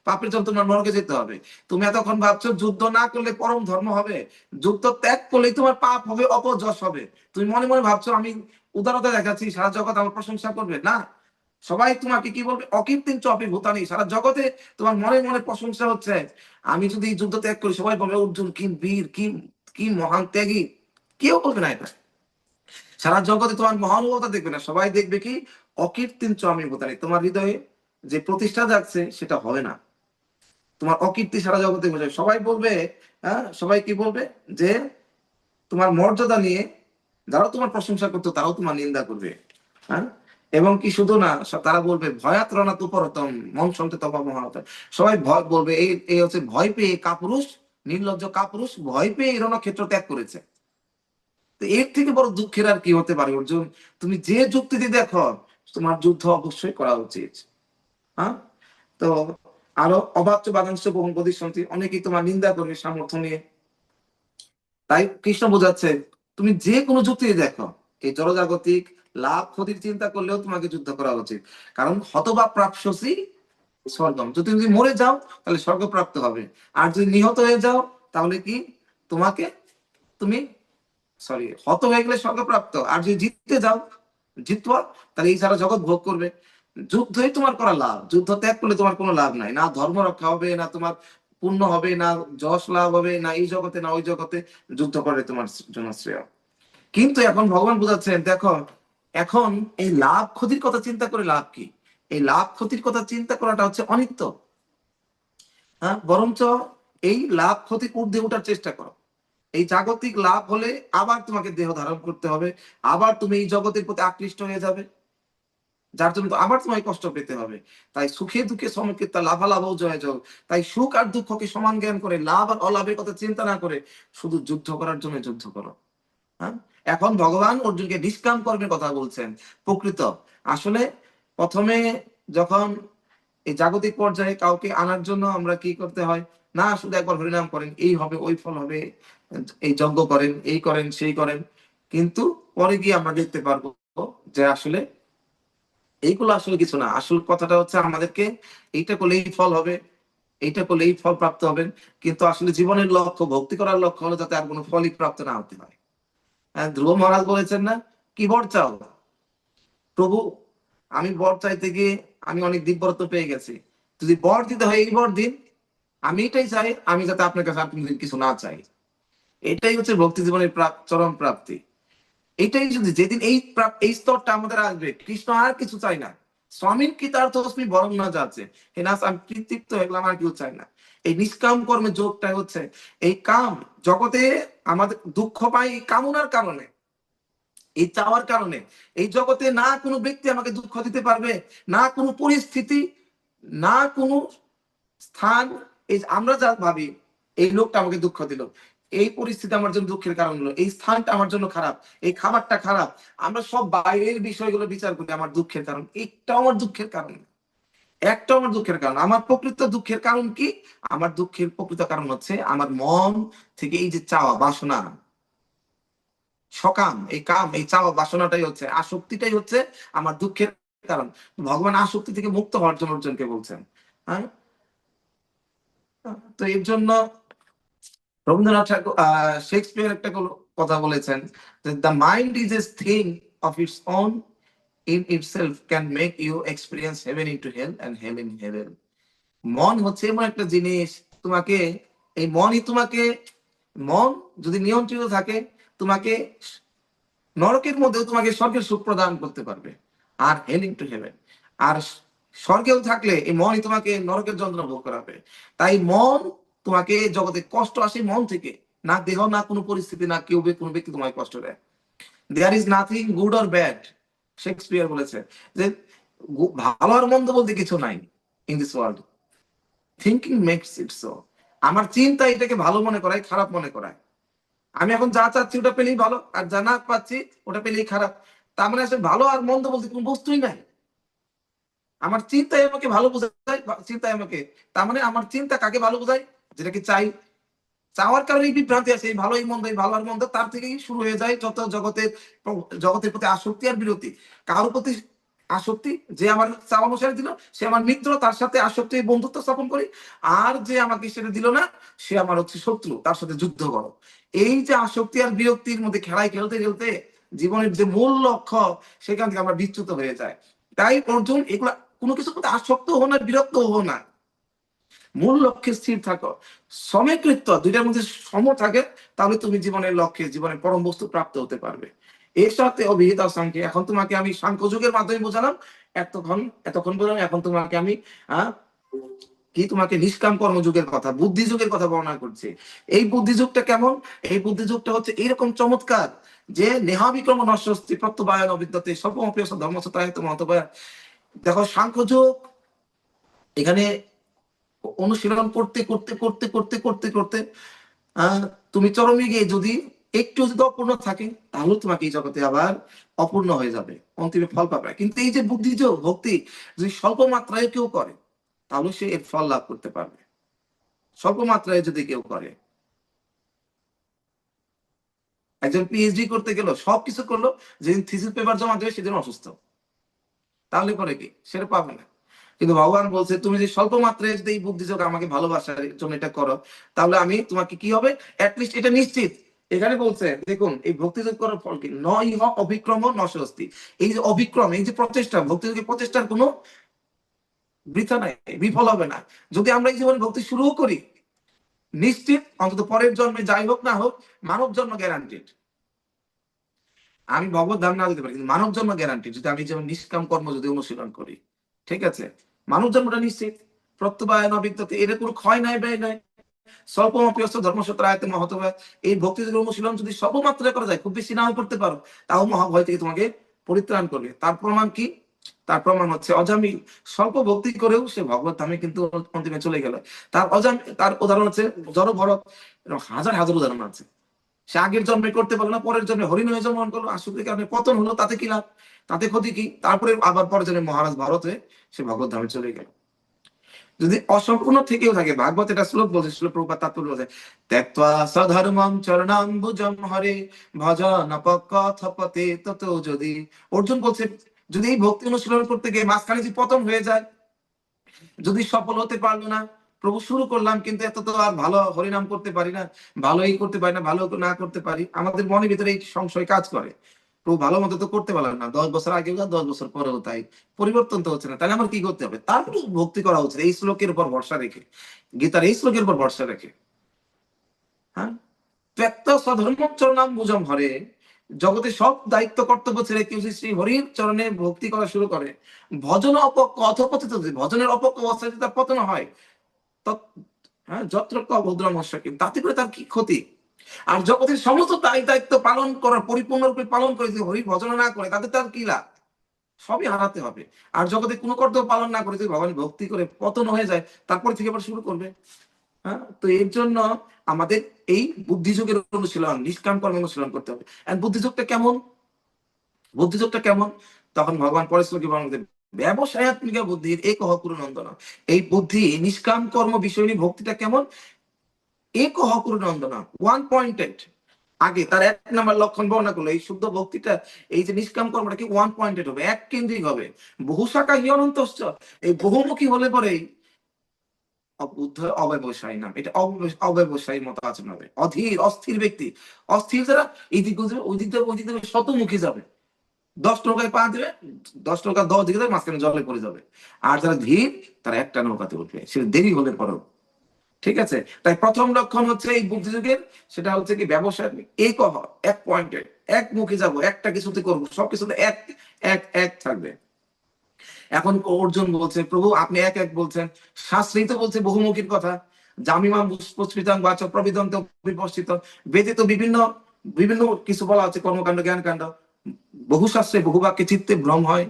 পাপের জন্য তোমার নরকে যেতে হবে। তুমি এতক্ষণ ভাবছো যুদ্ধ না করলে পরম ধর্ম হবে, যুদ্ধ ত্যাগ করলেই তোমার পাপ হবে, অপযশ হবে। তুমি মনে মনে ভাবছো আমি উদারতা দেখাচ্ছি, সারা জগৎ আমার প্রশংসা করবে, না, সবাই তোমাকে কি বলবে, অকীর্তিন চ অপি ভূতানি, সারা জগতে তোমার মনে মনে প্রশংসা হচ্ছে। আমি যদি এই যুদ্ধ ত্যাগ করি, সবাই বলবে অর্জুন কি বীর, কি কি মহান ত্যাগী। কেউ বলবে না এটা, সারা জগতে তোমার মহানুভবতা দেখবে না, সবাই দেখবে কি, অকীর্তিন চ আমি ভূতানি, তোমার হৃদয়ে যে প্রতিষ্ঠা যাচ্ছে সেটা হবে না, তোমার অকীর্তি সারা জগতে বোঝাবে। সবাই বলবে, হ্যাঁ, সবাই কি বলবে, যে তোমার মর্যাদা নিয়ে যারাও তোমার প্রশংসা করতো তারাও তোমার নিন্দা করবে। হ্যাঁ, এবং কি শুধু না, তারা বলবে ভয়াত্রণা তুপরতম মন শুনতে তপা মহানতা, সবাই ভয় বলবে, এই এই হচ্ছে ভয় পেয়ে কাপুরুষ, নির্লজ্জ কাপুরুষ ভয় পেয়ে এই রণক্ষেত্র ত্যাগ করেছে। তো এর থেকে বড় দুঃখের আর কি হতে পারে অর্জুন? তুমি যে যুক্তিতে দেখো, তোমার যুদ্ধ অবশ্যই করা উচিত। হ্যাঁ, তো আরো অবাচ্য বাদাংশ বহু প্রতিশ্রুতি, অনেকেই তোমার নিন্দা করবে সামর্থ্য নিয়ে। তাই কৃষ্ণ বোঝাচ্ছে, তুমি যে কোনো যুক্তিতে দেখো, এই জড়জাগতিক লাভ ক্ষতির চিন্তা করলেও তোমাকে যুদ্ধ করা উচিত। কারণ হতবা প্রাপ্যসি স্বর্গম, যদি তুমি মরে যাও তাহলে স্বর্গ প্রাপ্ত হবে, আর যদি নিহত হয়ে যাও তাহলে কি, তোমাকে, তুমি সরি হত হয়ে গেলে স্বর্গপ্রাপ্ত, আর যদি জিততে যাও, জিতবা, তাহলে এই সারা জগৎ ভোগ করবে। যুদ্ধই তোমার করা লাভ, যুদ্ধ ত্যাগ করলে তোমার কোনো লাভ নাই, না ধর্ম রক্ষা হবে, না তোমার পুণ্য হবে, না যশ লাভ হবে, না এই জগতে না ওই জগতে, যুদ্ধ করে তোমার জন্য শ্রেয়। কিন্তু এখন ভগবান বোঝাচ্ছেন, দেখো এখন এই লাভ ক্ষতির কথা চিন্তা করে লাভ কি? এই লাভ ক্ষতির কথা চিন্তা করাটা হচ্ছে অনিত্য। হ্যাঁ, বরঞ্চ এই লাভ ক্ষতির ঊর্ধ্বে ওঠার চেষ্টা করো। এই জাগতিক লাভ হলে আবার তোমাকে দেহ ধারণ করতে হবে, আবার তুমি এই জগতের প্রতি আকৃষ্ট হয়ে যাবে, যার জন্য আবার তোমায় কষ্ট পেতে হবে। তাই সুখে দুঃখে সমকিতা লাভালাভ জয় জয়, তাই সুখ আর দুঃখকে সমান জ্ঞান করে লাভ আর অলাভের কথা চিন্তা না করে শুধু যুদ্ধ করার জন্য যুদ্ধ করো। হ্যাঁ, এখন ভগবান অর্জুনকে নিষ্কাম কর্মের কথা বলছেন। প্রকৃত আসলে প্রথমে যখন এই জাগতিক পর্যায়ে কাউকে আনার জন্য আমরা কি করতে হয়, না শুধু একবার হরিনাম করেন এই হবে ওই ফল হবে, এই যজ্ঞ করেন এই করেন সেই করেন, কিন্তু পরে গিয়ে আমরা দেখতে পারবো যে আসলে এইগুলো আসলে কিছু না। আসল কথাটা হচ্ছে আমাদেরকে এইটা করলে এই ফল হবে, এইটা করলে এই ফল প্রাপ্ত হবেন, কিন্তু আসলে জীবনের লক্ষ্য, ভক্তি করার লক্ষ্য হলো যাতে আর কোনো ফলই প্রাপ্ত না হতে হয়। হ্যাঁ, ধ্রুব মহারাজ বলেছেন না, কি বর চাও? প্রভু, আমি বর চাইতে গিয়ে আমি অনেক দিব্যরত্ন পেয়ে গেছি, যদি বর দিতে হয় এই বর দিন, আমি এটাই চাই, আমি যাতে আপনার কাছে আপনি কিছু না চাই। এটাই হচ্ছে ভক্তি জীবনের চরম প্রাপ্তি। এটাই যদি যেদিন এই স্তরটা আমাদের আসবে, কৃষ্ণ আর কিছু চাই না, স্বামীর কৃতার্থ অস্মি বরং না যাচ্ছে, হে না আমি কৃতিত্ব হয়ে গেলাম, আর কিছু চাই না। এই নিষ্কাম কর্মের যোগটা হচ্ছে, এই কাম জগতে আমাদের দুঃখ পাই এই কামনার কারণে, এই চাওয়ার কারণে। এই জগতে না কোনো ব্যক্তি আমাকে দুঃখ দিতে পারবে, না কোনো পরিস্থিতি, না কোনো স্থান। এই আমরা যা ভাবি, এই লোকটা আমাকে দুঃখ দিল, এই পরিস্থিতি আমার জন্য দুঃখের কারণ হলো, এই স্থানটা আমার জন্য খারাপ, এই খাবারটা খারাপ, আমরা সব বাইরের বিষয়গুলো বিচার করি আমার দুঃখের কারণ। একটাও আমার দুঃখের কারণ, একটাও আমার দুঃখের কারণ। আমার প্রকৃত দুঃখের কারণ কি? আমার দুঃখের প্রকৃত কারণ হচ্ছে আমার মন থেকে এই যে চাওয়া বাসনা, সকাম, এই কাম, এই চাওয়া বাসনাটাই হচ্ছে, আসক্তিটাই হচ্ছে আমার দুঃখের কারণ। ভগবান আসক্তি থেকে মুক্ত হওয়ার জন্য অর্জুনকে বলছেন। হ্যাঁ, তো এর জন্য রবীন্দ্রনাথ ঠাকুর শেক্সপিয়ার একটা কথা বলেছেন, যে the mind is a thing of its own in itself can make you experience heaven into hell and hell in heaven. মন হচ্ছে এমন একটা জিনিস, তোমাকে, এই মনই তোমাকে, মন যদি নিয়ন্ত্রিত থাকে, তোমাকে নরকের মধ্যেও তোমাকে স্বর্গের সুখ প্রদান করতে পারবে, আর হেল ইনটু হেভেন, আর স্বর্গেও থাকলে এই মনই তোমাকে নরকের যন্ত্রণা ভোগ করাবে। তাই মন তোমাকে জগতে কষ্ট আসে মন থেকে, না দেহ, না কোনো পরিস্থিতি, না কেউ কোনো ব্যক্তি তোমায় কষ্ট দেয়। There is nothing good or bad, Shakespeare বলেছে যে ভালো আর মন্দ বলতে কিছু নাই in this world, thinking makes it so. আমার চিন্তা এটাকে ভালো মনে করায়, খারাপ মনে করায়। আমি এখন যা চাচ্ছি ওটা পেলেই ভালো, আর যা না পাচ্ছি ওটা পেলেই খারাপ। তার মানে আসলে ভালো আর মন্দ বলতে কোনো বস্তুই নাই। আমার চিন্তায় আমাকে ভালো বোঝায়, চিন্তায় আমাকে, তার মানে আমার চিন্তা কাকে ভালো বোঝায়, যেটাকে চাই। চাওয়ার কারণে এই বিভ্রান্তি আছে, এই ভালো এই মন্দ, এই ভালো আর মন্দ, তার থেকেই শুরু হয়ে যায় যত জগতের প্রতি আসক্তি আর বিরতি। কারোর প্রতি আসক্তি, যে আমার চাওয়া অনুসারে দিল সে আমার মিত্র, তার সাথে আসক্তি বন্ধুত্ব স্থাপন করি। আর যে আমাকে সেটা দিল না সে আমার হচ্ছে শত্রু, তার সাথে যুদ্ধ করো। এই যে আসক্তি আর বিরক্তির মধ্যে খেলায় খেলতে খেলতে জীবনের যে মূল লক্ষ্য সেখান থেকে আমরা বিচ্যুত হয়ে যায়। তাই অর্জুন এগুলা কোনো কিছুর প্রতি আসক্ত হো না, বিরক্ত হো না, মূল লক্ষ্যে স্থির থাকো। সমকৃত্য দুইটার মধ্যে সম থাকে, তাহলে তুমি জীবনের লক্ষ্যে, জীবনের পরম বস্তু প্রাপ্ত হতে পারবে। এর সাথে অভিহিত সাংখ্যে, এখন তোমাকে আমি সাংখ্য যুগের মাধ্যমে বোঝালাম, এতক্ষণ বললাম, এখন তোমাকে আমি কি তোমাকে নিষ্কাম কর্মযুগের কথা, বুদ্ধি যুগের কথা বর্ণনা করছি। এই বুদ্ধি যুগটা কেমন? এই বুদ্ধি যুগটা হচ্ছে এরকম চমৎকার যে নেহাবিক্রম নশ্বস্তি প্রত্যবায়ন অবিদ্যতে সর্বমপ্রিয় ধর্মসতায়ত মহতবায়। দেখো সাংখ্য যুগ, এখানে অনুশীলন করতে করতে করতে করতে করতে করতে তুমি চরমে গিয়ে যদি একটু যদি অপূর্ণ থাকে, তাহলে তোমাকে এই জগতে আবার অপূর্ণ হয়ে যাবে, অন্তিমে ফল পাবে। কিন্তু এই যে বুদ্ধিযোগ ভক্তি যদি স্বল্প মাত্রায় কেউ করে, তাহলে সে এর ফল লাভ করতে পারবে। স্বল্প মাত্রায় যদি কেউ করে, একজন পিএইচডি করতে গেল, সবকিছু করলো, যেদিন থিসিস পেপার জমা দেবে সেদিন অসুস্থ, তাহলে করে কি? সেটা পাবে না। কিন্তু ভগবান বলছে তুমি যে স্বল্প মাত্রায় যদি এই বুদ্ধিযোগ আমাকে ভালোবাসার জন্য এটা করো, তাহলে আমি তোমাকে কি হবে, অ্যাটলিস্ট এটা নিশ্চিত। এখানে বলছে দেখুন, এই ভক্তিযোগ করার ফল কি, নয় অবিক্রম নস্তি। এই যে অবিক্রম, এই যে প্রচেষ্টা, ভক্তিযোগের প্রচেষ্টার কোনো বৃথা নাই, বিফল হবে না। যদি আমরা এই জীবনে ভক্তি শুরু করি, নিশ্চিত অন্তত পরের জন্মে যাই হোক না হোক, মানব জন্ম গ্যারান্টেড। আমি ভগবত ধাম না দিতে পারি, কিন্তু মানব জন্ম গ্যারান্টি, যদি আমি যেমন নিষ্কাম কর্ম যদি অনুশীলন করি, ঠিক আছে, মানব জন্মটা নিশ্চিত। প্রত্যবায়ন অবিদ্যতে, এর কোনো ক্ষয় নাই, ব্যয় নাই। স্বল্প অপ্রিয়স্ত ধর্মসূত্র আয়তে মহতবায়। এই ভক্তি অনুশীলন যদি স্বল্প মাত্রায় করা যায়, খুব বেশি নাও করতে পারো, তাও মহাভয় থেকে তোমাকে পরিত্রাণ করবে। তার প্রমাণ কি? তার প্রমাণ হচ্ছে অজামিল স্বল্প ভক্তি করেও সে ভগবত ধামে কিন্তু অন্তিমে চলে গেল। তার উদাহরণ হচ্ছে জড় ভরত, হাজার হাজার উদাহরণ আছে। সে আগের জন্মে করতে পারলো না, পরের জন্মে হরিণ হয়ে জন্মগ্রহণ করলো, আসলে কারণে পতন হলো, তাতে কি লাভ, তাতে ক্ষতি কি? তারপরে আবার পরের জন্মে মহারাজ ভারত হয়ে সে ভগবত ধামে চলে গেল। যদি অসম্পূর্ণ থেকেও থাকে, ভাগবত এটা শ্লোক বলছে, শ্লোক প্রভুপাদ তাৎপর্য বলছে, ত্যক্ত্বা সধর্মং চরণাম্বুজম হরে ভজন পথপতে তত। যদি অর্জুন বলছে, যদি এই ভক্তি অনুশীলন করতে গিয়ে মাঝখানে যদি পতন হয়ে যায়, যদি সফল হতে পারলো না, প্রভু শুরু করলাম কিন্তু এত তো আর ভালো হরিনাম করতে পারি না, ভালোই করতে পারি না, ভালো না করতে পারি, আমাদের মনের ভিতরে এই সংশয় কাজ করে। প্রভু ভালো মতো তো করতে পারলাম না, 10 বছর আগেও যা, 10 বছর পরেও তাই, পরিবর্তন তো হচ্ছে না, তাহলে আমার কি করতে হবে? তারপর ভক্তি করা উচিত এই শ্লোকের উপর ভরসা রেখে, গীতার এই শ্লোকের উপর ভরসা রেখে। হ্যাঁ, ত্যক্ত স্বধর্ম চরণাম বুঝম হরে, জগতে সব দায়িত্ব কর্তব্য ছেড়ে কেউ যদি শ্রী হরির চরণে ভক্তি করা শুরু করে, ভজন অধপতিত, ভজনের অপক্ষ অবস্থায় যদি তার পতন হয়, হ্যাঁ, যত্র ভদ্রাম, তাতে করে তার কি ক্ষতি? আর জগতের সমস্ত দায়িত্ব পালন করার পরিপূর্ণরূপে পালন করে যদি হরি ভজন না করে, তাতে তার কি লাভ? সবই হারাতে হবে। আর জগতে কোনো কর্তব্য পালন না করে যদি ভগবান ভক্তি করে পতন হয়ে যায়, তারপরে থেকে আবার শুরু করবে। হ্যাঁ, তো এর জন্য আমাদের এই বুদ্ধিযোগের অনুশীলন, নিষ্কাম কর্ম অনুশীলন করতে হবে। বুদ্ধিযোগটা কেমন? বুদ্ধিযোগটা কেমন? তখন ভগবান পরের শ্লোকে বলেন, ব্যবসায়াত্মিকা বুদ্ধির এক অহকুর নন্দন। এই বুদ্ধি নিষ্কাম কর্ম বিষয় নিয়ে ভক্তিটা কেমন? এক অহকুর নন্দন, ওয়ান পয়েন্টেড। আগে তার 1 নম্বর লক্ষণ বর্ণনা করলো, এই শুদ্ধ ভক্তিটা, এই যে নিষ্কাম কর্মটা কি ওয়ান পয়েন্টেড হবে, এক কেন্দ্রিক হবে। বহু শাখা হিয়নন্ত, এই বহুমুখী হলে পরেই বুদ্ধ অব্যবসায়ী নাম, এটা অব্যবসায়ী মতো আচরণ হবে। অধীর, অস্থির ব্যক্তি, অস্থির যারা, এই দিক যাবে, ওই দিক যাবে, ওই দিক যাবে, শতমুখী যাবে। 10 নৌকায় পা দেবে, 10 নৌকা 10 দিকে যাবে, মাঝখানে জলে পড়ে যাবে। আর যারা ধীর, তারা একটা নৌকাতে উঠবে, সে দেরি হলে পরেও। ঠিক আছে, তাই প্রথম লক্ষণ হচ্ছে এই বুদ্ধিযুগের, সেটা হচ্ছে কি ব্যবসায় এই কহ, এক পয়েন্টে, একমুখী যাব, একটা কিছুতে করবো, সবকিছুতে এক এক এক থাকবে। এখন অর্জুন বলছে, প্রভু আপনি এক এক বলছেন, শাস্ত্রেই তো বলছে বহুমুখীর কথা, জামিমা পুষ্পিতং বাচ প্রবিদন্ত বিপস্থিত। বেদে তো বিভিন্ন বিভিন্ন কিছু বলা আছে, কর্মকাণ্ড জ্ঞানকাণ্ড, বহু শাস্ত্রে বহু বাক্যে চিত্তে ভ্রম হয়,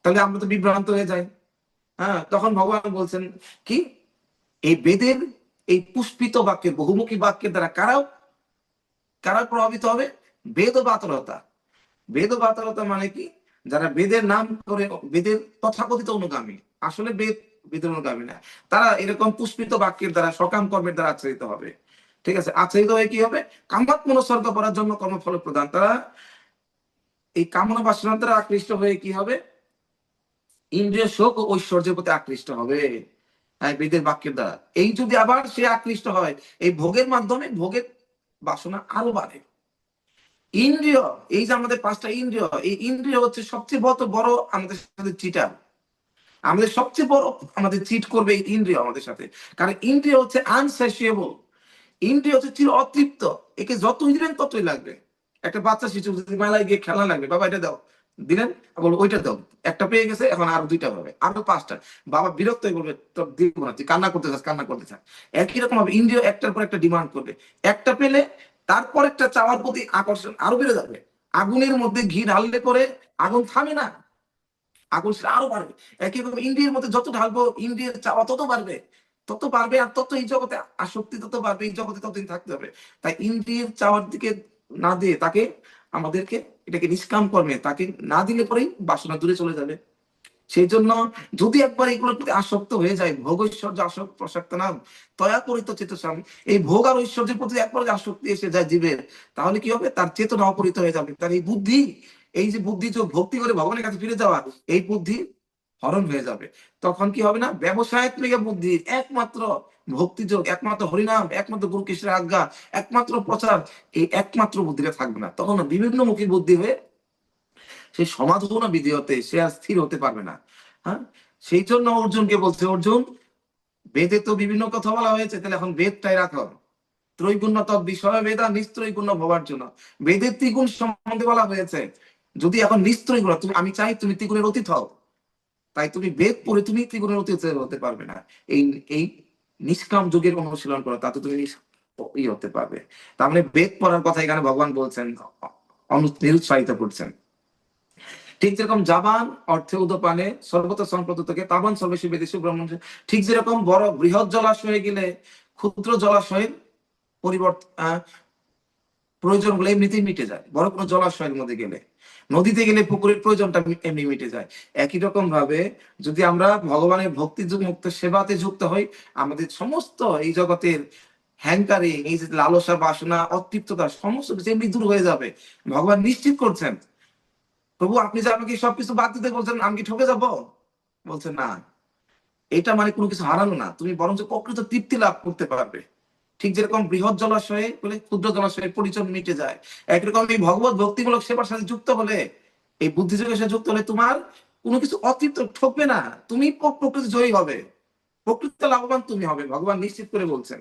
তাহলে আমরা তো বিভ্রান্ত হয়ে যাই। হ্যাঁ, তখন ভগবান বলছেন কি, এই বেদের এই পুষ্পিত বাক্যের বহুমুখী বাক্যের দ্বারা কারাও কারা প্রভাবিত হবে? বেদ বাতরতা। বেদ বাতরতা মানে কি, যারা বেদের নাম করে বেদের তথাকথিত অনুগামী, আসলে বেদের অনুগামী না, তারা এরকম পুষ্পিত বাক্যের দ্বারা সকাম কর্মের দ্বারা আচরিত হবে। ঠিক আছে, আচরিত হয়ে কি হবে? কামাত মনস্বর্গ করার জন্য কর্মফল প্রদান, তারা এই কামনা বাসনার দ্বারা আকৃষ্ট হয়ে কি হবে? ইন্দ্রিয় শোক ও ঐশ্বর্যের প্রতি আকৃষ্ট হবে। হ্যাঁ, বেদের বাক্যের দ্বারা এই যদি আবার সে আকৃষ্ট হয়, এই ভোগের মাধ্যমে ভোগের বাসনা আরো বাড়ে। ইন্দ্রিয়, এই যে আমাদের পাঁচটা ইন্দ্রিয়, এই ইন্দ্রিয় হচ্ছে সবচেয়ে বড় আমাদের সাথে চিটার। আমাদের সবচেয়ে বড় আমাদের চিট করবে এই ইন্দ্রিয় আমাদের সাথে। কারণ ইন্দ্রিয় হচ্ছে আনস্যাটিয়েবল, ইন্দ্রিয় হচ্ছে চির অতৃপ্ত, একে যতই দিবেন ততই লাগবে। একটা বাচ্চা শিশু যদি মেলায় গিয়ে খেলা লাগবে, বাবা এটা দাও, দিলেন, বলবো ওইটা দাও, একটা পেয়ে গেছে, এখন আরো দুইটা পাবে, আরো পাঁচটা, বাবা বিরক্ত হয়ে বলবে তোর দিব না, তুই কান্না করতে চাস কান্না করতে চাস। একই রকম ভাবে ইন্দ্রিয় একটার পর একটা ডিমান্ড করবে, একটা পেলে তারপর একটা চাওয়ার প্রতি আকর্ষণ আরো বেড়ে যাবে। আগুনের মধ্যে ঘি ঢাললে করে আগুন থামে না, আগুন সেটা আরো বাড়বে। একইভাবে ইন্দ্রিয়ের মধ্যে যত ঢালবো ইন্দ্রিয়ের চাওয়া তত বাড়বে, তত বাড়বে, আর তত এই জগতে আসক্তি তত বাড়বে, এই জগতে ততদিন থাকতে হবে। তাই ইন্দ্রিয়ের চাওয়ার দিকে না দিয়ে তাকে আমাদেরকে এটাকে নিষ্কাম কর্মে তাকে না দিলে পরেই বাসনা দূরে চলে যাবে। সেই জন্য যদি একবার এগুলোর প্রতি আসক্ত হয়ে যায়, ভোগ ঐশ্বর্য আসক্ত প্রসক্ত নাম তয়া পরিত চেতসাম, এই ভোগ আর ঐশ্বর্যের প্রতি একবার আসক্তি এসে যায় জীবের, তাহলে কি হবে? তার চেতনা অপরিত হয়ে যাবে, তার এই বুদ্ধি, এই যে বুদ্ধি যোগ ভক্তি করে ভগবানের কাছে ফিরে যাওয়া, এই বুদ্ধি হরণ হয়ে যাবে। তখন কি হবে না, ব্যবসায়িক বুদ্ধি একমাত্র ভক্তি যোগ, একমাত্র হরিনাম, একমাত্র গুরু কৃষ্ণের আজ্ঞা, একমাত্র প্রচার, এই একমাত্র বুদ্ধিটা থাকবে না। তখন বিভিন্ন মুখী বুদ্ধি হয়ে সেই সমাধান বিধি হতে সে আর স্থির হতে পারবে না। হ্যাঁ, সেই জন্য অর্জুনকে বলছে, অর্জুন বেদে তো বিভিন্ন কথা বলা হয়েছে, তাহলে এখন বেদটাই রাখো। ত্রৈগুণ্য তৎ বিষয় বেদা নিস্ত্রৈগুণ্য ভবার জন্য, বেদের ত্রিগুণ সম্বন্ধে বলা হয়েছে। যদি এখন নিস্ত্রৈগুণ, তুমি আমি চাই তুমি ত্রিগুণের অতীত হও, তাই তুমি বেদ পড়ে তুমি ত্রিগুণের অতীত হতে পারবে না। এই এই নিষ্কাম যুগের অনুশীলন করো, তাতে তুমি হতে পারবে। তার মানে বেদ পড়ার কথা এখানে ভগবান বলছেন, নিরুৎসাহিত করছেন। ঠিক যেরকম জাবান অর্থে উদপানে সর্বত সম্প্রত থেকে তাবান সর্বেশী বেদেশী ব্রহ্মণ, ঠিক যেরকম বড় বৃহৎ জলাশয়ে গেলে ক্ষুদ্র জলাশয়ের পরিবর্তন প্রয়োজন গুলো এমনিতেই মিটে যায়, বড় কোনো জলাশয়ের মধ্যে গেলে, নদীতে গেলে পুকুরের প্রয়োজনটা এমনি মিটে যায়। একই রকম ভাবে যদি আমরা ভগবানের ভক্তি মুক্ত সেবাতে যুক্ত হই, আমাদের সমস্ত এই জগতের হ্যাংকারিং, এই যে লালসা বাসনা অতৃপ্ততা সমস্ত কিছু এমনি দূর হয়ে যাবে। ভগবান নিশ্চিত করছেন, প্রভু আপনি যে আমাকে সবকিছু বাদ দিতে বলছেন, আমি কি ঠকে যাবো? বলছেন না, এটা মানে কোনো কিছু হারানো না, তুমি বরঞ্চ প্রকৃত তৃপ্তি লাভ করতে পারবে। ঠিক যেরকম বৃহৎ জলাশয়ে বলে ক্ষুদ্র জলাশয়ের পরিচয় মিটে যায়, একরকম এই ভগবত ভক্তিমূলক সেবার সাথে যুক্ত হলে, এই বুদ্ধিযোগের সাথে যুক্ত হলে তোমার কোনো কিছু অতৃপ্ত ঠকবে না, তুমি প্রকৃতি জয়ী হবে, প্রকৃত লাভবান তুমি হবে, ভগবান নিশ্চিত করে বলছেন।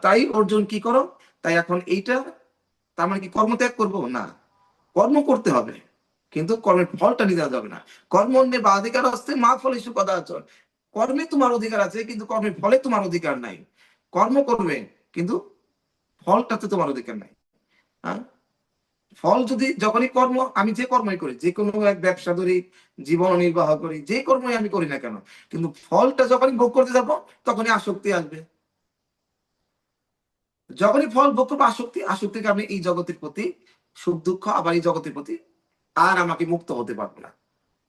তাই অর্জুন কি করো, তাই এখন এইটা, তার মানে কি কর্মত্যাগ করবো না, কর্ম করতে হবে, কিন্তু কর্মের ফলটা নিতে যাবে না। কর্ম নিয়ে বা অধিকার আসতে মা ফল ইস্যু কদাচর, কর্মে তোমার অধিকার আছে কিন্তু কর্মের ফলে তোমার অধিকার নাই। কর্ম করবে কিন্তু ফলটাতে তোমার অধিকার নাই। হ্যাঁ, ফল যদি যখনই কর্ম, আমি যে কর্মই করি, যে কোনো এক ব্যবসা ধরি, জীবন নির্বাহ করি, যে কর্মই আমি করি না কেন, কিন্তু ফলটা যখনই ভোগ করতে যাবো তখনই আসক্তি আসবে। যখনই ফল ভোগ করবো আসক্তি, আসক্তির কারণে এই জগতের প্রতি সুখ দুঃখ, আবার এই জগতের প্রতি আর আমাকে মুক্ত হতে পারবো না,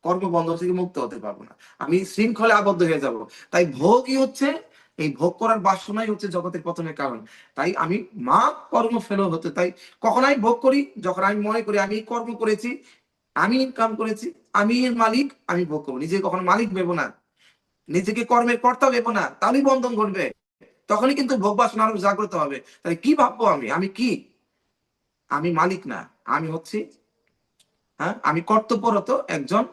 কর্মবন্ধন থেকে মুক্ত হতে পারবো না, আমি শৃঙ্খলে আবদ্ধ হয়ে যাব। তাই ভোগই হচ্ছে, এই ভোগ করার বাসনাই হচ্ছে জগতের পতনের কারণ। তাই আমি মা কর্ম ফেলো হতে, তাই কখন আমি ভোগ করি, যখন আমি মনে করি আমি কর্ম করেছি, আমি ইনকাম করেছি, আমি এর মালিক, আমি ভোগ করবো। নিজে কখনো মালিক ভেবো না, নিজেকে কর্মের কর্তা ভেবো না, তাহলেই বন্ধন ঘটবে, তখনই কিন্তু ভোগ বাসনা আরো জাগ্রত হবে। তাই কি ভাববো, আমি কি, আমি মালিক না, আমি হচ্ছি, হ্যাঁ, আমি কর্তব্যরত একজন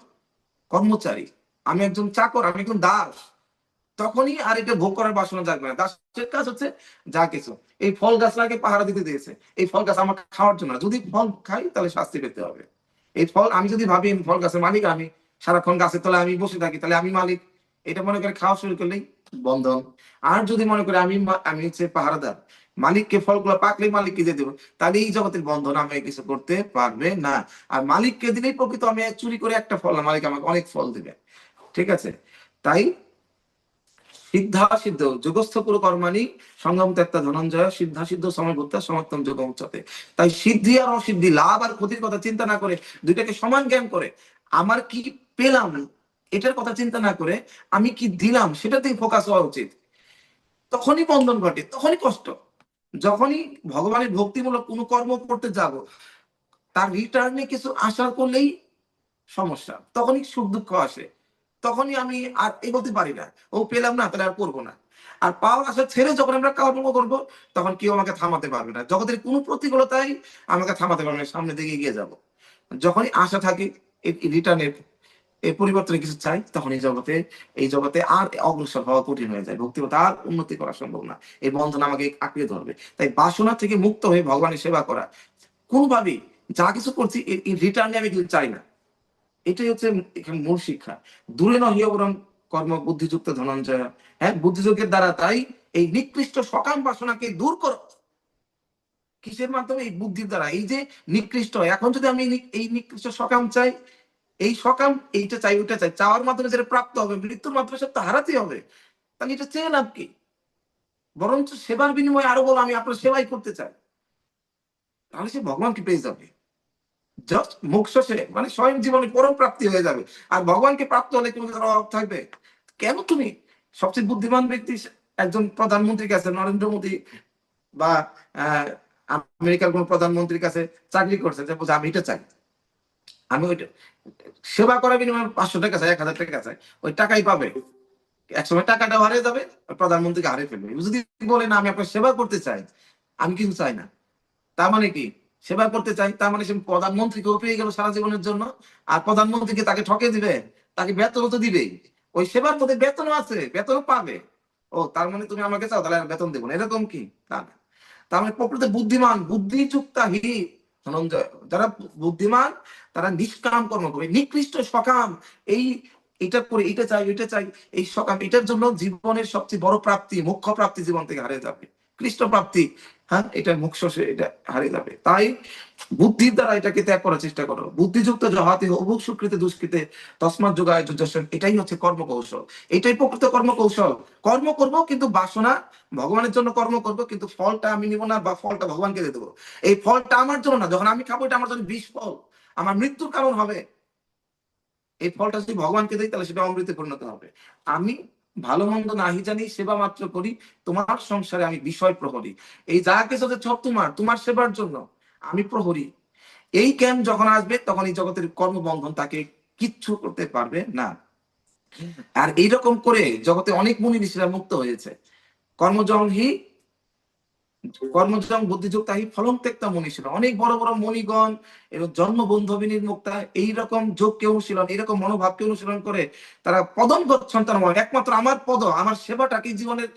কর্মচারী, আমি একজন চাকর, আমি একজন দাস, তখনই আর এটা ভোগ করার বাসনা জাগবে না। দাসের কাজ হচ্ছে যা কিছু, এই ফল গাছটাকে পাহারা দিতে দিয়েছে, এই ফল গাছ আমার খাওয়ার জন্য, যদি ফল খাই তাহলে শাস্তি পেতে হবে। এই ফল আমি যদি ভাবি ফল গাছের মালিক আমি, সারাক্ষণ গাছের তলায় আমি বসে থাকি, তাহলে আমি মালিক, এটা মনে করে খাওয়া শুরু করলেই বন্ধন। আর যদি মনে করে আমি হচ্ছে পাহারাদার, মালিককে ফলগুলো পাকলে মালিককে দিয়ে দেবো, তাহলে এই জগতের বন্ধন আমাকে কিছু করতে পারবে না। আর মালিককে দিলেই প্রকৃত আমি চুরি করে একটা ফল না, মালিক আমাকে অনেক ফল দিবে। ঠিক আছে? তাই সিদ্ধ যোগস্থ পুরো কর্মাণি সংগ্রাম ত্যাক্তা ধনঞ্জয় সিদ্ধা সিদ্ধ সমভূতা সমাত্তম যোগ উচ্চতে। তাই সিদ্ধি আর অসিদ্ধি, লাভ আর ক্ষতির কথা চিন্তা না করে, দুইটাকে সমান জ্ঞান করে, আমার কি পেলাম এটার কথা চিন্তা না করে আমি কি দিলাম সেটাতেই ফোকাস হওয়া উচিত। তখনই বন্ধন ঘটে, তখনই কষ্ট। যখনই ভগবানের ভক্তিমূলক কোনো কর্ম করতে যাব, তার রিটার্নে কিছু আশা করলেই সমস্যা, তখনই সুখ দুঃখ আসে, তখনই আমি আর এগোতে পারি না। ও পেলাম না, তাহলে আর করবো না। আর পাওয়ার আশা ছেড়ে যখন আমরা কর্ম করবো, তখন কেউ আমাকে থামাতে পারবে না, জগতের কোনো প্রতিকূলতাই আমাকে থামাতে পারবে না, সামনের দিকে এগিয়ে যাব। যখনই আশা থাকে রিটার্নের, এই পরিবর্তনে কিছু চাই, তখন এই জগতে আর অগ্রসর হওয়া কঠিন হয়ে যায়, ভক্তিপথ আর উন্নতি করা সম্ভব না। এই বন্ধন আমাকে আঁকড়ে ধরবে। তাই বাসনা থেকে মুক্ত হয়ে ভগবানের সেবা করা, কোনোভাবেই যা কিছু করছি এই রিটার্নে আমি কিছু চাই না। এটাই হচ্ছে এখানে মূল শিক্ষা। দূরে নহি অবরম কর্ম বুদ্ধিযুক্ত ধনঞ্জয়। হ্যাঁ, বুদ্ধিযোগের দ্বারা তাই এই নিকৃষ্ট সকাম বাসনাকে দূর করো। কিসের মাধ্যমে? এই বুদ্ধির দ্বারা। এই যে নিকৃষ্ট, এখন যদি আমি এই নিকৃষ্ট সকাম চাই, এই সকাম এইটা চাই ওইটা চাই, চাওয়ার মাধ্যমে যেটা প্রাপ্ত হবে, মৃত্যুর মাধ্যমে সব তো হারাতেই হবে। তাহলে এটা চেয়ে লাভ কি? বরঞ্চ সেবার বিনিময়ে আরো বলো আমি আপনার সেবাই করতে চাই, তাহলে সে ভগবানকে পেয়ে যাবে। জাস্ট মোক্ষ সে মানে স্বয়ং জীবনে পরম প্রাপ্তি হয়ে যাবে। আর ভগবানকে প্রাপ্ত হলে কোনো কিছুর অভাব থাকবে? কেন তুমি সবচেয়ে বুদ্ধিমান ব্যক্তি একজন প্রধানমন্ত্রীর কাছে, নরেন্দ্র মোদী বা আহ, আমেরিকার কোন প্রধানমন্ত্রীর কাছে চাকরি করছে, যে বলছে আমি এটা চাই, আমি ওইটা সেবা করার বিনিময়ে 500 টাকা চাই, 1000 টাকা চাই, ওই টাকাই পাবে। একসময় টাকাটাও হারিয়ে যাবে, প্রধানমন্ত্রীকে হারিয়ে ফেলবে। যদি বলে না আমি আপনার সেবা করতে চাই, আমি কিছু চাই না, তার মানে কি? সেবা করতে চাই, তার মানে সে প্রধানমন্ত্রীকেও পেয়ে গেল সারা জীবনের জন্য। আর প্রধানমন্ত্রীকে তাকে ঠকে দিবে, তাকে বেতনও তো দিবেই, ওই সেবার মধ্যে বেতনও আছে, বেতনও পাবে। ও তার মানে তুমি আমাকে চাও, তাহলে আমি বেতন দেবো না, এরকম কি? তা না। তার মানে প্রকৃত বুদ্ধিমান, বুদ্ধিযুক্তা হি ধনঞ্জয়, যারা বুদ্ধিমান তারা নিষ্কাম কর্ম করবে, নিকৃষ্ট সকাম, এই এটা করে এটা চাই ওইটা চাই, এই সকাম এটার জন্য জীবনের সবচেয়ে বড় প্রাপ্তি, মুখ্য প্রাপ্তি জীবন থেকে হারিয়ে যাবে, কৃষ্ণ প্রাপ্তি। হ্যাঁ, এটা মুখ্য, এটা হারিয়ে যাবে। তাই বুদ্ধির দ্বারা এটাকে ত্যাগ করার চেষ্টা করো। বুদ্ধিযুক্ত জহাতে অভুক সুকৃতে দুষ্কৃতে তসমাৎ যোগায় যুজস্ব। এটাই হচ্ছে কর্মকৌশল, এটাই প্রকৃত কর্মকৌশল। কর্ম করব কিন্তু বাসনা, ভগবানের জন্য কর্ম করব, কিন্তু ফলটা আমি নিব না, বা ফলটা ভগবানকে দিয়ে দেবো। এই ফলটা আমার জন্য না, যখন আমি খাবো এটা আমার জন্য বিষ ফল, আমার মৃত্যুর কারণ হবে। এই ফলটা যদি ভগবানকে দিই, তাহলে সেটা অমৃতে পরিণত হবে। আমি ভালো মন্দ নাহি জানি, সেবা মাত্র করি, তোমার সংসারে আমি বিষয় প্রহরী। এই যা কিছু সব তোমার, তোমার সেবার জন্য আমি প্রহরী। এই জ্ঞান যখন আসবে, তখন এই জগতের কর্মবন্ধন তাকে কিচ্ছু করতে পারবে না। আর এইরকম করে জগতে অনেক মুনি ঋষিরা মুক্ত হয়েছে। কর্মজং হি কর্মজং বুদ্ধিযুক্তা হি ফলং ত্যক্তা মনীষীরা, অনেক বড় বড় মণিগণ এবং জন্মবন্ধবিনীর মুক্তা এইরকম যোগকে অনুশীলন, এরকম মনোভাবকে অনুশীলন করে তারা পদম গচ্ছন্তন, একমাত্র আমার পদ, আমার সেবাটাকে জীবনের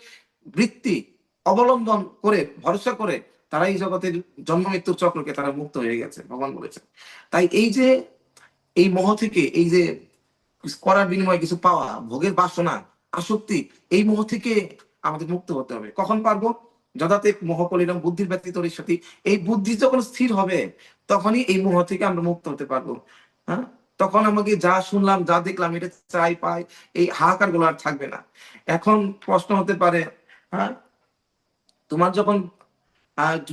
বৃত্তি অবলম্বন করে, ভরসা করে তারা এই জগতের জন্ম মৃত্যুর চক্রকে তারা মুক্ত হয়ে গেছে, ভগবান বলেছেন। তাই এই যে এই মোহ থেকে, এই যে করার বিনিময়ে কিছু পাওয়া, ভোগের বাসনা, আসক্তি, এই মোহ থেকে আমাদের মুক্ত হতে হবে। কখন পারবো? যদাতে মোহ কলিরম বুদ্ধির ব্যতীত সাথে, এই বুদ্ধি যখন স্থির হবে, তখনই এই মোহ থেকে আমরা মুক্ত হতে পারবো। হ্যাঁ, তখন আমাকে যা শুনলাম যা দেখলাম এটা চাই পাই, এই হাহাকার গুলো আর থাকবে না। এখন প্রশ্ন হতে পারে, হ্যাঁ, তোমার যখন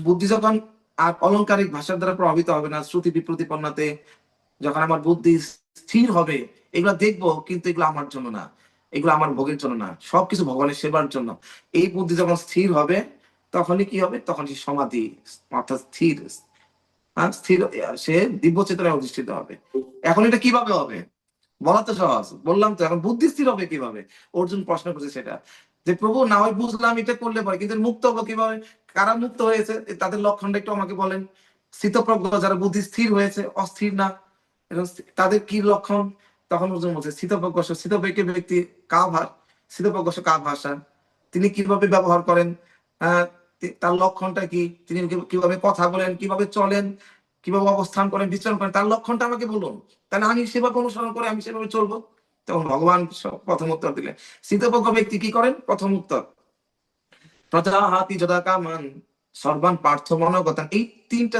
বুদ্ধি যখন আর অলংকারিক ভাষার দ্বারা প্রভাবিত হবে না, শ্রুতি বিপ্রতিপন্নাতে যখন আমার বুদ্ধি স্থির হবে, এগুলো দেখবো, কিন্তু এগুলো আমার জন্য না, এগুলো আমার ভোগের জন্য না, সবকিছু ভগবানের সেবার জন্য। এই বুদ্ধি যখন স্থির হবে, তখনই কি হবে? তখন সে সমাধি, অর্থাৎ স্থির, স্থির সে দিব্য চেতনায় অধিষ্ঠিত হবে। এখন এটা কিভাবে হবে? বলা তো সহজ, বললাম তো। এখন বুদ্ধি স্থির হবে কিভাবে? অর্জুন প্রশ্ন করছে সেটা, যে প্রভু না হয় বুঝলাম এটা করলে পরে, কিন্তু মুক্ত হবো কিভাবে? কারা মুক্ত হয়েছে তাদের লক্ষণটা একটু আমাকে বলেন। স্থিতপ্রজ্ঞ, যারা বুদ্ধি স্থির হয়েছে, অস্থির না, তাদের কি লক্ষণ? তখন অর্জুন বলছে স্থিতপ্রজ্ঞ স্থিতপ্রজ্ঞ ব্যক্তি কাভার, স্থিতপ্রজ্ঞ কা ভাষা, তিনি কিভাবে ব্যবহার করেন, আহ তার লক্ষণটা কি, তিনি কিভাবে কথা বলেন, কিভাবে চলেন, কিভাবে অবস্থান করেন, বিচরণ করেন, তার লক্ষণটা আমাকে বলুন, তাহলে আমি সেভাবে অনুসরণ করে আমি সেভাবে চলবো। তখন ভগবান প্রথম উত্তর দিলেন। স্থিতপ্রজ্ঞ ব্যক্তি কি করেন? প্রথম উত্তর, প্রজা হাতি যদা কামান সর্বান পার্থ মনোগতান। এই তিনটা,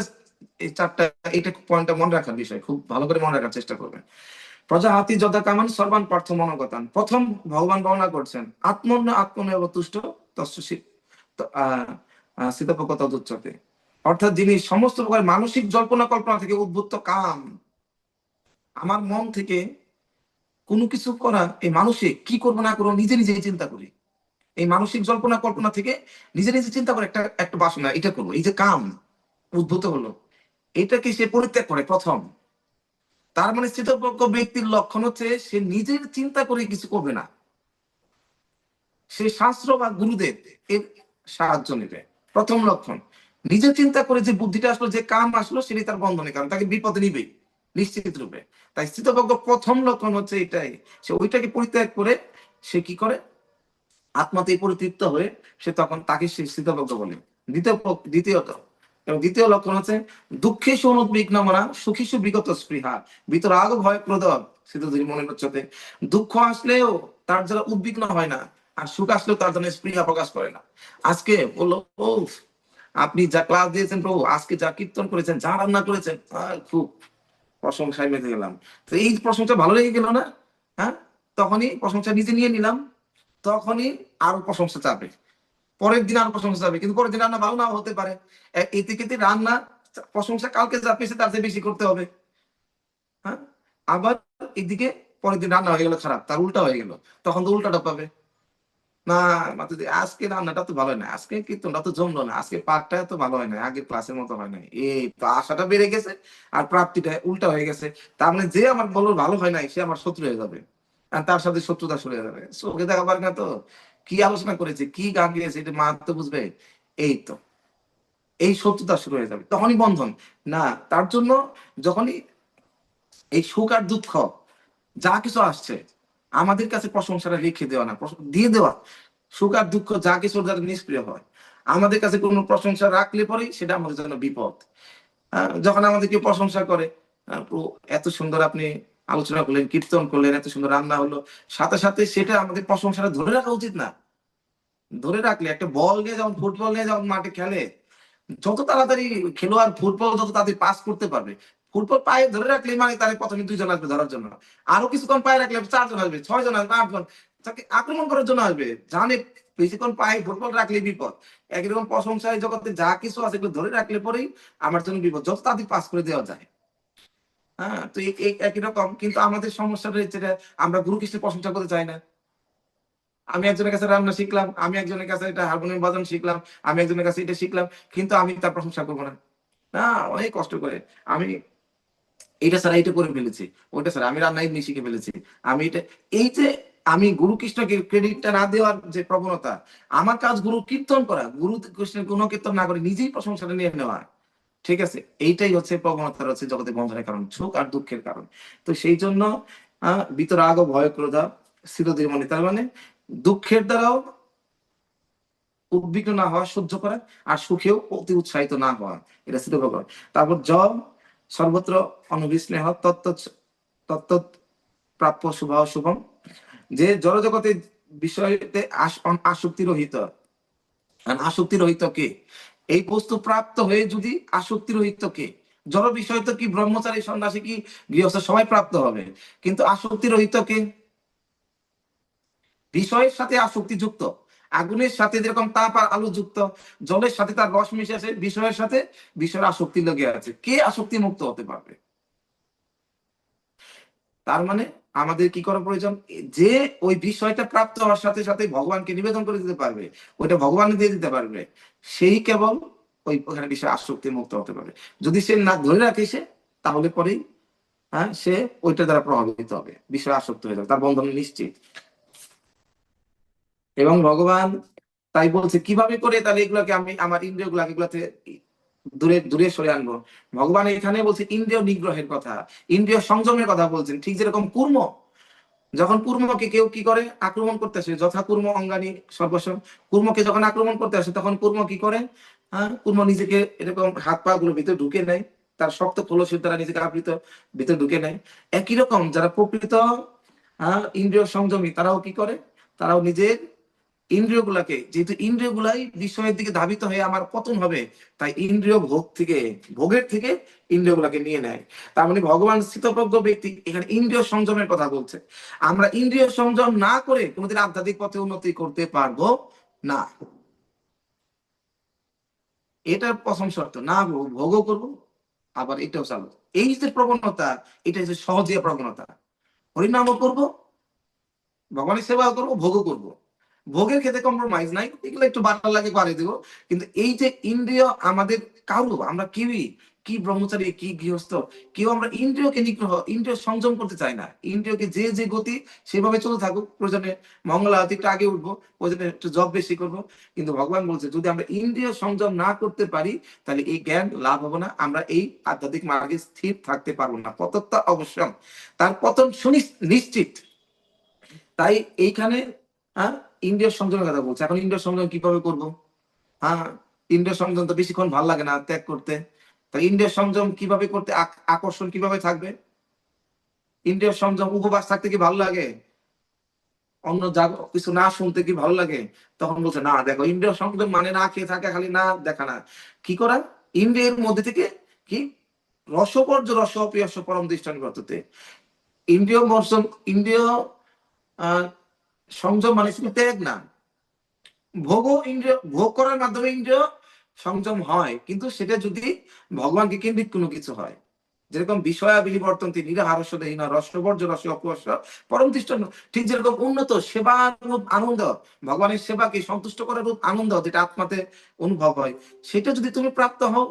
এই চারটা, এইটা পয়েন্টটা মনে রাখার বিষয়, খুব ভালো করে মনে রাখার চেষ্টা করবেন। প্রজা হাতি যদা কামান সর্বান পার্থ মনোগতান, প্রথম ভগবান বর্ণনা করছেন আত্মন্য আত্মনির্ভ তুষ্ট তস্য স্থিতপ্রজ্ঞ তদুচ্যতে। অর্থাৎ যিনি সমস্ত প্রকার মানসিক জল্পনা কল্পনা থেকে উদ্ভূত কাম, আমার মন থেকে কোনো কিছু করা, এই মানুষে কি করবো না করবো নিজে নিজে চিন্তা করি, এই মানসিক জল্পনা কল্পনা থেকে নিজে নিজে চিন্তা করে একটা একটা বাসনা, এটা করবো, এই যে কাম উদ্ভূত হলো, এটাকে সে পরিত্যাগ করে প্রথম। তার মানে স্থিতপ্রজ্ঞ ব্যক্তির লক্ষণ হচ্ছে সে নিজের চিন্তা করে কিছু করবে না, সে শাস্ত্র বা গুরুদেব এর সাহায্য নেবে। প্রথম লক্ষণ, নিজে চিন্তা করে যে বুদ্ধিটা আসলো, যে কাম আসলো, সেটাই তার বন্ধনে, কারণ তাকে বিপদে নিবেই নিশ্চিত রূপে। তাই স্থিতপ্রজ্ঞ প্রথম লক্ষণ হচ্ছে এটাই, সে ওইটাকে পরিত্যাগ করে সে কি করে, আত্মাতেই পরিতৃপ্ত হয়ে সে তখন তাকে সে স্থিতপ্রজ্ঞ বলে। দ্বিতীয়ত এবং দ্বিতীয় লক্ষণ হচ্ছে দুঃখে অনুদ্বিগ্ন মনা সুখীসু বিগত স্পৃহা বিতরাগ ভয় ক্রোধ স্থিতধীর মনের উচ্চতে। দুঃখ আসলেও তার যারা উদ্বিগ্ন হয় না, আর সুখ আসলেও তার জন্য স্পৃহা প্রকাশ করে না। আজকে বললো, ও আপনি যা ক্লাস দিয়েছেন প্রভু, আজকে যা কীর্তন করেছেন, যা রান্না করেছেন, খুব প্রশংসায় মেতে গেলাম। তো এই প্রশংসা ভালো লেগে গেল না, হ্যাঁ, তখনই প্রশংসা নিজে নিয়ে নিলাম, তখনই আরো প্রশংসা চাবে, পরের দিন আরো প্রশংসা চাবে, কিন্তু পরের দিন রান্না ভালো নাও হতে পারে। এতে কিন্তু রান্না প্রশংসা কালকে যা পেয়েছে তার চেয়ে বেশি করতে হবে, হ্যাঁ। আবার এদিকে পরের দিন রান্না হয়ে গেল খারাপ, তার উল্টা হয়ে গেল, তখন তো উল্টাটা পাবে না। আজকে রান্নাটা তো ভালো হয় না, আজকে কীর্তনটা তো জমলো না, আজকে পাঠটা তো ভালো হয় না, আগের ক্লাসের মতো হয় না, এই তো আশাটা বেড়ে গেছে আর প্রাপ্তিটা উল্টা হয়ে গেছে। তার মানে যে আমার বললো ভালো হয় নাই, সে আমার শত্রু হয়ে যাবে, আর তার সাথে শত্রুতা শুরু হয়ে যাবে। চোখে দেখা পারে না তো কি আলোচনা করেছে, কি গান গিয়েছে, এটা মা তো বুঝবে। এই তো এই শত্রুতা শুরু হয়ে যাবে, তখনই বন্ধন। না, তার জন্য যখনই এই সুখ আর দুঃখ যা কিছু আসছে, আমাদের কাছে প্রশংসাটা রেখে দেওয়া না, দিয়ে দেওয়া। সুখ আর দুঃখ যা কিছু যাতে নিষ্ক্রিয় হয়, আমাদের কাছে কোনো প্রশংসা রাখলে পরেই সেটা আমাদের জন্য বিপদ। যখন আমাদের কেউ প্রশংসা করে, এত সুন্দর আপনি আলোচনা করলেন, কীর্তন করলেন, এত সুন্দর রান্না হলো, সাথে সাথে সেটা আমাদের প্রশংসাটা ধরে রাখা উচিত না। ধরে রাখলে, একটা বল নিয়ে যখন, ফুটবল নিয়ে যখন মাঠে খেলে, যত তাড়াতাড়ি খেলোয়াড় ফুটবল যত তাড়াতাড়ি পাস করতে পারবে, ফুটবল পায়ে ধরে রাখলে মানে তার প্রথমে 2 জন আসবে ধরার জন্য, আরো কিছুক্ষণ পায়ে রাখলে 4 জন আসবে, 6 জন আসবে, 8 জন তাকে আক্রমণ করার জন্য আসবে, জানে বেশিক্ষণ পায়ে ফুটবল রাখলে বিপদ। একরকম প্রশংসায় জগতে যা কিছু আছে এগুলো ধরে রাখলে পরেই আমার জন্য বিপদ, যত তাড়াতাড়ি পাস করে দেওয়া যায়। হ্যাঁ, তো একই রকম কিন্তু আমাদের সমস্যাটা হচ্ছে আমরা গুরু কৃষ্ণের প্রশংসা করতে চাই না। আমি একজনের কাছে রান্না শিখলাম, আমি একজনের কাছে এটা হারমোনিয়াম বাজানো শিখলাম, আমি একজনের কাছে এটা শিখলাম, কিন্তু আমি তার প্রশংসা করবো না। না, অনেক কষ্ট করে আমি এটা ছাড়া এটা করে ফেলেছি, ওইটা ছাড়া আমি রান্না এমনি শিখে ফেলেছি, আমি এটা, এই যে আমি গুরু কৃষ্ণকে ক্রেডিটটা না দেওয়ার যে প্রবণতা, আমার কাজ গুরু কীর্তন করা, গুরু কৃষ্ণের গুণ কীর্তন না করে নিজেই প্রশংসাটা নিয়ে নেওয়া, ঠিক আছে, এইটাই হচ্ছে প্রবণতা, হচ্ছে জগতে বন্ধনের কারণ, সুখ আর দুঃখের কারণ। তো সেই জন্য বিতরাগ ভয় ক্রোধা স্থিতধীর মনে, তার মানে দুঃখের দ্বারাও উদ্বিগ্ন না হওয়া, সহ্য করা, আর সুখেও অতি উৎসাহিত না হওয়া, এটা স্থিত করা। তারপর সর্বত্র অনভিস্নেহ তত্ত্ব তত্ত্ব প্রাপ্য শুভ শুভম, যে জড়জগতে বিষয়তে আসক্তি রহিত। আসক্তি রহিত কে? এই বস্তু প্রাপ্ত হয়ে যদি আসক্তি রহিত কে? জড় বিষয় তো কি ব্রহ্মচারী সন্ন্যাসী কি গৃহস্থ সবাই প্রাপ্ত হবে, কিন্তু আসক্তি রহিত কে? বিষয়ের সাথে আসক্তি যুক্ত, আগুনের সাথে যেরকম তাপ আর আলো যুক্ত, জলের সাথে তার রস মিশে আছে, বিষয়ের সাথে বিষয়ের আসক্তি লেগে আছে, কে আসক্তি মুক্ত হতে পারবে? তার মানে আমাদের কি করা প্রয়োজন, যে ওই বিষয়টা প্রাপ্ত হওয়ার সাথে সাথে ভগবানকে নিবেদন করে দিতে পারবে, ওইটা ভগবান দিয়ে দিতে পারবে, সেই কেবল ওই ওখানে বিষয় আসক্তি মুক্ত হতে পারবে। যদি সে না ধরে রাখে সে, তাহলে পরেই সে ওইটা দ্বারা প্রভাবিত হবে, বিষয় আসক্ত হয়ে যাবে, তার বন্ধন নিশ্চিত। এবং ভগবান তাই বলছে কিভাবে করে তাহলে এগুলোকে আমি আমার ইন্দ্রিয় গুলাকে এগুলাতে দূরে দূরে সরে আনবো। ভগবান এখানে বলছে ইন্দ্রিয় নিগ্রহের কথা, ইন্দ্রিয় সংযমের কথা বলছেন। ঠিক যেরকম কুর্ম, যখন কুর্মকে কেউ কি করে আক্রমণ করতে আসে, যথা কুর্ম অঙ্গানি সর্বস্ব, কুর্মকে যখন আক্রমণ করতে আসে তখন কুর্ম কি করে, কুর্ম নিজেকে এরকম হাত পা গুলো ভিতরে ঢুকে নেয়, তার শক্ত কলসের দ্বারা নিজেকে আবৃত ভিতরে ঢুকে নেয়। একই রকম যারা প্রকৃত ইন্দ্রিয় সংযমী তারাও কি করে, তারাও নিজের ইন্দ্রিয়গুলাকে, যেহেতু ইন্দ্রিয়গুলাই বিষয়ের দিকে ধাবিত হয়ে আমার পতন হবে, তাই ইন্দ্রিয় ভোগের থেকে ইন্দ্রিয়গুলাকে নিয়ে নেয়। তার মানে ভগবান স্থিতপ্রজ্ঞ ব্যক্তি এখানে ইন্দ্রিয় সংযমের কথা বলছে। আমরা ইন্দ্রিয় সংযম না করে কোনোদিন আধ্যাত্মিক পথে উন্নতি করতে পারবো না। এটার প্রথম শর্ত, না ভোগও করবো আবার এটাও চালু। এই যে প্রবণতা, এটা হচ্ছে সহজিয়া প্রবণতা। হরিনামও করবো, ভগবানের সেবা করবো, ভোগও করবো। ভোগের ক্ষেত্রে কম্প্রোমাইজ নাই, এগুলো একটু বাটার লাগে পারে দিব। কিন্তু এই যে ইন্দ্রিয় আমাদের কারো, আমরা কেউই, কি ব্রহ্মচারী কি গৃহস্থ, কেউ আমরা ইন্দ্রিয়কে নিগ্রহ, ইন্দ্রিয় সংযম করতে চাই না। ইন্দ্রিয়কে যে যে গতি সেভাবে চলে থাকুক, প্রয়োজনে মঙ্গল আরতি একটু আগে উঠবো, প্রয়োজনে একটু জব বেশি করবো। কিন্তু ভগবান বলছে যদি আমরা ইন্দ্রিয় সংযম না করতে পারি, তাহলে এই জ্ঞান লাভ হবো না, আমরা এই আধ্যাত্মিক মার্গে স্থির থাকতে পারবো না। পতনটা অবশ্যই, তার পতন নিশ্চিত। তাই এইখানে হ্যাঁ ইন্দ্রিয় সংযমের কথা বলছে। এখন ইন্দ্রিয় সংযম কিভাবে করব? হ্যাঁ, ইন্দ্রিয় সংযম তো বেশিক্ষণ ভালো লাগে না ত্যাগ করতে। তাই ইন্দ্রিয় সংযম কিভাবে করতে, আকর্ষণ কিভাবে থাকবে? ইন্দ্রিয় সংযম উপবাস থাকতে কি ভালো লাগে? অন্য যা কিছু না শুনতে কি ভালো লাগে? তখন বলছে না, দেখো ইন্দ্রিয় সংযম মানে না খেয়ে থাকা, খালি না দেখা না, কি করা, ইন্দ্রিয়ের মধ্যে থেকে কি রসবর্জ্য রস অপ্রিয় পরম দৃষ্টান বর্ততে। ইন্দ্রিয় বর্জন, ইন্দ্রিয় সংযম মানে শুধু ত্যাগ না, ভোগও ইন্দ্রিয়, ভোগ করার মাধ্যমে ইন্দ্রিয় সংযম হয়, কিন্তু সেটা যদি ভগবানকে কেন্দ্রিক কোনো কিছু হয়। যেরকম বিষয়া বিলিবর্তন্তি নিরাহারস্যহীন রসবর্জ্য রস অপস্য পরম দৃষ্টান্ত। ঠিক যেরকম উন্নত সেবার রূপ আনন্দ, ভগবানের সেবাকে সন্তুষ্ট করার রূপ আনন্দ যেটা আত্মাতে অনুভব হয়, সেটা যদি তুমি প্রাপ্ত হও,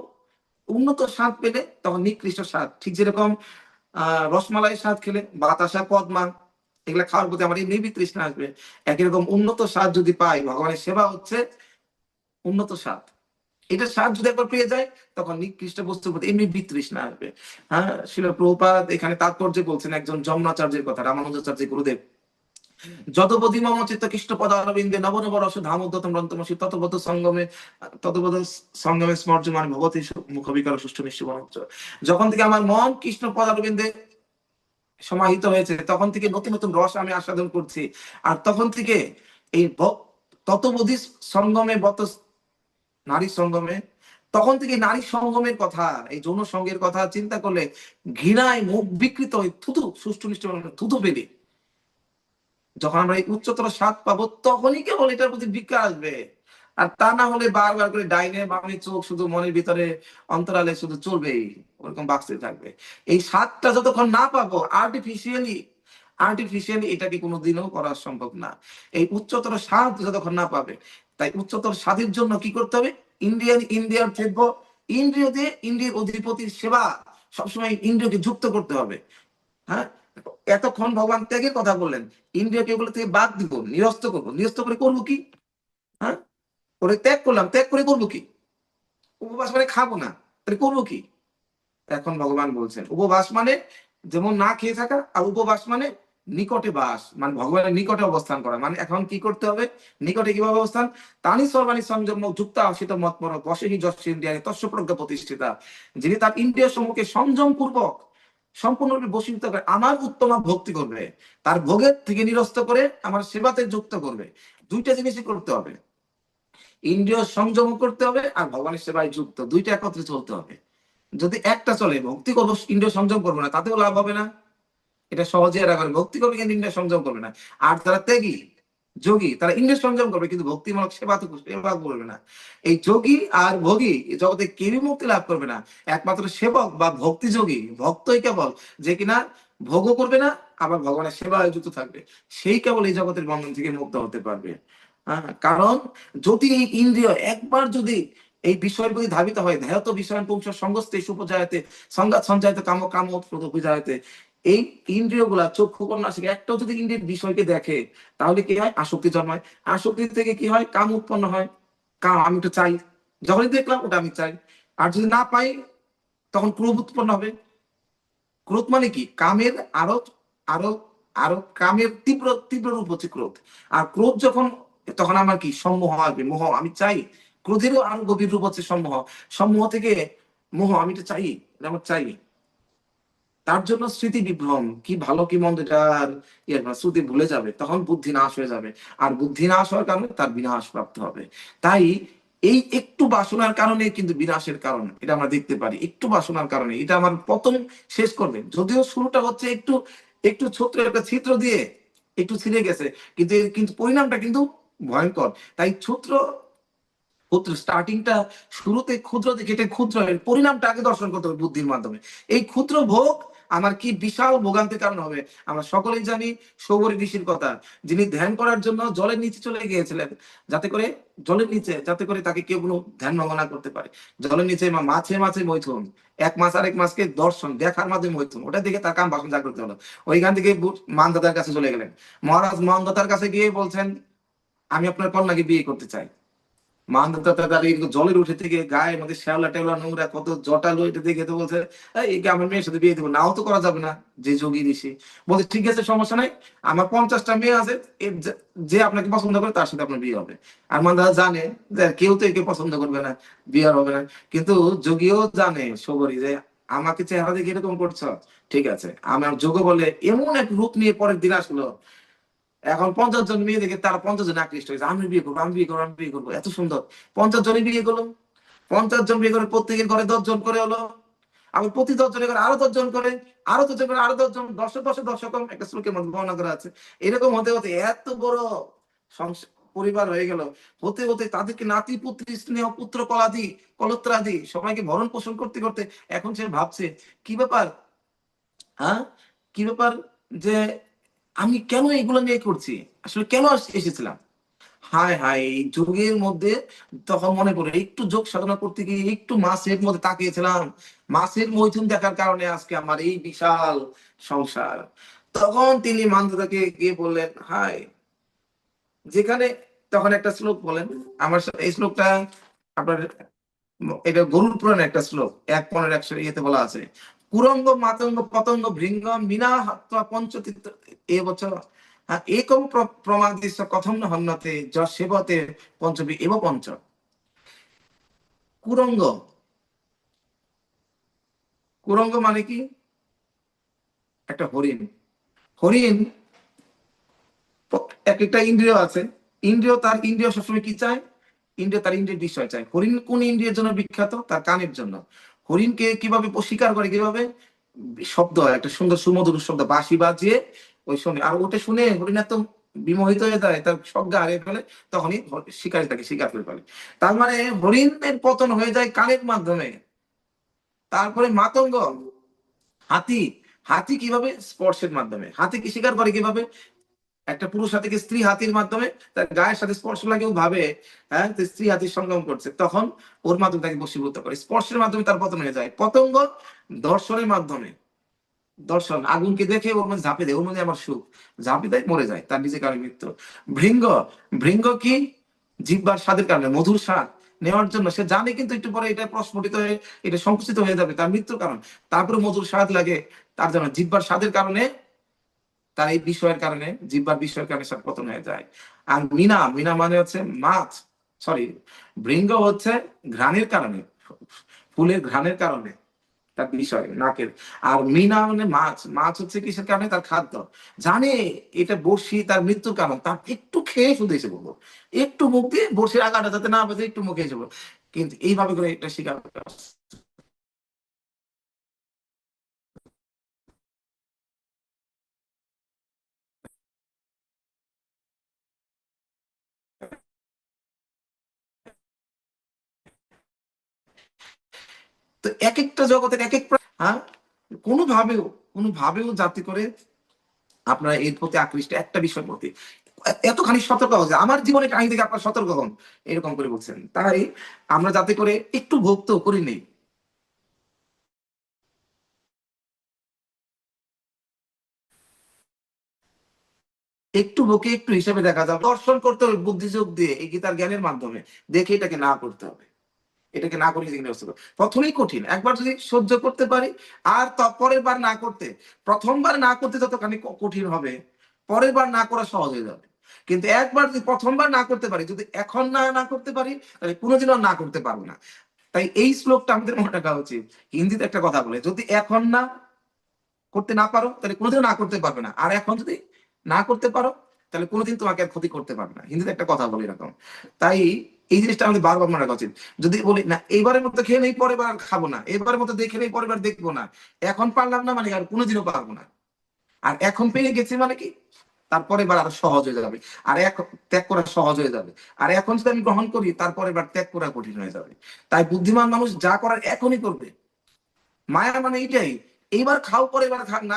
উন্নত স্বাদ পেলে, তখন নিকৃষ্ট স্বাদ। ঠিক যেরকম রসমালাই স্বাদ খেলে, বাতাসা কদমা এগুলা খাওয়ার প্রতি আমার এমনি তৃষ্ণা আসবে, একই রকম উন্নত স্বাদ যদি পাই, ভগবানের সেবা হচ্ছে উন্নত স্বাদ। এটা স্বাদ যদি একবার পেয়ে যায়, তখন নিকৃষ্ট বস্তুর প্রতি এমনি বিতৃষ্ণা আসবে। শিল প্রভুপাদ এখানে তাৎপর্য বলছেন একজন যমনাচার্যের কথা, রামানুজাচার্য গুরুদেব। যতপতি মম চিত্ত কৃষ্ণ পদারবিন্দে নব নব রস ধামোদ্যতম রন্তমসি ততবত সঙ্গমে, ততবত সঙ্গমে স্মর্যমান ভগবতী মুখবিকার সুষ্ঠু নিশ্চয়। যখন থেকে আমার মন কৃষ্ণ পদারবিন্দে সমাহিত হয়েছে, তখন থেকে নতুন নতুন রস আমি আস্বাদন করছি। আর তখন থেকে এই ততবধি সঙ্গমে বত নারী সঙ্গমে, তখন থেকে নারী সঙ্গমের কথা, এই যৌন সঙ্গের কথা চিন্তা করলে ঘৃণায় মুখ বিকৃত হয়ে থুতু, সুষ্ঠু নিষ্ঠ থুতু পেলে, যখন আমরা এই উচ্চতর স্বাদ পাবো, তখনই কেবল এটার প্রতি বিজ্ঞা আসবে। আর তা না হলে বারবার করে ডাইনে বামে চোখ শুধু মনের ভিতরে অন্তরালে শুধু চলবেই, ওরকম বাঁচতে থাকবে। এই স্বাদটা যতক্ষণ না পাবো আর্টিফিশিয়ালি এটাকে কোনোদিনও করা সম্ভব না। এই উচ্চতর স্বাদ যতক্ষণ না পাবে, তাই উচ্চতর স্বাদের জন্য কি করতে হবে? ইন্দ্রিয়ার থেকব, ইন্দ্রিয় দিয়ে ইন্দ্রিয়ের অধিপতির সেবা, সবসময় ইন্দ্রিয়কে যুক্ত করতে হবে। হ্যাঁ, এতক্ষণ ভগবান ত্যাগের কথা বললেন, ইন্দ্রিয়কে এগুলো থেকে বাদ দিব, নিরস্ত করবো। নিরস্ত করে করবো কি? হ্যাঁ, করে ত্যাগ করলাম, ত্যাগ করে করবো কি? উপবাস মানে খাবো না, তাহলে করবো কি? এখন ভগবান বলছেন উপবাস মানে যেমন না খেয়ে থাকা, আর উপবাস মানে নিকটে বাস, মানে ভগবানের নিকটে অবস্থান করা। মানে এখন কি করতে হবে? নিকটে কিভাবে অবস্থান? তানি সর্বাণী সংযম যুক্ত আসিত মতমর বসেহি যশ ইন্দ্রিয়ায় তস্য প্রজ্ঞা প্রতিষ্ঠিতা। যিনি তার ইন্দ্রিয় সম্মুখে সংযম পূর্বক সম্পূর্ণরূপে বশীভূত করে আমার উত্তম ভক্তি করবে, তার ভোগের থেকে নিরস্ত করে আমার সেবাতে যুক্ত করবে। দুইটা জিনিসই করতে হবে, ইন্দ্রিয় সংযম করতে হবে আর ভগবানের সেবায় যুক্ত, দুইটা একত্রে চলতে হবে। যদি একটা চলে, ভক্তি করবো ইন্দ্রিয় সংযম করবো না, তাতেও লাভ হবে না। এটা সহজে এরা করে, ভক্তি করবে কিন্তু ইন্দ্রিয় সংযম করবে না। আর যারা ত্যাগী যোগী, তারা ইন্দ্রিয় সংযম করবে কিন্তু ভক্তিমূলক সেবা করবে না। এই যোগী আর ভোগী এই জগতে কেউই মুক্তি লাভ করবে না। একমাত্র সেবক বা ভক্তি যোগী, ভক্তই কেবল, যে কিনা ভোগও করবে না, আবার ভগবানের সেবায় যুক্ত থাকবে, সেই কেবল এই জগতের বন্ধন থেকে মুক্ত হতে পারবে। কারণ যদি এই ইন্দ্রিয় একবার যদি এই বিষয়ের প্রতি ধাবিত হয়, ধ্যায়ত বিষয়ান পুংস সঙ্গস্তে সুপজায়তে সংঘাত সঞ্চায়িত কাম কাম উপজায়তে, এই ইন্দ্রিয় গুলা চক্ষু কর্ণাসিক একটাও যদি ইন্দ্রিয়ের বিষয়কে দেখে, তাহলে কি হয়? আসক্তি জন্মায়। আসক্তি থেকে কি হয়? কাম উৎপন্ন হয়। কাম, আমি তো চাই, যখনই দেখলাম ওটা আমি চাই। আর যদি না পাই, তখন ক্রোধ উৎপন্ন হবে। ক্রোধ মানে কি? কামের আরো আরো আরো কামের তীব্র তীব্র রূপ হচ্ছে ক্রোধ। আর ক্রোধ যখন, তখন আমার কি? সম্মোহ আসবে, মোহ, আমি চাই। ক্রোধেরও আরো গভীর রূপ হচ্ছে সম্মোহ। সম্মোহ থেকে মোহ, আমি তো চাই, আমার চাই। তার জন্য স্মৃতি বিভ্রম, কি ভালো কি মন্দ এটার শ্রুতি ভুলে যাবে, তখন বুদ্ধি নাশ হয়ে যাবে। আর বুদ্ধি নাশ হওয়ার কারণে তার বিনাশ প্রাপ্ত হবে। তাই এই একটু বাসনার কারণে কিন্তু বিনাশের কারণ, এটা আমরা দেখতে পারি। একটু বাসনার কারণে এটা আমার পতন শেষ করবে। যদিও শুরুটা হচ্ছে একটু একটু ছোট্ট একটা ছিদ্র দিয়ে, একটু ছিঁড়ে গেছে, কিন্তু কিন্তু পরিণামটা কিন্তু ভয়ঙ্কর। তাই ছোট্ট ক্ষুদ্র স্টার্টিংটা, শুরুতে ক্ষুদ্র দেখে এটা ক্ষুদ্র, এর পরিণামটা আগে দর্শন করতে হবে বুদ্ধির মাধ্যমে। এই ক্ষুদ্র ভোগ আমার কি বিশাল ভোগান্তির কারণ হবে। আমরা সকলেই জানি সৌবরী ঋষির কথা, যিনি ধ্যান করার জন্য জলের নিচে চলে গিয়েছিলেন, যাতে করে জলের নিচে, যাতে করে তাকে কেউ কোনো ধ্যান ভঙ্গ না করতে পারে। জলের নিচে মাছে মাছে মৈথুন, এক মাছ আরেক মাছকে দর্শন দেখার মাধ্যমে মৈথুন, ওটা দেখে তার কাম বাসনা জাগ্রত হলো। ওইখান থেকে মানদাতার কাছে চলে গেলেন। মহারাজ মানদাতার কাছে গিয়ে বলছেন, আমি আপনার কন্যাকে বিয়ে করতে চাই। জলের উঠে থেকে গায়ের মধ্যে শ্যাওলা টেওলা নোংরা কত জটালো, এটা দেখে তো বলছে একে আমার মেয়ের সাথে বিয়ে দেবো, নাও তো করা যাবে না। যে যোগী ঋষি বলছে ঠিক আছে, সমস্যা নাই, আমার 50টা মেয়ে আছে, যে আপনাকে পছন্দ করে তার সাথে আপনার বিয়ে হবে। আর মান্দাতা জানে যে কেউ তো একে পছন্দ করবে না, বিয়ে আর হবে না। কিন্তু যোগীও জানে সবরই যে আমাকে চেহারা দেখে এরকম করছো, ঠিক আছে। আমার যোগ বলে এমন এক রূপ নিয়ে পরের দিন আসলো, এখন 50 জন মেয়ে দেখে তারা 50 জন আকৃষ্ট হয়েছে, আমি বিয়ে করবো, আমি বিয়ে করবো, আমি বিয়ে করবো, এত সুন্দর। 50 জনই বিয়ে করলো। 50 জন বিয়ে করে প্রত্যেকের ঘরে 10 জন করে হলো। আবার প্রতি 10 জনের ঘরে আরো 10 জন করে, আরো 10 জন করে আরো 10 জন, 10 একটা শ্লোকের মধ্যে বর্ণনা করা আছে। এরকম হতে হতে এত বড় পরিবার হয়ে গেল। হতে হতে তাদেরকে নাতি পুত্রী স্নেহ পুত্র কলাদি কলত্রাদি সবাইকে ভরণ পোষণ করতে করতে এখন সে ভাবছে কি ব্যাপার, হ্যাঁ কি ব্যাপার, যে আমি কেন এগুলো নিয়ে করছি, আসলে কেন এসেছিলাম। হায় হায়, এই যোগের মধ্যে তখন মনে পড়ে একটু যোগ সাধনা করতে গিয়ে একটু মাছের মধ্যে তাকিয়েছিলাম, মাছের মৈথুন দেখার কারণে আজকে আমার এই বিশাল সংসার। তখন তিনি মান্ধাতাকে গিয়ে বললেন হায়, যেখানে, তখন একটা শ্লোক বলেন আমার এই শ্লোকটা আপনার, এটা গরুর পুরাণে একটা শ্লোক 1:15 ইয়েতে বলা আছে, কুরঙ্গ মাতঙ্গ পতঙ্গ ভৃঙ্গ মিনা হাত্বা পঞ্চতীর্থ এ বছর একম প্রমাদিস্য কথম ন হন্যতে যশ সেবতে পঞ্চবী এব পঞ্চ। কুরঙ্গ, কুরঙ্গ মানে কি, একটা হরিণ। হরিণ এক একটা ইন্দ্রিয় আছে, ইন্দ্রিয় তার ইন্দ্রিয় সবসময় কি চায়, ইন্দ্রিয় তার ইন্দ্রিয়ের বিষয় চায়। হরিণ কোন ইন্দ্রিয়ের জন্য বিখ্যাত, তার কানের জন্য। হরিণকে কিভাবে শিকার করে, কিভাবে শব্দ হয়, একটা সুন্দর সুমধুর শব্দ বাঁশি বাজিয়ে ওই শুনে, আর ওটা শুনে হরিণ এত বিমোহিত হয়ে যায়, তার সজ্ঞা হারিয়ে ফেলে, তখনই শিকারী তাকে শিকার করে ফেলে। তার মানে হরিণের পতন হয়ে যায় কানের মাধ্যমে। তারপরে মাতঙ্গ, হাতি, হাতি কিভাবে, স্পর্শের মাধ্যমে। হাতি কি শিকার করে কিভাবে, একটা পুরুষ হাতিকে স্ত্রী হাতির মাধ্যমে তার গায়ের সাথে স্পর্শ লাগেও ভাবে, হ্যাঁ স্ত্রী হাতির সঙ্গম করছে, তখন ওর মাধ্যমে তাকে বশীভূত করে। স্পর্শের মাধ্যমে তার পতন হয়ে যায়। পতঙ্গ দর্শনের মাধ্যমে, দর্শন, আগুনকে দেখে ওর মধ্যে ঝাঁপে দেয়, ওর মধ্যে আমার সুখ, ঝাঁপে দেয় মরে যায়, তার নিজে কারণে মৃত্যু। ভৃঙ্গ, ভৃঙ্গ কি, জিহ্বার স্বাদের কারণে, মধুর স্বাদ নেওয়ার জন্য সে জানে, কিন্তু একটু পরে এটা প্রস্ফুটিত হয়ে এটা সংকুচিত হয়ে যাবে, তার মৃত্যুর কারণ। তারপরে মধুর স্বাদ লাগে তার জন্য, জিহ্বার স্বাদের কারণে, তার এই বিষয়ের কারণে, জিহ্বার বিষয়ের কারণে সব পতন হয়ে যায়। আর মিনা, মিনা মানে হচ্ছে মাছ, সরি, ভৃঙ্গ হচ্ছে ঘ্রাণের কারণে, ফুলের ঘ্রাণের কারণে তার বিষয় নাকের। আর মিনা মানে মাছ, মাছ হচ্ছে কিসের কারণে, তার খাদ্য। জানে এটা বড়শি তার মৃত্যুর কারণ, তার একটু খেয়ে শুধু এসে বলবো, একটু মুখ দিয়ে বড়শির আগাটা যাতে না বাজে, একটু মুখে এসে বলবো, কিন্তু এইভাবে করে এটা শিকার করে আসছে। তো এক একটা জগতের এক এক হ্যাঁ, কোনোভাবেও কোনোভাবেও যাতে করে আপনারা এর প্রতি আকৃষ্ট, একটা বিষয়ের প্রতি এতখানি সতর্ক হচ্ছে, আমার জীবনে কাহিনী থেকে আপনার সতর্ক হন, এরকম করে বলছেন। তাই আমরা যাতে করে একটু ভক্ত করি নেই, একটু বকে একটু হিসেবে দেখা যাবে, দর্শন করতে হবে বুদ্ধিযোগ দিয়ে, এই গীতার জ্ঞানের মাধ্যমে দেখে এটাকে না করতে হবে। এটাকে না করে জিজ্ঞেস করতে হবে। প্রথমেই কঠিন, একবার যদি সহ্য করতে পারি, আর পরের বার না করতে, প্রথমবার না করতে যতখানি কঠিন হবে, পরের বার না করা সহজ হয়ে যাবে। কিন্তু একবার যদি প্রথমবার না করতে পারি, যদি এখন না না করতে পারি, তাহলে কোনোদিনও না করতে পারবো না। তাই এই শ্লোকটা আমাদের মনে রাখা উচিত। হিন্দিতে একটা কথা বলে, যদি এখন না করতে না পারো তাহলে কোনোদিনও না করতে পারবে না, আর এখন যদি না করতে পারো তাহলে কোনোদিন তোমাকে আর ক্ষতি করতে পারবে না। হিন্দিতে একটা কথা বলি এরকম। তাই এই জিনিসটা আমাদের বারবার মনে রাখা উচিত। যদি বলি না এইবারের মতো খেয়ে নেই, পরের বার খাবো না, এবারের মতো দেখে নেই, পরের বার দেখবো না, এখন পারলাম না মানে আর কোনোদিনও পারবো না। আর এখন পেয়ে গেছি মানে কি, তারপরে বার আরো সহজ হয়ে যাবে, আর এখন ত্যাগ করা সহজ হয়ে যাবে। আর এখন যদি আমি গ্রহণ করি তারপরে বার ত্যাগ করা কঠিন হয়ে যাবে। তাই বুদ্ধিমান মানুষ যা করার এখনই করবে। মায়া মানে এইটাই, এইবার খাও পরের বার না,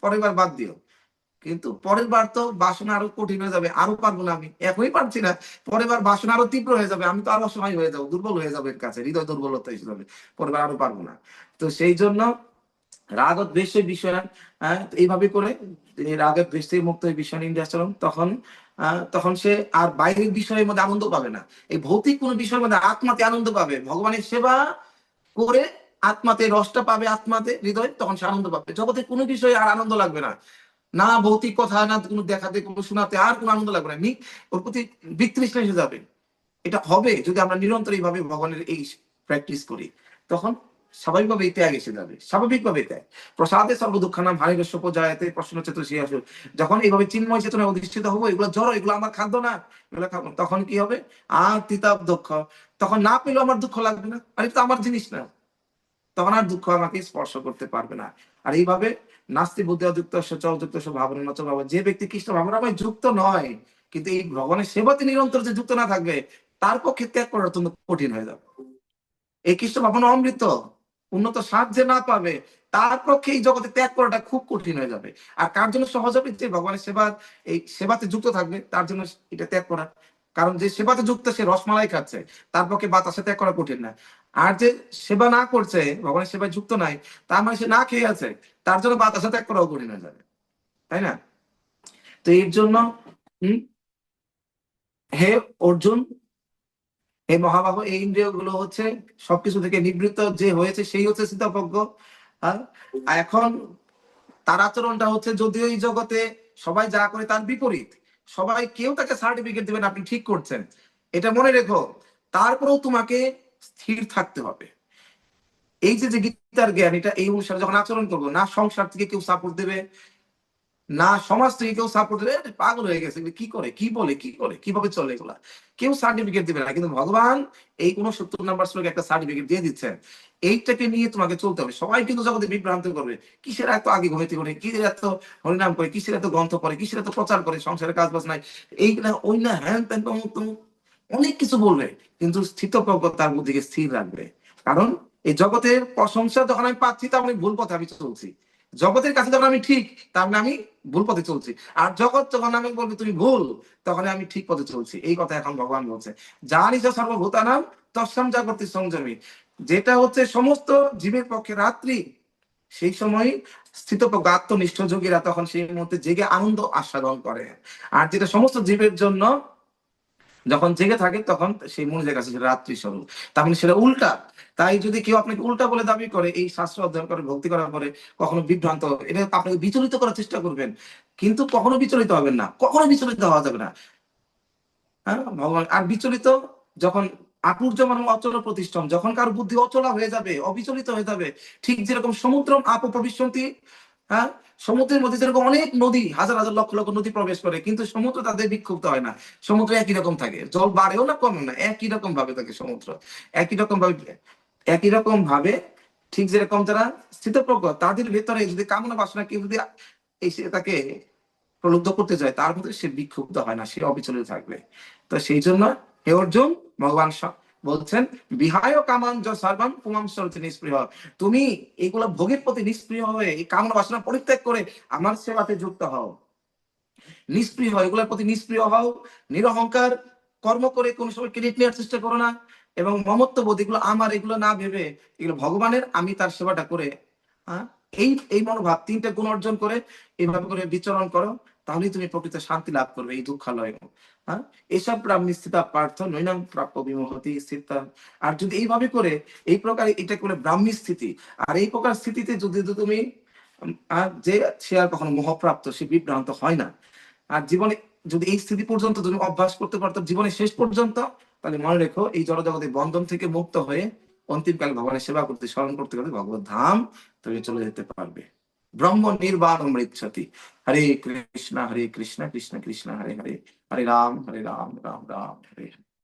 পরের বার বাদ দিও। কিন্তু পরের বার তো বাসনা আরো কঠিন হয়ে যাবে, আরো পারবো না, আমি এখনই পারছি না, পরের বার বাসনা আরো তীব্র হয়ে যাবে, আমি তো আরো অসহায় হয়ে যাবো, দুর্বল হয়ে যাবে, এর কাছে হৃদয় দুর্বলতা এসে যাবে, পরের বার আরো পারবো না। তো সেই জন্য রাগ ও দ্বেষের বিষয়, এইভাবে করে রাগের দ্বেষ থেকে মুক্ত হয়ে বিষয় নিয়ে আসলাম, তখন তখন সে আর বাইরের বিষয়ের মধ্যে আনন্দ পাবে না। এই ভৌতিক কোনো বিষয়ের মধ্যে আত্মাতে আনন্দ পাবে, ভগবানের সেবা করে আত্মাতে রসটা পাবে, আত্মাতে হৃদয়, তখন সে আনন্দ পাবে। জগতে কোনো বিষয়ে আর আনন্দ লাগবে না, না ভৌতিক কথা, না কোনো দেখাতে, কোনো শোনাতে আর কোনো আনন্দ লাগবে না, ওর প্রতি বিতৃষ্ণা এসে যাবে। এটা হবে যদি আমরা নিরন্তর এইভাবে ভগবানের এই প্র্যাকটিস করি, তখন স্বাভাবিকভাবে ত্যাগ এসে যাবে, স্বাভাবিকভাবে ত্যাগ। প্রসাদে সর্ব দুঃখ নাম হানি রস্য জায়তে প্রশ্ন চেত সে আসবে। যখন এইভাবে চিন্ময় চেতনায় অধিষ্ঠিত হবো, এগুলো জড়ো, এগুলো আমার খাদ্য না, এগুলো খাবো, তখন কি হবে, আর তিতাব দুঃখ, তখন না পেলেও আমার দুঃখ লাগবে না, আর এটা তো আমার জিনিস না, তখন আর দুঃখ আমাকে স্পর্শ করতে পারবে না। আর এইভাবে নাস্তি বুদ্ধি অযুক্ত সচলযুক্ত ভাবনা নচল ভাবনা, যে ব্যক্তি কৃষ্ণ ভাবনাময় যুক্ত নয়, কিন্তু এই ভগবানের সেবাতে নিরন্তর যে যুক্ত না থাকবে, তার পক্ষে ত্যাগ করার জন্য কঠিন হয়ে যাবে। এই কৃষ্ণ ভাবনা অমৃত উন্নত স্বাদ যে না পাবে, তার পক্ষে এই জগতে ত্যাগ করাটা খুব কঠিন হয়ে যাবে। আর কার জন্য সহজ হবে, যে ভগবানের সেবা, এই সেবাতে যুক্ত থাকবে, তার জন্য এটা ত্যাগ করা। কারণ যে সেবাতে যুক্ত, সে রসমালাই খাচ্ছে, তার পক্ষে বাতাসে ত্যাগ করা কঠিন না। আর যে সেবা না করছে, ভগবানের সেবায় যুক্ত নাই, তার মানে সে না খেয়ে আছে, তার জন্য বাতাসে ত্যাগ করাও কঠিন হয়ে যাবে, তাই না? তো এর জন্য হে অর্জুন, এই মহাবাহু, এই ইন্দ্রিয় গুলো হচ্ছে সবকিছু থেকে নিবৃত্ত যে হয়েছে, সেই হচ্ছে স্থিতপ্রজ্ঞ। আর এখন তার আচরণটা হচ্ছে, যদিও এই জগতে সবাই যা করে তার বিপরীত, সবাই কেউ তাকে সার্টিফিকেট দিবেন আপনি ঠিক করছেন, এটা মনে রেখো, তারপরেও তোমাকে স্থির থাকতে হবে। এই যে গীতার জ্ঞান, এটা এই অনুসারে যখন আচরণ করবো, না সংসার থেকে কেউ সাপোর্ট দেবে, না সমাজ থেকে কেউ সাপোর্ট দেবে, পাগল হয়ে গেছে, কি করে, কি বলে, কি করে, কিভাবে চলে, এগুলা কেউ সার্টিফিকেট দিবে না। কিন্তু ভগবান এই 69 নম্বর শ্লোকে একটা সার্টিফিকেট দিয়ে দিচ্ছেন, এইটাকে নিয়ে তোমাকে চলতে হবে। সবাই কিন্তু জগতে বিভ্রান্ত করবে, কিসের এত আগে ঘুমাইতে করে, কিসের এত হরিনাম করে, কিসের এত গ্রন্থ পড়ে, কিসের এত প্রচার করে, সংসারের কাজ বাজ নাই, এইগুলা ওই না হ্যান ত্যান তমুক তমুক, অনেক কিছু বলবে, কিন্তু স্থিতপ্রজ্ঞ তার বুদ্ধিকে স্থির রাখবে। কারণ এই জগতের প্রশংসা যখন আমি পাচ্ছি, তার মানে ভুল পথে আমি চলছি। জগতের কাছে যখন আমি ঠিক, তার মানে আমি ভুল পথে চলছি। আর জগৎ যখন আমি বলবি তুমি ভুল, তখন আমি ঠিক পথে চলছি। এই কথা এখন ভগবান বলছে, জানি যে সর্বভূতানাম তৎসম জাগতি সংযমী, যেটা হচ্ছে সমস্ত জীবের পক্ষে রাত্রি, সেই সময় স্থিতপ্রজ্ঞ আত্মনিষ্ঠ যোগীরা তখন সেই মুহূর্তে জেগে আনন্দ আস্বাদন করে। আর যেটা সমস্ত জীবের জন্য যখন জেগে থাকে, তখন সেই মনুষ্যের কাছে সেটা রাত্রি স্বরূপ, তার মানে সেটা উল্টা। তাই যদি কেউ আপনাকে উল্টা বলে দাবি করে, এই শাস্ত্র অধ্যয়ন করে ভক্তি করার পরে কখনো বিভ্রান্ত, এটা আপনাকে বিচলিত করার চেষ্টা করবেন, কিন্তু কখনো বিচলিত হবেন না, কখনো বিচলিত হওয়া যাবে না। হ্যাঁ, ভগবান আর বিচলিত যখন আপূর্যমান অচল প্রতিষ্ঠম, যখন কারো বুদ্ধি অচলা হয়ে যাবে, অবিচলিত হয়ে যাবে, ঠিক যেরকম সমুদ্র আপ প্রবিশন্তি, হ্যাঁ, সমুদ্রের মধ্যে যেরকম অনেক নদী, হাজার হাজার লক্ষ লক্ষ নদী প্রবেশ করে, কিন্তু সমুদ্র তাদের বিক্ষুব্ধ হয় না, সমুদ্র একই রকম থাকে, জল বাড়েও না কমে না, একই রকম ভাবে থাকে সমুদ্র, একই রকম ভাবে, একই রকম ভাবে। ঠিক যেরকম যারা স্থিতপ্রজ্ঞ, তাদের ভেতরে যদি কামনা বাসনা কেউ যদি এসে তাকে প্রলুব্ধ করতে যায়, তার মধ্যে সে বিক্ষুব্ধ হয় না, সে অবিচলিত থাকবে। তো সেই জন্য হে অর্জুন, ভগবান বলছেন, বিহায় কামান সর্বান পুমাম সরতে নিষ্প্রিয়, তুমি এগুলো ভোগের প্রতি নিষ্প্রিয় হয়ে, এই কামনা বাসনা পরিত্যাগ করে আমার সেবাতে যুক্ত হও, নিষ্প্রিয় হও, এগুলোর প্রতি নিষ্প্রিয় হও, নিরহংকার কর্ম করে কোন সময় ক্রেডিট নেওয়ার চেষ্টা করো না, এবং মমত্ববোধ, এগুলো আমার, এগুলো না ভেবে এগুলো ভগবানের, আমি তার সেবাটা করে, হ্যাঁ, এই এই মনোভাব, তিনটে গুণ অর্জন করে এইভাবে করে বিচরণ করো, তাহলেই তুমি প্রকৃত শান্তি লাভ করবে এই দুঃখালয়। হ্যাঁ, এসব ব্রাহ্মী স্থিতা পার্থ নৈনাম প্রাপ্য বিমোহতি স্থিতা। আর যদি এইভাবে করে, এই প্রকার, এটা করে ব্রাহ্মী স্থিতি। আর এই প্রকার স্থিতিতে যদি তুমি আর যে সে আর কখনো মোহপ্রাপ্ত, সে বিভ্রান্ত হয় না। আর জীবনে যদি এই স্থিতি পর্যন্ত তুমি অভ্যাস করতে পারতো জীবনের শেষ পর্যন্ত, তাহলে মনে রেখো, এই জড়জগতের বন্ধন থেকে মুক্ত হয়ে অন্তিমকালে ভগবানের সেবা করতে, স্মরণ করতে করতে ভগবত ধাম তুমি চলে যেতে পারবে। ब्रह्म निर्वाणम मृच्छति। हरे कृष्ण कृष्ण कृष्ण हरे हरे, हरे राम राम राम हरे हरे।